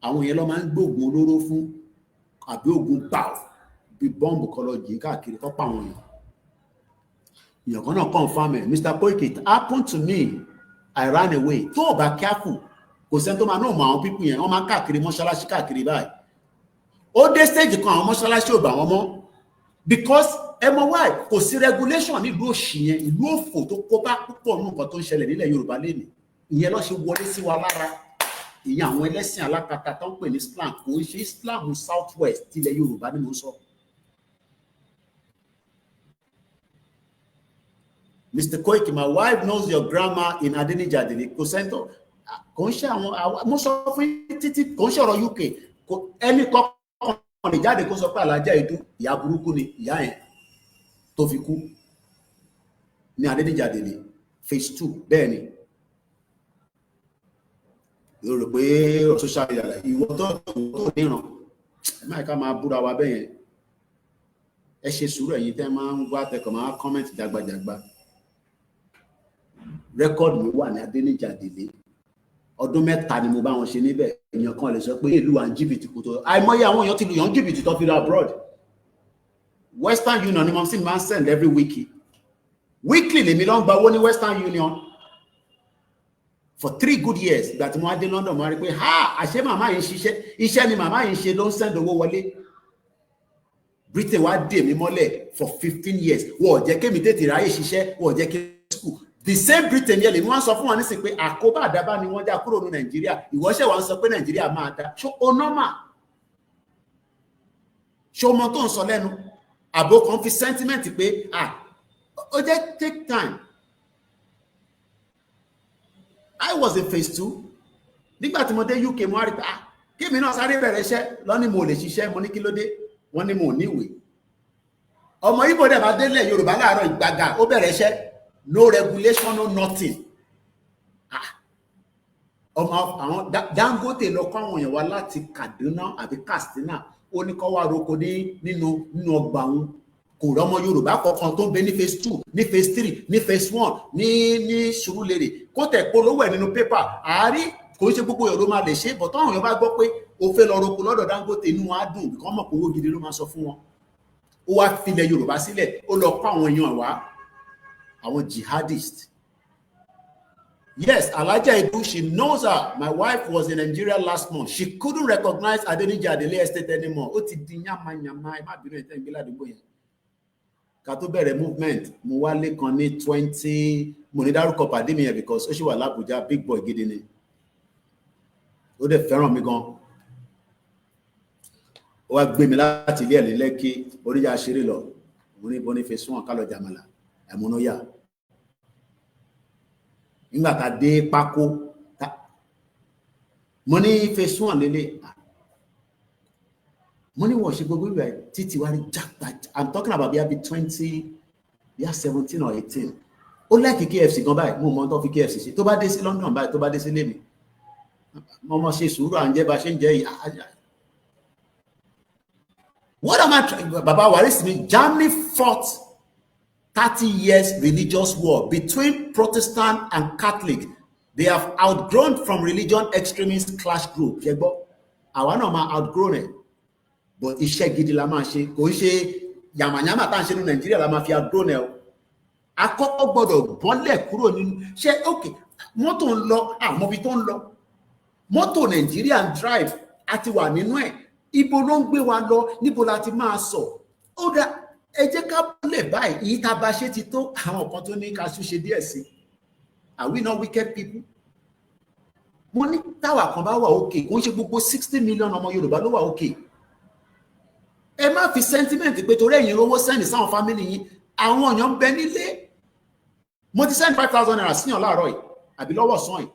Àwọn yẹn lọ máa ń gbóògùn olóró fún àbí ògùn báw bí bọ́ǹbù kọlọ́jì káàkiri tó pa àwọn èèyàn kan náà confirm ẹ̀. Mr. Koiki, it happened to me, I ran away. Tó o bá careful, kò sẹ́ni tó máa náà mọ àwọn pípù yẹn, wọ́n máa ń káàkiri mọ́ṣáláṣí káàkiri báyìí. Ó dé stage kan àwọn mọ́ṣáláṣí ò bá wọn mọ́ because ẹ mọ̀ why, kò sí regulation nílùú òṣì yẹn, ìlú òfò tó kó bá púpọ̀ nínú nǹkan tó ń ṣẹlẹ̀ nílẹ̀ Yorùbá lénìí. Ìyẹn ló ṣe wọlé sí wa lára. Ìyẹn àwọn ẹlẹ́sìn alákatá tó ń pè ní Islam, kò ń ṣe Islam South West tilẹ̀ Yorùbá ni mo sọ. Mr. Koiki, my wife knows your grandma in Adenijadele. Kò sẹ́ńtọ̀, kò ń ṣe àwọn, mo sọ fún títí, kò ń ṣe ọ̀rọ̀ UK. Ẹni kọ́kọ́ ní jáde kó sọ pé Alájà Ìdú, ìyá burúkú ni ìyá yẹn tó fi kú ní Adenijadele phase 2 bẹ́ẹ̀ ni. Yóò rò pé social media ìwọ tó níran máa ká máa búra wa bẹ́ẹ̀ yẹn. Ẹ ṣe sùúrù ẹ̀yin tẹ́ máa ń wá tẹkọ̀ máa comment jagbajagba. Rẹ́kọ̀dù mi wà ní Adenijadele. Ọdún 3 ni mo bá wọn ṣe níbẹ̀. Èèyàn kan lè sọ pé ìlú à ń jìbìtì kò tó. Àìmọye àwọn èèyàn ti lù yàn jìbìtì tó fi lọ abroad. Western Union ni mo sì máa ń send every week. Weekly lèmi ló ń gba owó ní Western Union. For 3 good years, ìgbà tí mo wá dé London, mo rí pé àṣé màmá yìí ṣiṣẹ́, iṣẹ́ ni màmá yìí ṣe ló ń send owó wọlé. Britain wá dè mí mọ́lẹ̀ for 15 years. Wọ́n jẹ́ kémi tètè ráyè ṣiṣẹ́, wọ́n jẹ́ kí school. the same Britain yẹn lè wọ́n sọ fún wọn nísìnyí pé àkóbá àdábá ni wọ́n já kúrò ní Nàìjíríà ìwọ́ṣẹ́ wa ń sọ pé Nàìjíríà máa dá ṣó o normal ṣó mọ tó ń sọ lẹ́nu àbò kan fi sentiment pé ó jẹ́ take time. I was in phase 2 nígbà tí mo dé UK mo wá rí pé kí mi náà sáré bẹ̀rẹ̀ iṣẹ́ lọ́ní mo lè ṣiṣẹ́ mo ní kí ló dé wọ́n ní mo níwèé ọmọ Ìgbò dẹ̀ bá délẹ̀ Yorùbá láàárọ̀ ìgbàgà ó bẹ̀rẹ̀ iṣẹ́ no regulation no nothing ọmọ àwọn Dangote lọ kọ́ àwọn èèyàn wá láti Kaduna àbí Katsina ó ní kọ́ wá roko nínú ọgbà wọn kò rọ́mọ Yorùbá kọ̀ọ̀kan tó ń bẹ ní phase 2 ní phase 3 ní phase 1 ní Surulere kó tẹ̀ polówó ẹ̀ nínú pépà àárí kò ń ṣe gbogbo èèyàn ló máa lè ṣe bọ̀ táwọn èèyàn bá gbọ́ pé o fẹ́ lọ roko lọ́dọ̀ Dangote inú wa dùn kí wọ́n mọ̀ pé owó gidi ló máa sọ fún wọn ó wá filẹ̀ Yorùbá sílẹ̀ ó lọ kọ́ àwọn èèyàn wá àwọn jihadist. Yes, Alaja Ibu, she knows her. My wife was in Nigeria last month. She couldn't recognize Adeniji Adele estate anymore. Ó ti di nyama nyama ẹ má bínú ẹ tẹ́ ń gbé ládùúgbò yẹn. Ká tó bẹ̀rẹ̀ movement mo wálé kan ní 20 mo ní dárúkọ pàdé mi yẹn because ó ṣì wà l'Abuja big boy gidi ni. Ó dẹ̀ fẹ́ràn mi gan. Ó wá gbé mi láti ilé ẹ̀ ní Lẹ́kì oríjà ṣeré lọ. Mo ní Boniface wọn ká lọ jàmàlà ẹ̀múnúyà. Nígbà tá dé pákó mo ní phase 1 lélẹ̀ mo ní wọ́n ṣe gbogbo ìwé títí wá rí jackpot. I'm talking about bíi 20 bíi 17 or 18 ó lẹ́kì KFC gan báyìí mo mọ̀ tó fi KFC ṣe tó bá dé sí London báyìí tó bá dé sí lèmi mo mọ̀ ṣe sùúrù à ń jẹ́ bá ṣe ń jẹ́ what am I trying Baba Waris mi Germany fought 30 years religious war between Protestant and Catholic. They have outgrown from religion extremist clash group. Àwa náà máa outgrown it. But iṣẹ́ gidi la máa ṣe. Kò ń ṣe yàmàyàmà tá à ń ṣe ní Nàìjíríà la máa fi outgrown ẹ̀ o. Àkọ́kọ́ gbọ́dọ̀ bọ́lẹ̀ kúrò nínú. Ṣé okay mọ́tò ń lọ àmọ́ ibi tó ń lọ. Mọ́tò Nàìjíríà ń drive àti wà nínú ẹ̀. Ibo ló ń gbé wa lọ níbo la ti máa sọ. Ó dá ẹ jẹ́ ká lè báyìí èyí tá a bá ṣe ti tó àwọn kan tó ní ká ṣe díẹ̀ sí. Are we not wicked people? Mo ní táwa kan bá wà òkè kò ń ṣe gbogbo 60 million ọmọ Yorùbá ló wà òkè. Ẹ má fi sentiment pé torí ẹ̀yin rówó sẹ́ni sáwọn family yín àwọn èèyàn ń bẹ nílé. Mo ti send 5,000 naira síyàn láàárọ̀ yìí àbí lọ́wọ́ sàn yìí.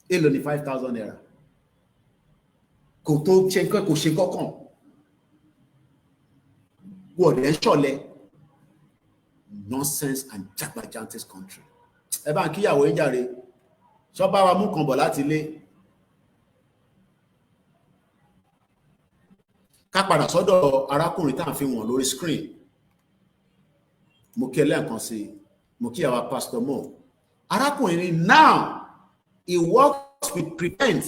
Èló ni 5,000 naira? Kò tó ṣe nǹkan kò ṣe kọ́kàn wọ́ọ̀dẹ̀ ń ṣọ̀lẹ̀ nonsense and jagbajantis country. Ẹ bá ń kíyàwó ń jàre ṣọ́bá wa mú kan bọ̀ láti ilé ká padà sọ́dọ̀ arákùnrin tá à ń fi wọ̀n lórí screen. Mo kí ẹlẹ́ǹkan sí mo kí àwa Pastor Mo arákùnrin ni now he works with Prevent.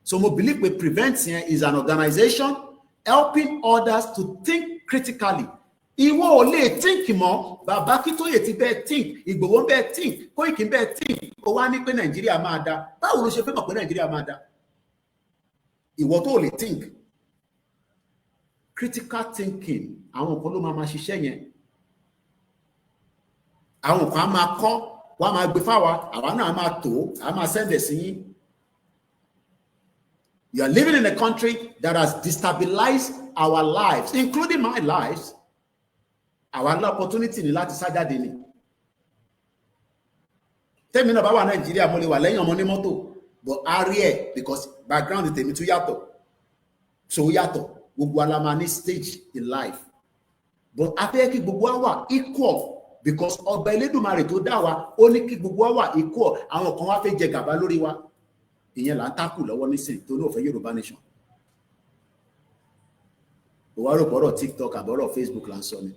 So mo believe we Prevent here is an organization helping others to think critically. Ìwọ ò lè think mọ́, Bàbá Akíntóyè ti bẹ́ẹ̀ think, Ìgbòho bẹ́ẹ̀ think, Koiki bẹ́ẹ̀ think, ó wá ní pé Nàìjíríà máa dá. Báwo ló ṣe fẹ́ mọ̀ pé Nàìjíríà máa dá? Ìwọ tó lè think. Critical thinking, àwọn kan ló máa ṣiṣẹ́ yẹn. Àwọn kan á máa kọ́, wọ́n á máa gbé fáwa, àwa náà á máa tó, á máa sẹ́ndẹ̀ sí yín. You are living in a country that has destabilized our lives, including my lives. Our opportunity ni láti sá jáde ni. Tèmi náà bá wà Nàìjíríà mo lè wà lẹ́yìn ọmọ ní mọ́tò, but a rí ẹ̀ because background tèmi tún yàtọ̀. So yàtọ̀, gbogbo ala máa ní stage in life. But a fẹ́ kí gbogbo wa wà equal because Ọba Elédùmarè tó dá wa, ó ní kí gbogbo wa wà equal. Àwọn kan wá fẹ́ jẹ gàba lórí wa. Ìyẹn là ń tákù lọ́wọ́ nísìn tó ní òfẹ́ Yorùbá nation. Ó wá rò pọ̀rọ̀ TikTok àbọ̀rọ̀ Facebook là ń sọ ni.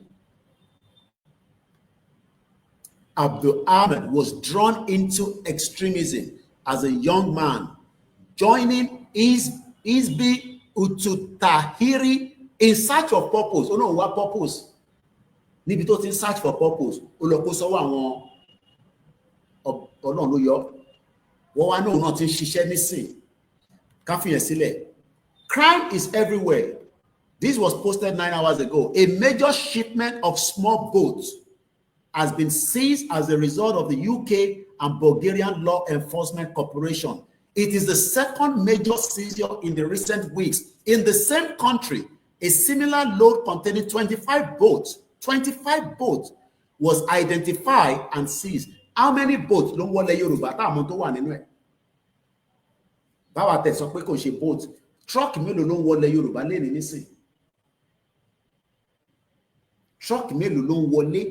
Abdul Ahmed was drawn into extremism as a young man, joining Hizbi Ut-Tahrir in search of purpose. Oh no, what purpose? Níbi tó ti ń search for purpose. Ó lọ kó sọ́wọ́ àwọn Ọlọ́run ló yọ. Wọ́n wá náà ti ń ṣiṣẹ́ nísìn. Ká fi yẹn sílẹ̀. Crime is everywhere. This was posted 9 hours ago. A major shipment of small boats has been seized as a result of the UK and Bulgarian law enforcement cooperation. It is the second major seizure in the recent weeks. In the same country, a similar load containing 25 boats was identified and seized. How many boats ló ń wọlé Yorùbá táwọn tó wà nínú ẹ̀? Báwa tẹ̀ sọ pé kò ṣe boat. Truck mélòó ló ń wọlé Yorùbá lé ní nísìn? Truck mélòó ló ń wọlé?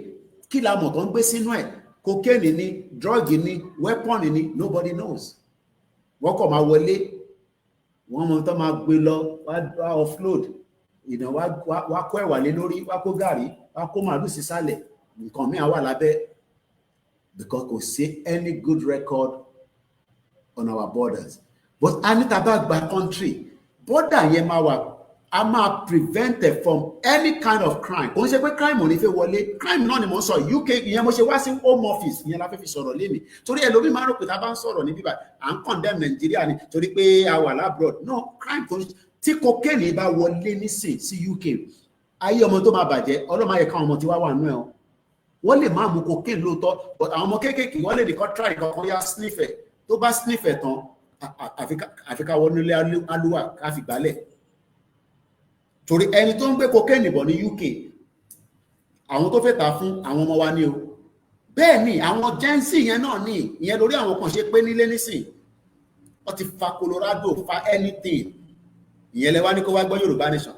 Kí la mọ̀ tó ń gbé sínú ẹ̀? Cocaine ni, drug ni, weapon ni, nobody knows. Wọ́n kọ̀ máa wọlé, wọ́n mọ̀ tó máa gbé lọ, wá offload, wá kó ẹ̀wà lé lórí, wá kó gàrí, wá kó màálù sísàlẹ̀, nǹkan míì á wà lábẹ́, because kò sí any good record on our borders. But a ní tá bá gba country, border yẹn máa wà, a máa prevent it from any kind of crime. Kò ń ṣe pé crime ò ní fẹ́ wọlé, crime náà ni mo ń sọ, UK ìyẹn mo ṣe wá sí home office ìyẹn la fẹ́ fi sọ̀rọ̀ lénìí. Torí ẹlòmíì máa ń rò pé tá a bá ń sọ̀rọ̀ ní bíbá à ń condemn Nigeria ni torí pé a wà labroad. No, crime kò ń ṣe, tí cocaine bá wọlé nísìn sí UK, ayé ọmọ tó máa bàjẹ́, Ọlọ́run ayẹ káwọn ọmọ tí wá wà nú ẹ̀ o. Wọ́n lè máa mú cocaine lóòótọ́, but àwọn ọmọ kéékèèké wọ́n lè nìkan try kankan yá sniff ẹ̀, tó bá sniff ẹ̀ tán àfi ká wọnú ilé alúwà ká fi gbálẹ̀. Torí ẹni tó ń gbé cocaine bọ̀ ní UK, àwọn tó fẹ́ ta fún àwọn ọmọ wa ní o. Bẹ́ẹ̀ ni àwọn Gen Z yẹn náà ní, ìyẹn lórí àwọn kan ṣe pé nílé nísìn, wọ́n ti fa Colorado, fa anything. Ìyẹn lẹ wá ní kó wá gbọ́ Yorùbá Nation.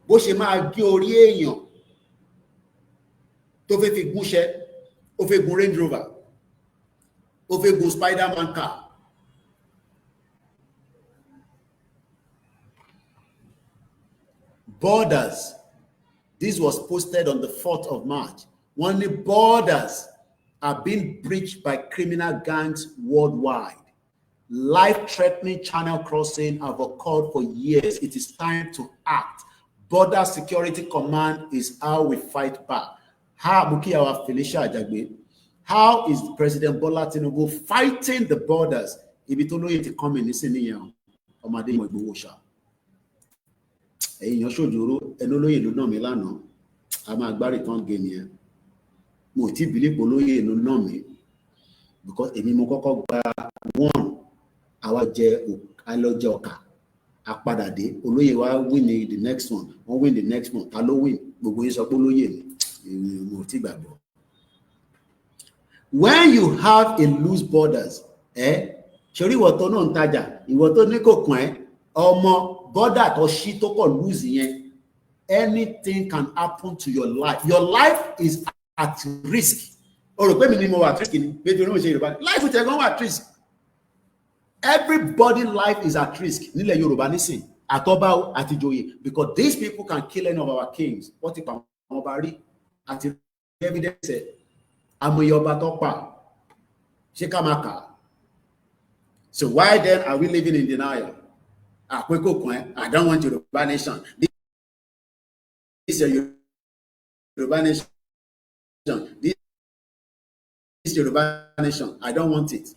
Bó ṣe máa gé orí èèyàn tó fẹ́ fi gúnṣẹ́, ó fẹ́ gun Range Rover, ó fẹ́ gun Spider-Man car. Borders. This was posted on the 4th of March. When the borders are being breached by criminal gangs worldwide. Life-threatening channel crossing have occurred for years. It is time to act. Border Security Command is how we fight back. How is President Bola Tinubu fighting the borders? Ibi tó lóye ti come ní sí nìyẹn ọmọdé ìmọ̀ Ìgbòho ṣá. Èèyàn ṣòjòrò ẹnu olóyè ló náà mi lánàá, a máa gbá return game yẹn. Mo ti believe olóyè ló náà mi because èmi mo kọ́kọ́ gba one, àwa jẹ alọ́jẹ ọkà, àpadàdé olóyè wa win the next one, wọ́n win the next one, ta ló win? Gbogbo yín sọ pé olóyè ni, mo ti gbàgbọ́. When you have a loose borders, ṣorí ìwọ tó náà ń tajà, ìwọ tó ní kò kàn ẹ́, ọmọ border tó ṣí tó kọ̀ lose yẹn, anything can happen to your life. Your life is at risk. O rò pé mi ni mo wà at risk ni, pé torí mo ṣe Yorùbá. Life ìtẹ̀ gan wà at risk. Everybody life is at risk nílẹ̀ Yorùbá nísìn, àtọ́bá àti ìjòyè, because these people can kill any of our kings. Wọ́n ti pa àwọn ọba rí àti evidence àmọ̀yẹ ọba tó pa, ṣé ká máa kà? So why then are we living in denial? I don't want Yoruba Nation. This is a Yoruba Nation. This is Yoruba Nation. I don't want it.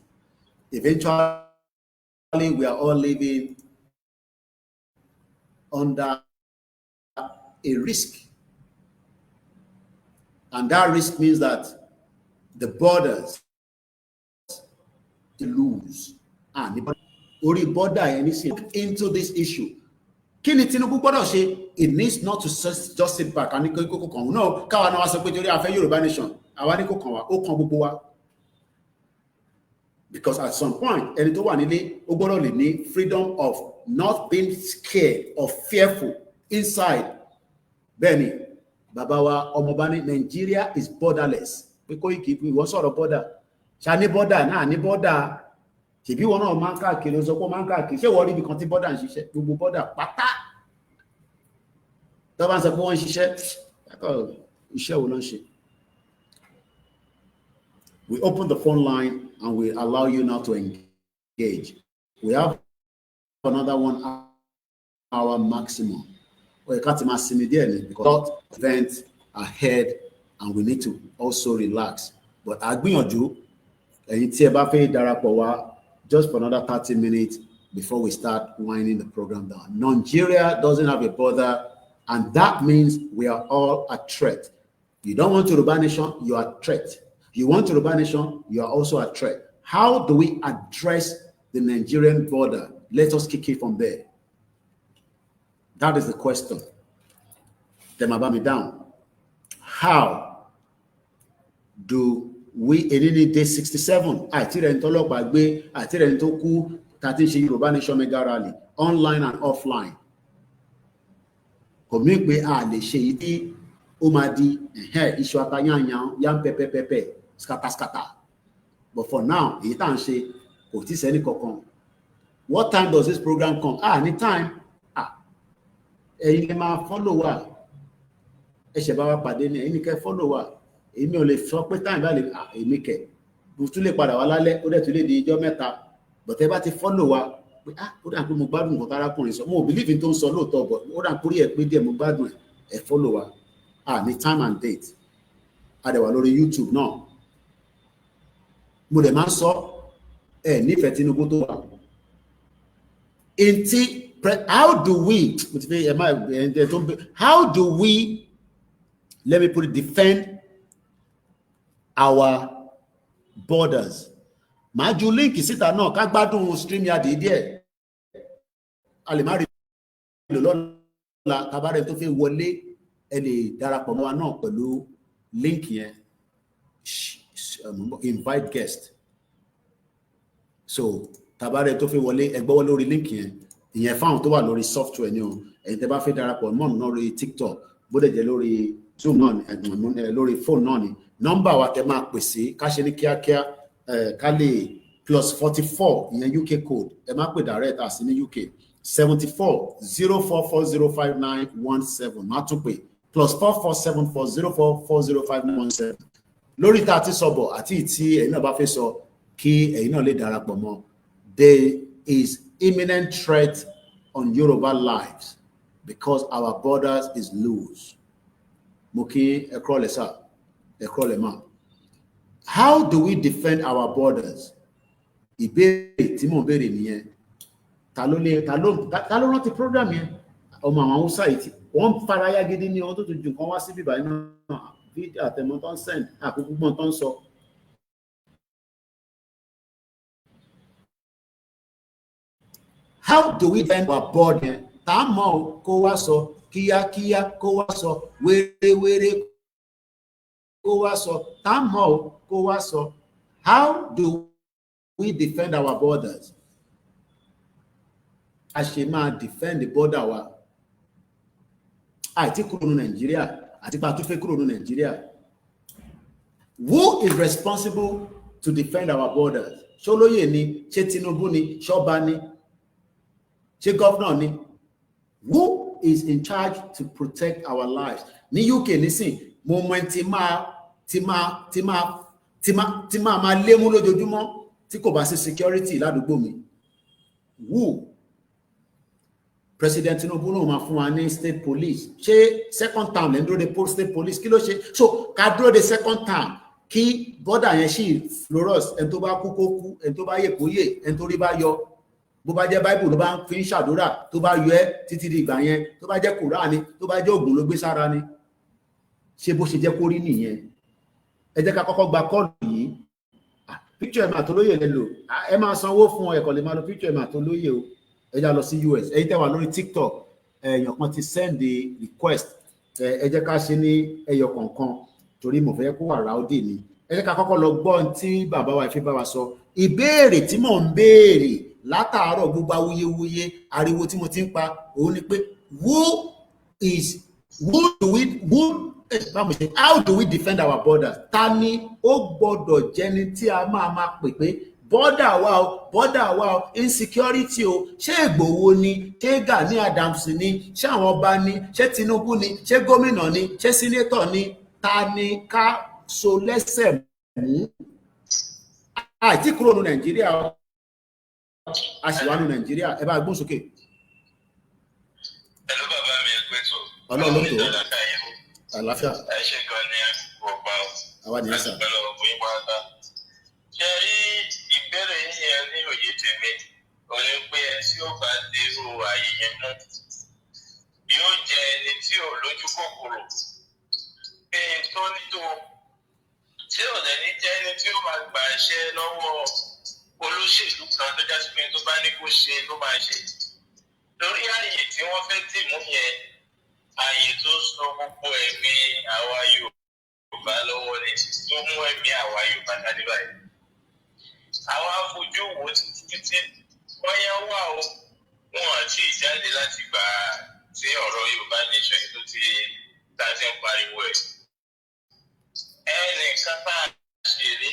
Eventually, we are all living under a risk. And that risk means that the borders lose. Orí border into this issue. Kí ni Tinubu gbọ́dọ̀ ṣe? It needs not to just sit back and kó kàn wọ́n náà káwa náà wá sọ pé torí a fẹ́ Yorùbá Nation àwa ní kó kàn wá, ó kàn gbogbo wa. Because at some point ẹni tó wà nílé ó gbọ́dọ̀ lè ní freedom of not being scared or fearful inside. Bẹ́ẹ̀ni bàbá wa ọmọọba ní Nigeria is borderless. Pé Koiki ìwọ sọ̀rọ̀ border. Ṣá ní border náà ní border. Ṣèbí wọn náà máa ń káàkiri ó sọ pé máa ń káàkiri, ṣé wọ́n rí ibi kan tí bọ́dà ń ṣiṣẹ́? Gbogbo bọ́dà pátá tó bá ń sọ pé wọ́n ń ṣiṣẹ́, iṣẹ́ wo ló ń ṣe? We open the phone line and we allow you now to engage. We have another 1 hour maximum. Well, you can't imagine it because events ahead and we need to also relax. But àgbìyànjú ẹ̀yin tí ẹ bá fẹ́ darapọ̀ wá just for another 30 minutes before we start winding the program down. Nigeria doesn't have a border, and that means we are all a threat. You don't want Yoruba nation, you are a threat. You want Yoruba nation, you are also a threat. How do we address the Nigerian border? Let us kick it from there. That is the question. Them about me down. How do we in any day 67? I tell them to look back, I tell them to ku Tatishi Yoruba Nation mega rally online and offline. Come make me a le shady umadi issue atanyanya yam pepe skata. But for now, it can't say otis any kokon. What time does this program come? Anytime. You follow wa. Follow wa. Èmi ò lè sọ pé time bá lè èmi kẹ̀ mo tún lè padà wá lálẹ́ ó dẹ̀ tún lè di ijọ́ mẹ́ta but ẹ bá ti follow wa pé ó dà pé mo gbádùn nǹkan tárákùnrin sọ mo ò believe in tó ń sọ lóòótọ́ but ó dà pé ẹ pé díẹ̀ mo gbádùn ẹ follow wa ní time and date a dẹ̀ wà lórí YouTube náà mo dẹ̀ máa ń sọ ẹ nífẹ̀ẹ́ Tinubu tó wà how do we let me put it defend our borders? Màá ju link síta náà ká gbádùn StreamYard díẹ̀ a lè má rí lò lọ́la tabarẹ̀ tó fẹ́ wọlé ẹ lè darapọ̀ mọ́ wa náà pẹ̀lú link yẹn invite guest so tabarẹ̀ tó fẹ́ wọlé ẹ gbọ́wọ́ lórí link yẹn ìyẹn fáwọn tó wà lórí software ni o ẹ̀yin tẹ́ bá fẹ́ darapọ̀ mọ́ náà lórí TikTok bó dẹ̀ jẹ́ lórí Zoom náà ni lórí phone náà ni nọ́mbà wa tẹ́ máa pèsè ká ṣe ní kíákíá ká lè +44 ìyẹn UK code ẹ má pè direct àti ní UK 74 044059117 má tún pè +447404405917 lórí tá a ti sọ̀bọ̀ àti tí ẹ̀yin náà bá fẹ́ sọ kí ẹ̀yin náà lè darapọ̀ mọ́. There is imminent threat on Yoruba lives because our borders is loose. Mo kí ẹ kúrọ̀lẹ́ sà ẹ kúrọ̀lẹ́ mà. How do we defend our borders? Ìbéèrè tí mò ń béèrè nìyẹn. Ta ló rántí program yẹn? Ọmọ àwọn Hausa yìí wọ́n faraya gidi ní ọdún tó ju nǹkan wá sí bíbá iná fídíò àtẹ̀mọ́ tó ń send àkókò gbọ́n tó ń sọ. How do we defend our border? Tá mọ̀ kó wá sọ kíákíá kó wá sọ wéré kó wá sọ tá mọ̀ kó wá sọ. How do we defend our borders? A ṣe máa defend the border wa. Àìtí kúrò ní Nàìjíríà àti pa tó fẹ́ kúrò ní Nàìjíríà. Who is responsible to defend our borders? Ṣé olóyè ni, ṣé Tinubu ni, ṣọ́ba ni, ṣé governor ni? Who is in charge to protect our lives? Ní UK nísìn, mo mọ tí máa lé mú lójoojúmọ́ tí kò bá sí security ládùúgbò mi. Who? President Tinubu náà máa fún wa ní state police. Ṣé second term lẹ́nu dúró de state police kí ló ṣe? So ká dúró de second term kí border yẹn ṣì florus ẹni tó bá kú kó kú ẹni tó bá yè kó yè ẹni tó rí bá yọ. Bó bá jẹ́ Bible ló bá ń fi ń ṣàdúrà tó bá yọ ẹ́ títí di ìgbà yẹn tó bá jẹ́ Quran ni tó bá jẹ́ Ògùn ló gbé sára ni. Ṣé bó ṣe jẹ́ kó rí nìyẹn? Ẹ jẹ́ ká kọ́kọ́ gba kọ́ọ̀lù yìí. Picture ẹ̀ máa tó lóye lè lò ẹ máa sanwó fún ẹ̀kọ́ lè máa lo picture ẹ̀ máa tó lóye o ẹ já lọ sí US ẹ̀yin tẹ́ wà lórí TikTok èèyàn kan ti send the request ẹ jẹ́ ká ṣe ní ẹyọ kọ̀ọ̀kan torí mo fẹ́ kó wà ráúdì ni ẹ jẹ́ ká kọ́kọ́ lọ gbọ́ tí bàbá wa ìfẹ́ bá wa sọ ìbéèrè tí mò ń béèrè látàárọ̀ gbogbo awuyewuye ariwo tí mo ti ń pa òun ni pé how do we defend our borders? Ta ni ó gbọ́dọ̀ jẹ́ni tí a máa pè pé border wa o insecurity o ṣé Ìgbòho ni ṣé Gani Adams ni ṣé àwọn ọba ni ṣé Tinubu ni ṣé gómìnà ni ṣé senator ni ta ni ká so lẹ́sẹ̀ mú àti kúrò ní Nàìjíríà a sì wà ní Nàìjíríà ẹ bá gbóhùn sókè. Hello bàbá mi ẹ pé tó. Ọlọ́run ló tó àlàáfíà. Ẹ ṣe gan ni ọgbà àwa nìyẹn sà. àti pẹ̀lú ọgbọ ìwà ọ̀tá. Ṣé rí ìbéèrè yẹn ní òye tèmi ò ní pé ẹ tí ó bá dérú ààyè yẹn mú yóò jẹ ẹni tí ò lójú kòkòrò pé tó ní tó tí ò lẹ́ni jẹ́ ẹni tí ó máa gbà ṣe lọ́wọ́ olóṣèlú kan tó jásí pé tó bá ní kó ṣe ló máa ṣe. Lórí ààyè tí wọ́n fẹ́ tì mú yẹn, ààyè tó so gbogbo ẹ̀mí àwa Yorùbá lọ́wọ́ ni tó mú ẹ̀mí àwa Yorùbá dání báyìí. Àwọn afojú wo títí wọ́n yá wà ó wọn àti ìjáde láti gbà tí ọ̀rọ̀ Yorùbá nation tó ti dájú ń pariwo ẹ̀. Ẹnìkan tá a ṣeré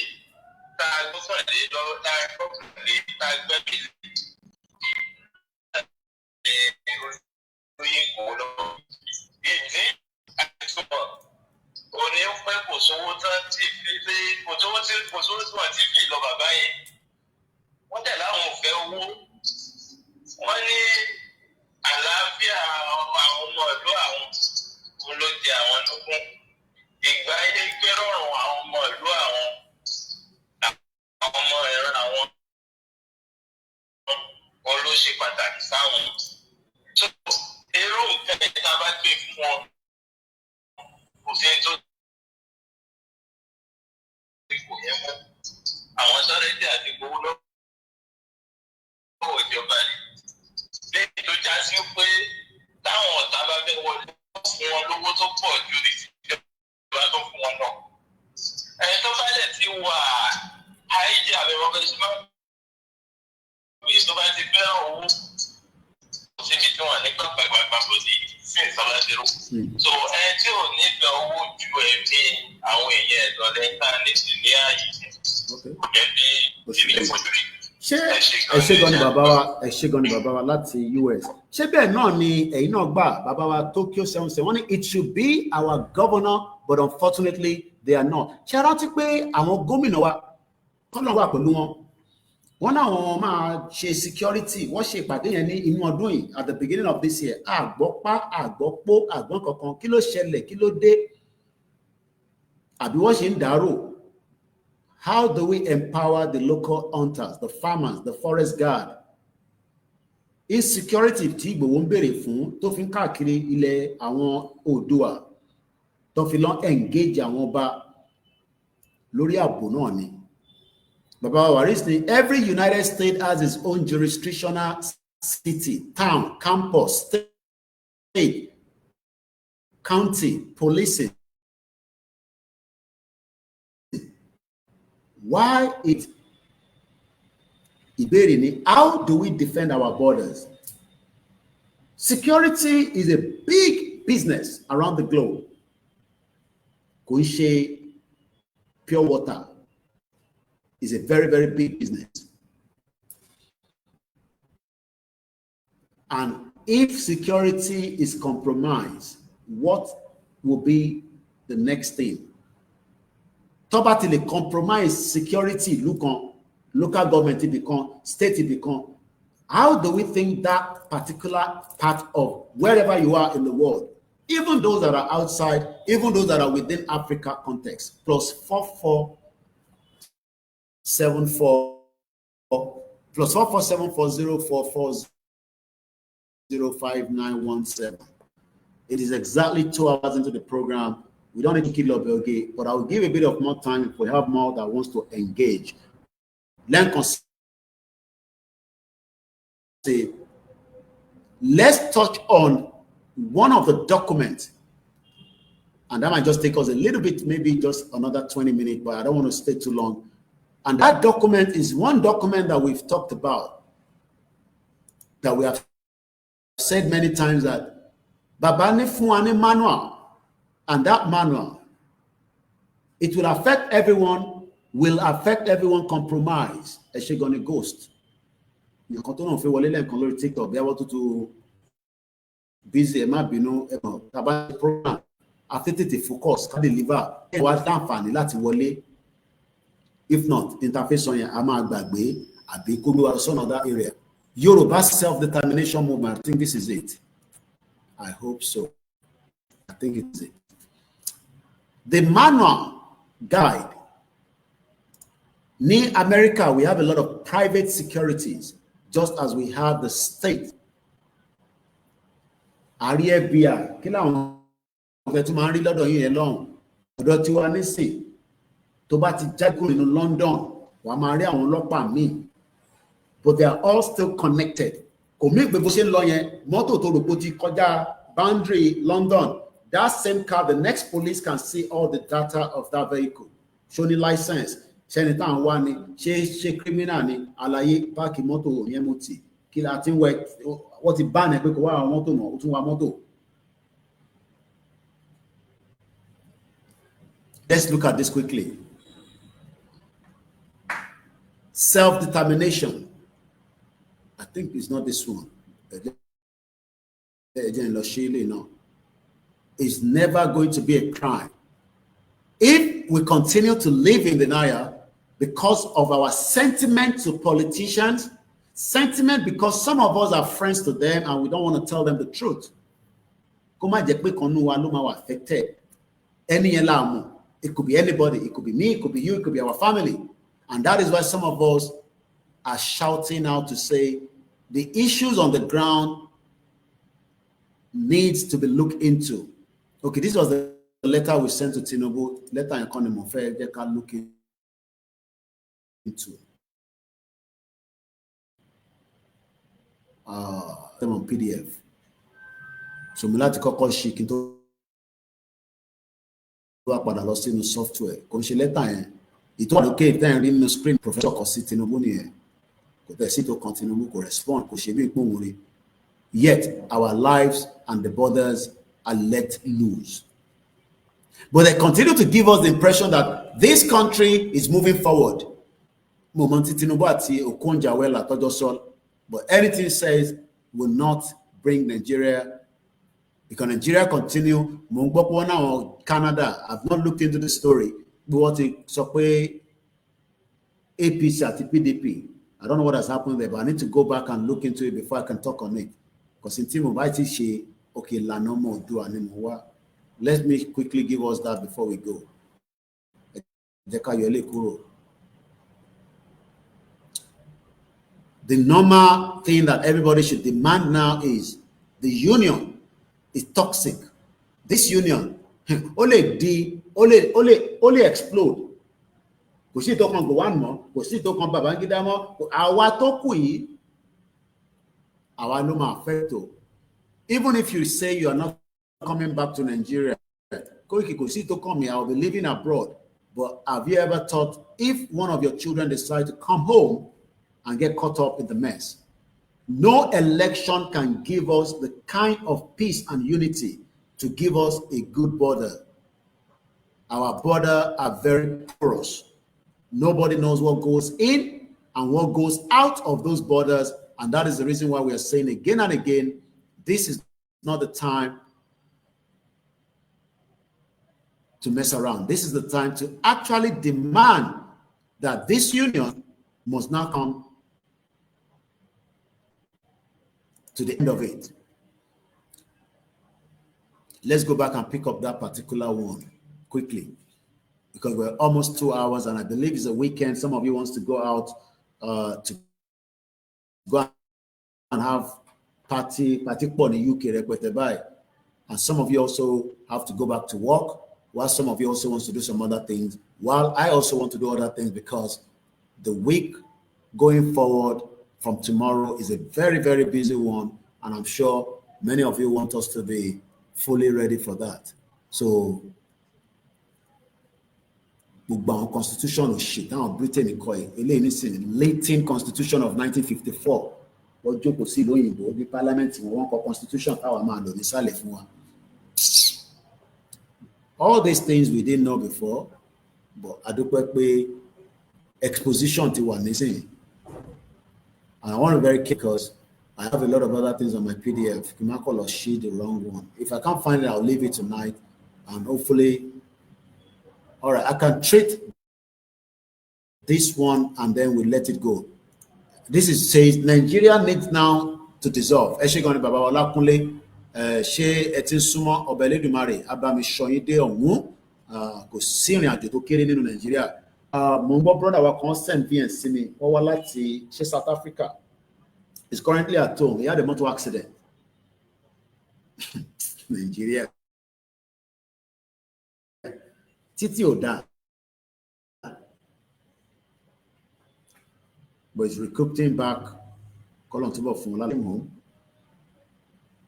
tá a gbọ́kànlé lọ́wọ́ tá a gbọ́kànlé tá a gbẹ́bí lóyè kó lọ́wọ́. Ìdí àìsùnmọ̀ òní ń pẹ́ kò sówó tán tí fi kò sówó tí wọ́n ti fi lọ bàbá yẹn. Wọ́n tẹ̀ láwọn ò fẹ́ owó. Wọ́n ní àlàáfíà àwọn ọmọ ìlú àwọn ló jẹ àwọn lógún. Ìgbà ayé gbẹ́rọ̀rùn àwọn ọmọ ìlú àwọn ọmọ ìran àwọn ló ṣe pàtàkì sáwọn. So èrò nǹkan ìta bá gbé fún wọn kò sí tó kò yẹ mọ́. Àwọn sọ́rẹ́dì àti gbowó lọ́wọ́ ìjọba ni. Lẹ́yìn tó já sí pé táwọn ọ̀tá bá fẹ́ wọlé fún wọn lówó tó pọ̀ ju ìjọba tó fún wọn náà. Ẹni tó bá dẹ̀ ti wà àìjẹ́ àbẹ̀wọ̀ bẹ́ẹ̀ sí máa ń tó bá ti fẹ́ owó síbi tí wọ́n ní gbàgbàgbà tó di sí ìsọ̀lásẹ̀rò. So ẹni tí ò ní fẹ́ owó ju ẹ̀mí àwọn èèyàn ẹ̀dọ́ lẹ́yìn tá a ní sí ní ààyè ẹ̀mí ìdílé fojú rí. Ṣé ẹ ṣé gan ni bàbá wa láti US ṣé bẹ́ẹ̀ náà ni ẹ̀yin náà gbà bàbá wa Tokyo 77 wọ́n ní it should be our governor but unfortunately they are not. Ṣé ẹ rántí pé àwọn gómìnà wa tọ́lọ́ wà pẹ̀lú wọn náà wọn máa ṣe security wọ́n ṣe ìpàdé yẹn ní inú ọdún yìí at the beginning of this year àgbọ́pá àgbọ́pó àgbọ́n kankan kí ló ṣẹlẹ̀ kí ló dé àbí wọ́n ṣe ń dárò. How do we empower the local hunters, the farmers, the forest guard? Insecurity tí Ìgbòho ń béèrè fún tó fi ń káàkiri ilẹ̀ àwọn Oòduà tó fi lọ engage àwọn ọba lórí ààbò náà ni. Baba Waris ni every United States has its own jurisdictional city, town, campus, state, county, policing. Why it ìbéèrè ni how do we defend our borders? Security is a big business around the globe. Kò ń ṣe pure water is a very, very big business. And if security is compromised, what will be the next thing? Tọ́ba ti lè compromise security ìlú kan, local government ibì kan, state ibì kan. How do we think that particular part of wherever you are in the world, even those that are outside, even those that are within Africa context, +4474 +447404405917. It is exactly 2 hours into the program. We don't need to kill up Belgi, but I will give a bit of more time if we have more that wants to engage. Let's touch on one of the documents, and that might just take us a little bit, maybe just another 20 minutes, but I don't want to stay too long. And that document is one document that we've talked about, that we have said many times that Babani Fuane manual, and that manual, it will affect everyone, compromise. As she gonna ghost. You continue on wọlé lẹ́ẹ̀kan lórí TikTok bí wọ́n tó busy ẹ má bínú tàbá program àtètè focus ká deliver ẹ wá dáǹfààní láti wọlé. If not, interface on yẹn a máa gbàgbé àbí kó ló wá sọ́nà that area. Yoruba self-determination movement, I think this is it. I hope so. I think it's it. The manual guide. In America, we have a lot of private securities, just as we have the state. FBI, kí làwọn ọ̀fẹ́ tó máa ń rí lọ́dọ̀ yín yẹn lọ́hùn. ọ̀dọ̀ tí wà nísìn tó bá ti jáde nínú London wà máa rí àwọn ọlọ́pàá míì, but they are all still connected. Kò mí pé bó ṣe ń lọ yẹn mọ́tò tó rò pé ó ti kọjá boundary London, that same car, the next police can see all the data of that vehicle. Show ní license, ṣẹ́ni tá à ń wá ni, ṣé criminal ni, àlàyé páàkì mọ́tò yẹn mo tì, kí la ti ń wẹ̀, wọ́n ti bá ní pé kò wá àwọn mọ́tò mọ́, ó tún wá mọ́tò. Let's look at this quickly. Self-determination. I think it's not this one. It's never going to be a crime. If we continue to live in denial because of our sentiment to politicians, sentiment because some of us are friends to them and we don't want to tell them the truth. Affected. It could be anybody, it could be me, it could be you, it could be our family. And that is why some of us are shouting out to say the issues on the ground needs to be looked into. Okay, this was the letter we sent to Tinubu, letter in economy fair, they can look into. Them on PDF. So we like to call she into software. Kò letter it was okay then reading the screen professor Kosi Tinubu ni kò tẹ̀ sí tó kan Tinubu kò respond kò ṣe bí ìpín òun rí. Yet our lives and the borders are let loose. But they continue to give us the impression that this country is moving forward. Momenti Tinubu àti Okonjo-Iweala tọ́jọ́ sọ, but anything says will not bring Nigeria, because Nigeria continue. Mo ń gbọ́ pé wọ́n náà Canada, I've not looked into the story. What sọ pé APC àti PDP, I don't know what has happened there, but I need to go back and look into it before I can talk on it. Because in team of IT, okay, Lanomo do anymore. Let me quickly give us that before we go. The normal thing that everybody should demand now is the union is toxic. This union only explode. Kò sí tó kan Gowon mọ́, kò sí tó kan Babangida mọ́, àwa tó kù yìí, àwa ló máa affect o. Even if you say you are not coming back to Nigeria, Koiki, kò sí tó kan mi, I will be living abroad. But have you ever thought if one of your children decide to come home and get caught up in the mess? No election can give us the kind of peace and unity to give us a good border. Our borders are very porous. Nobody knows what goes in and what goes out of those borders. And that is the reason why we are saying again and again, this is not the time to mess around. This is the time to actually demand that this union must now come to the end of it. Let's go back and pick up that particular one quickly, because we're almost 2 hours and I believe it's a weekend. Some of you wants to go out to go and have party in the UK, and some of you also have to go back to work, while some of you also wants to do some other things, while I also want to do other things, because the week going forward from tomorrow is a very, very busy one, and I'm sure many of you want us to be fully ready for that. So constitution of shit now Britain Latin Constitution of 1954 the parliament constitution all these things we didn't know before, but exposition to one is in. And I want to be very careful because I have a lot of other things on my PDF. You might call or sheet the wrong one. If I can't find it, I'll leave it tonight, and hopefully, all right, I can treat this one and then we let it go. This is says Nigeria needs now to dissolve. Eshegoni Baba Olakunle, she etin sumo Obeledumare abami shoyinde ohun kò sí ìrìn àjò tó kéré nínú Nigeria. Mo ń gbọ́ brother wa kan send VN sí mi, wọ́n wá láti South Africa. He's currently at home. He had a motor accident. Nigeria. Títí ò dáa. But he's recruiting back, Colin Tubo from home,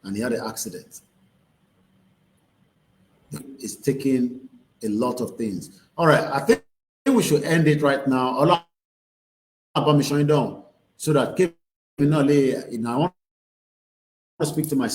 and he had an accident. It's taking a lot of things. All right, I think we should end it right now. All about me showing down so that I want to speak to my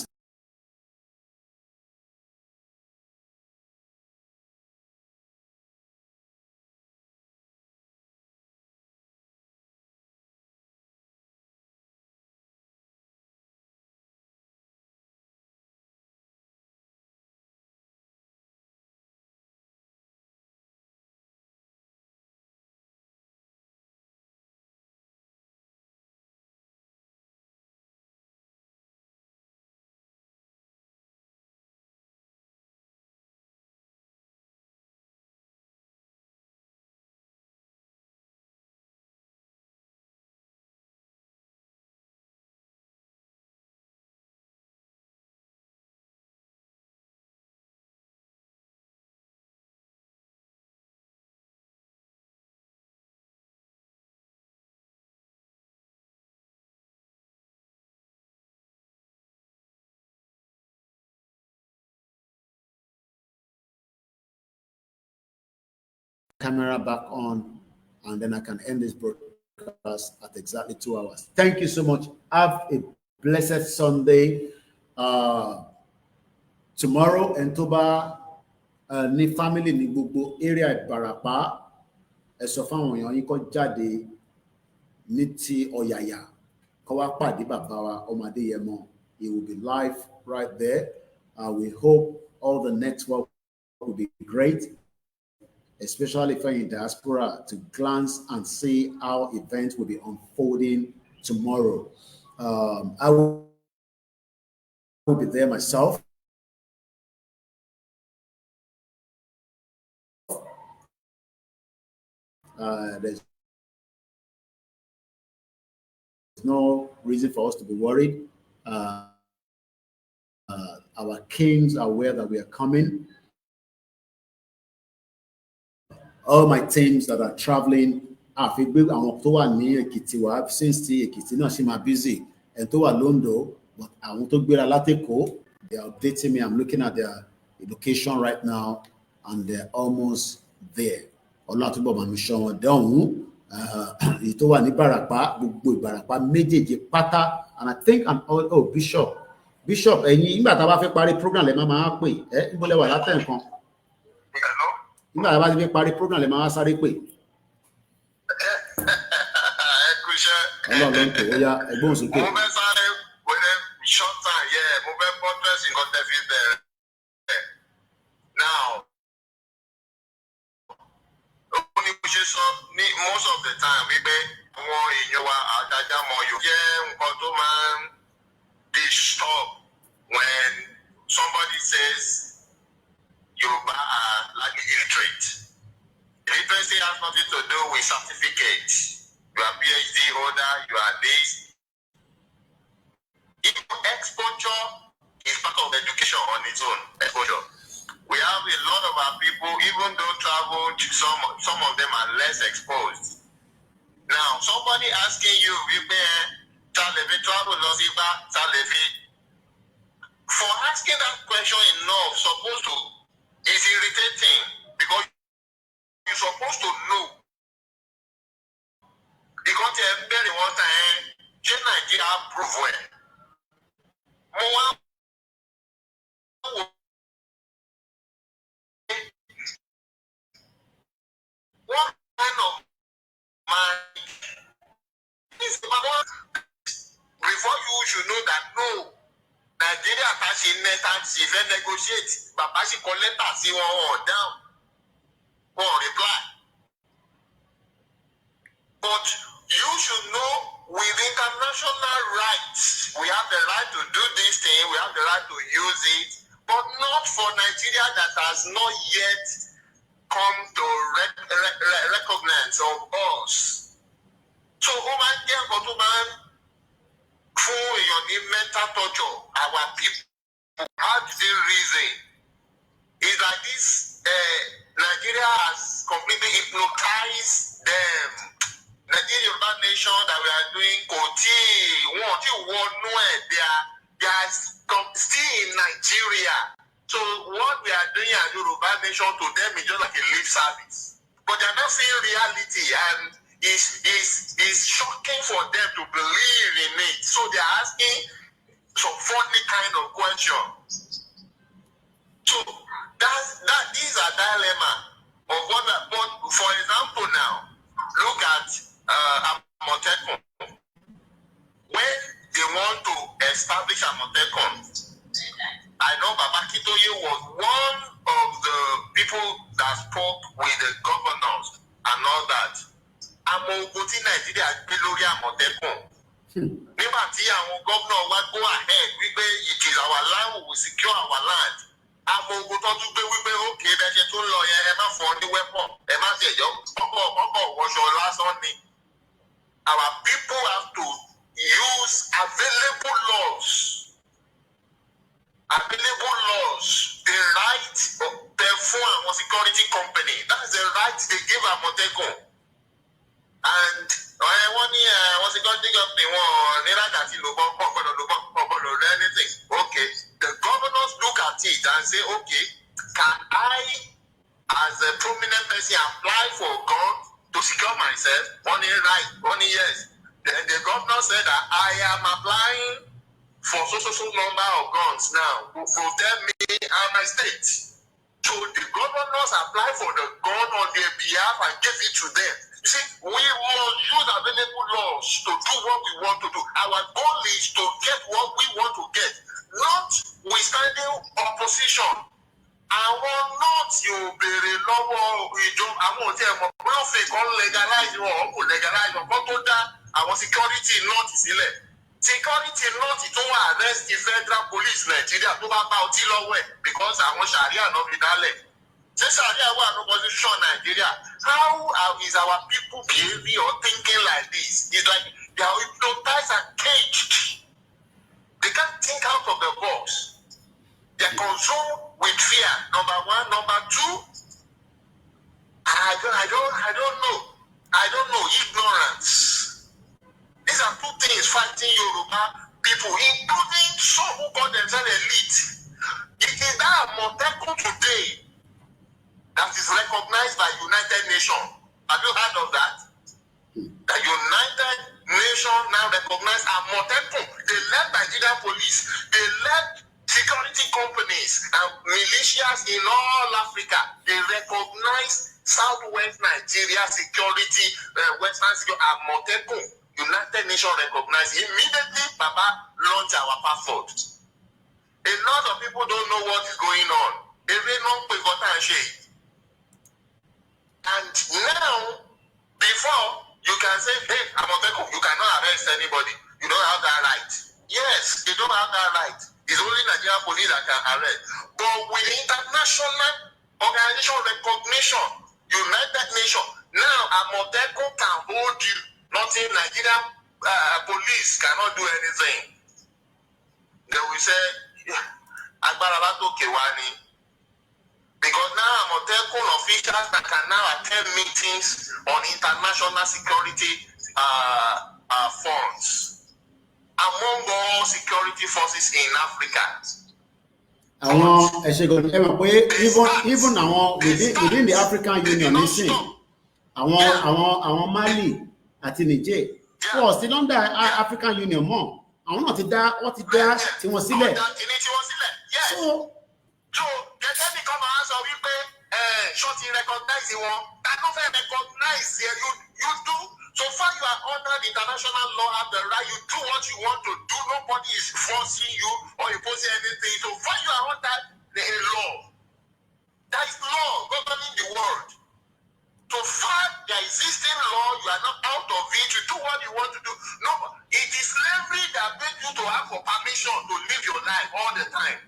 camera back on, and then I can end this broadcast at exactly 2 hours. Thank you so much. Have a blessed Sunday. Tomorrow, and Toba, ni family ni gbogbo area Ìbàràpá, ẹ sọ fáwọn èèyàn yín kó jáde ní ti Ọ̀yàyà, kó wá pàdé bàbá wa Ọmọ Adéyẹmọ. He will be live right there. We hope all the network will be great, especially for in diaspora, to glance and see how events will be unfolding tomorrow. I will be there myself. There's no reason for us to be worried. Our kings are aware that we are coming. All my teams that are traveling, since the Ekiti náà ṣì máa busy, and tó wà Londo, but àwọn tó gbéra látèkó, they are updating me. I'm looking at their location right now, and they're almost there. Ọlátúbọ̀ máa mi ṣọ́ wọn dọ̀hún. Èyí tó wà ní Ìbàràpá, gbogbo Ìbàràpá méjèèjì pátá, and I think Bishop, ẹ̀yin nígbà tá a bá fẹ́ parí program lẹ máa pè ẹ́ níbo lẹ wà látẹ̀ nǹkan. Nígbà tá a bá ti fẹ́ parí program lẹ máa sáré pè. Ọlọ́run ló ń tò ó yá ẹgbọ́n sókè. Mo fẹ́ sáré wẹ́rẹ́ short time mo fẹ́ buttress nǹkan tẹ́ fi bẹ̀rẹ̀. Now, ó ní bó ṣe sọ ní most of the time wípé àwọn èèyàn wa àdájá mọ̀ yóò jẹ́ nǹkan tó máa ń disturb when somebody says Yoruba are like illiterate. Literacy has nothing to do with certificate. You are PhD holder, you are this. Exposure is part of education on its own. Exposure. We have a lot of our people, even though travel, some of them are less exposed. Now, somebody asking you, for asking that question enough, supposed to, is irritating because you're supposed to know. Because you're very one time, Nigeria prove well. What kind of man is about? Before you should know that no, Nigeria has net and she will negotiate. Baba she collect and see one down, one reply. But you should know with international rights, we have the right to do this thing, we have the right to use it, but not for Nigeria that has not yet come to recognize of us. So, for your mental torture, our people, how do they reason? It's like this Nigeria has completely hypnotized them. Nigeria Yoruba nation that we are doing they are still in Nigeria. So what we are doing as Yoruba nation to them is just like a lip service. But they are not seeing reality, and it's shocking for them to believe in it. So they are asking some funny kind of questions. So that is a dilemma of what. But for example, now look at Amotekun. When they want to establish Amotekun, I know Baba Akintoye was one of the people that spoke with the governors and all that. Àmọ́ ogun tí Nàìjíríà gbé lórí Àmọ̀tẹ́kùn. Nígbà tí àwọn gómìnà wa go ahead wípé it is our land, we will secure our land. Àmọ́ ogun tó tún gbé wípé ókè bẹ́ẹ̀ ṣe tó ń lọ yẹn ẹ má fọ́ ní weapon, ẹ má ṣe ẹ̀jọ́ ọkọ̀ wọṣọ lásán ni. Our people have to use available laws. The right fún àwọn security company. That's the right they give Àmọ̀tẹ́kùn. And wọ́n ní wọ́n security company wọn ní láti lò bọ́ ọ̀gbọ́dọ̀ rẹ anything. Okay, the governors look at it and say, okay, can I as a prominent person apply for a gun to secure myself? One right, one yes. Then the governor said that I am applying for so number of guns now to protect me and my state. So the governors apply for the gun on their behalf and give it to them. You see, we must use available laws to do what we want to do. Our goal is to get what we want to get, not withstanding opposition. Àwọn náà tí ò béèrè lọ́wọ́ ìjọba àwọn òtí ẹ̀mọ́ pé ó fi kan legalize wọn kò legalize wọn kó tó dá àwọn security náà ti sílẹ̀. Security náà ti tún wà arrest the federal police Nàìjíríà tó bá bá ọtí lọ́wọ́ ẹ̀ because àwọn Sharia náà fi dálẹ̀. Ṣé Sharia wà ní constitution Nàìjíríà? How is our people behaving or thinking like this? It's like they are hypnotized and caged. They can't think out of the box. They are consumed with fear. Number one. Number two, I don't know. Ignorance. These are two things fighting Yoruba people, including some who call themselves elite. It is that Àmọ̀tẹ́kùn today that is recognized by United Nations. Have you heard of that? The United Nations now recognize Àmọ̀tẹ́kùn. They led Nigerian police. They led security companies and militias in all Africa. They recognize Southwest Nigeria security, Western security, Àmọ̀tẹ́kùn. United Nations recognized immediately. Baba launched our passport. A lot of people don't know what is going on. And now, before you can say, hey, Àmọ̀tẹ́kùn, you cannot arrest anybody. You don't have that right. Yes, they don't have that right. It's only Nigerian police that can arrest. But with international organization recognition, United Nations, now Àmọ̀tẹ́kùn can hold you. Nothing, Nigerian police cannot do anything. They will say, agbára látòkè wá ni. Because now Àmọ̀tẹ́kùn officials that can now attend meetings on international security funds among all security forces in Africa. Àwọn ẹ̀ṣẹ̀gọ̀ ẹ mọ̀ pé even àwọn within the African Union nísìn àwọn Mali àti Niger wọ́n sí under African Union mọ́ àwọn náà wọ́n ti dá tiwọn sílẹ̀. So gẹ́gẹ́ bí kan máa ń sọ wípé ṣó ti recognize wọn ta ló fẹ́ recognize you do. So far you are under the international law, have the right, you do what you want to do. Nobody is forcing you or imposing anything. So far you are under the law. There is law governing the world. So far the existing law, you are not out of it. You do what you want to do. No, it is slavery that makes you to have for permission to live your life all the time.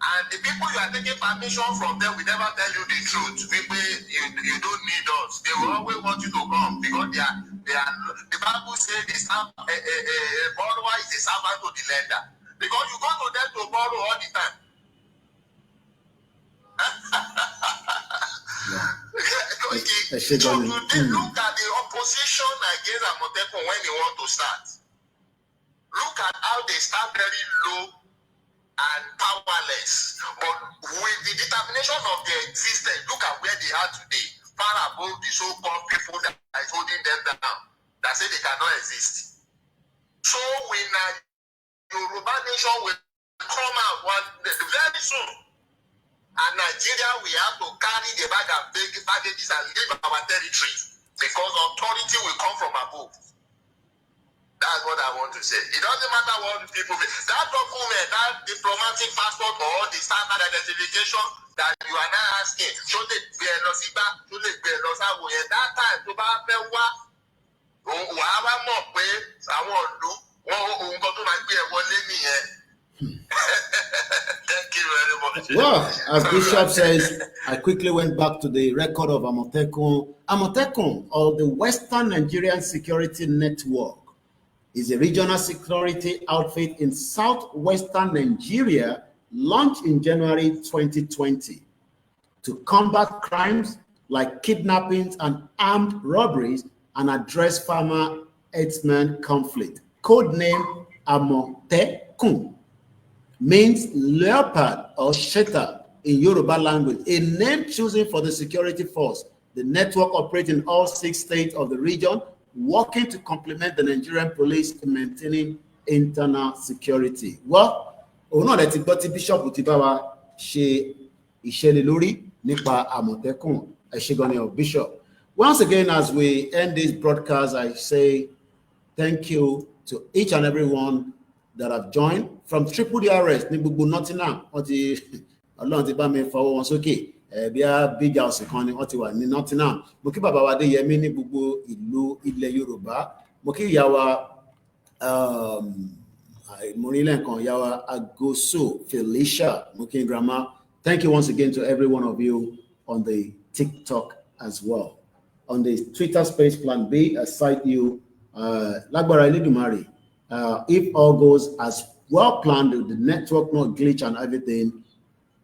And the people you are taking permission from them will never tell you the truth. People, you don't need us. They will always want you to come because they are. The Bible says a borrower is a servant to the lender. Because you go to them to borrow all the time. Koiki. So today, look at the opposition against Amotekun when they want to start. Look at how they start very low and powerless. But with the determination of their existence, look at where they are today, far above the so-called people that is holding them down, that say they cannot exist. So when Yoruba nation will come out very soon, and Nigeria, we have to carry the bag and packages and leave our territory because authority will come from above. That's what I want to say. It doesn't matter what people say. That document, that diplomatic passport or the standard identification that you are now asking, should it be a Losiba, should it be a Losawo? At that time, to buy whatever more pay, I want to go to my beer, one Thank you very much. Well, as Bishop says, I quickly went back to the record of Amotekun. Amotekun, or the Western Nigerian Security Network, is a regional security outfit in southwestern Nigeria, launched in January 2020 to combat crimes like kidnappings and armed robberies and address farmer-herdsman conflict. Codename Amotekun means leopard or cheetah in Yoruba language, a name chosen for the security force. The network operates in all 6 states of the region, working to complement the Nigerian police in maintaining internal security. Well, náà lẹ ti gbọ́ tí Bishop ti bá wa ṣe ìṣẹ̀lẹ̀ lórí nípa Àmọ̀tẹ́kùn. Ẹ ṣé gan ni o, Bishop. Once again, as we end this broadcast, I say thank you to each and every one that have joined from Triple DRS ní gbogbo Nottingham. Ọlọ́run ti bá mi fọwọ́ wọn sókè. Bí a big house kan ni wọ́n ti wà ní Nottingham. Mo kí bàbá wa Adéyẹmí ní gbogbo ìlú ilẹ̀ Yorùbá. Mo kí ìyá wa mo rí lẹ́ẹ̀kan ìyá wa Agoso Felicia. Mo kí grandma. Thank you once again to every one of you on the TikTok as well. On the Twitter space Plan B, I cite you. Lágbára Elédùmarè. If all goes as well planned, the network not glitch and everything,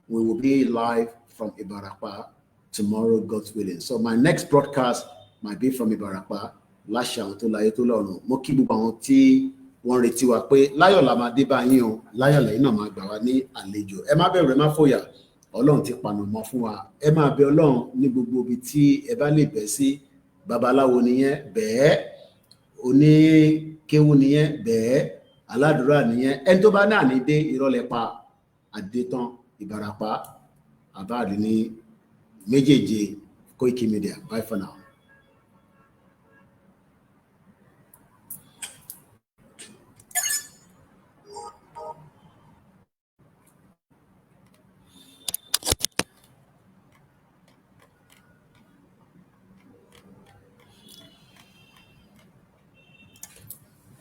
we will be live from Ibarapa tomorrow, God willing. So my next broadcast might be from Ibarapa. Láṣà tó láyé tó lọ́run. Mo kí gbogbo àwọn tí wọ́n retí wa pé láyọ̀ la máa dé bá yín o, láyọ̀ lẹ́yìn náà máa gbà wá ní àlejò. Ẹ má bẹ̀rù, ẹ má fòyà. Ọlọ́run ti pànà mọ́ fún wa. Ẹ máa bẹ Ọlọ́run ní gbogbo ibi tí ẹ bá lè bẹ̀ sí. Babaláwo nìyẹn, bẹ́ẹ̀. Oníkéwu nìyẹn, bẹ́ẹ̀. Aládùúrà nìyẹn. Ẹni tó bá náà ní dé ìrọ̀lẹ́ pa àdétán Ìbàràpá. Àbáàdì ní méjèèjì Koikimedia. Bye for now.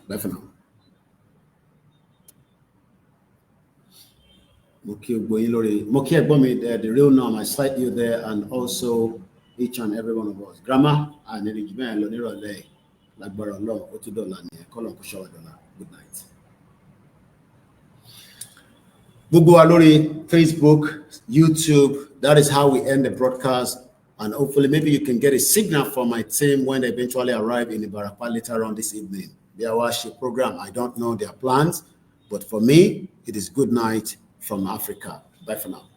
Bye for now. The real norm, I cite you there, and also each and every one of us. Grammar and Good night. Facebook, YouTube, that is how we end the broadcast. And hopefully maybe you can get a signal from my team when they eventually arrive in Ibarapa later on this evening. Their worship program, I don't know their plans, but for me, it is good night from Africa. Bye for now.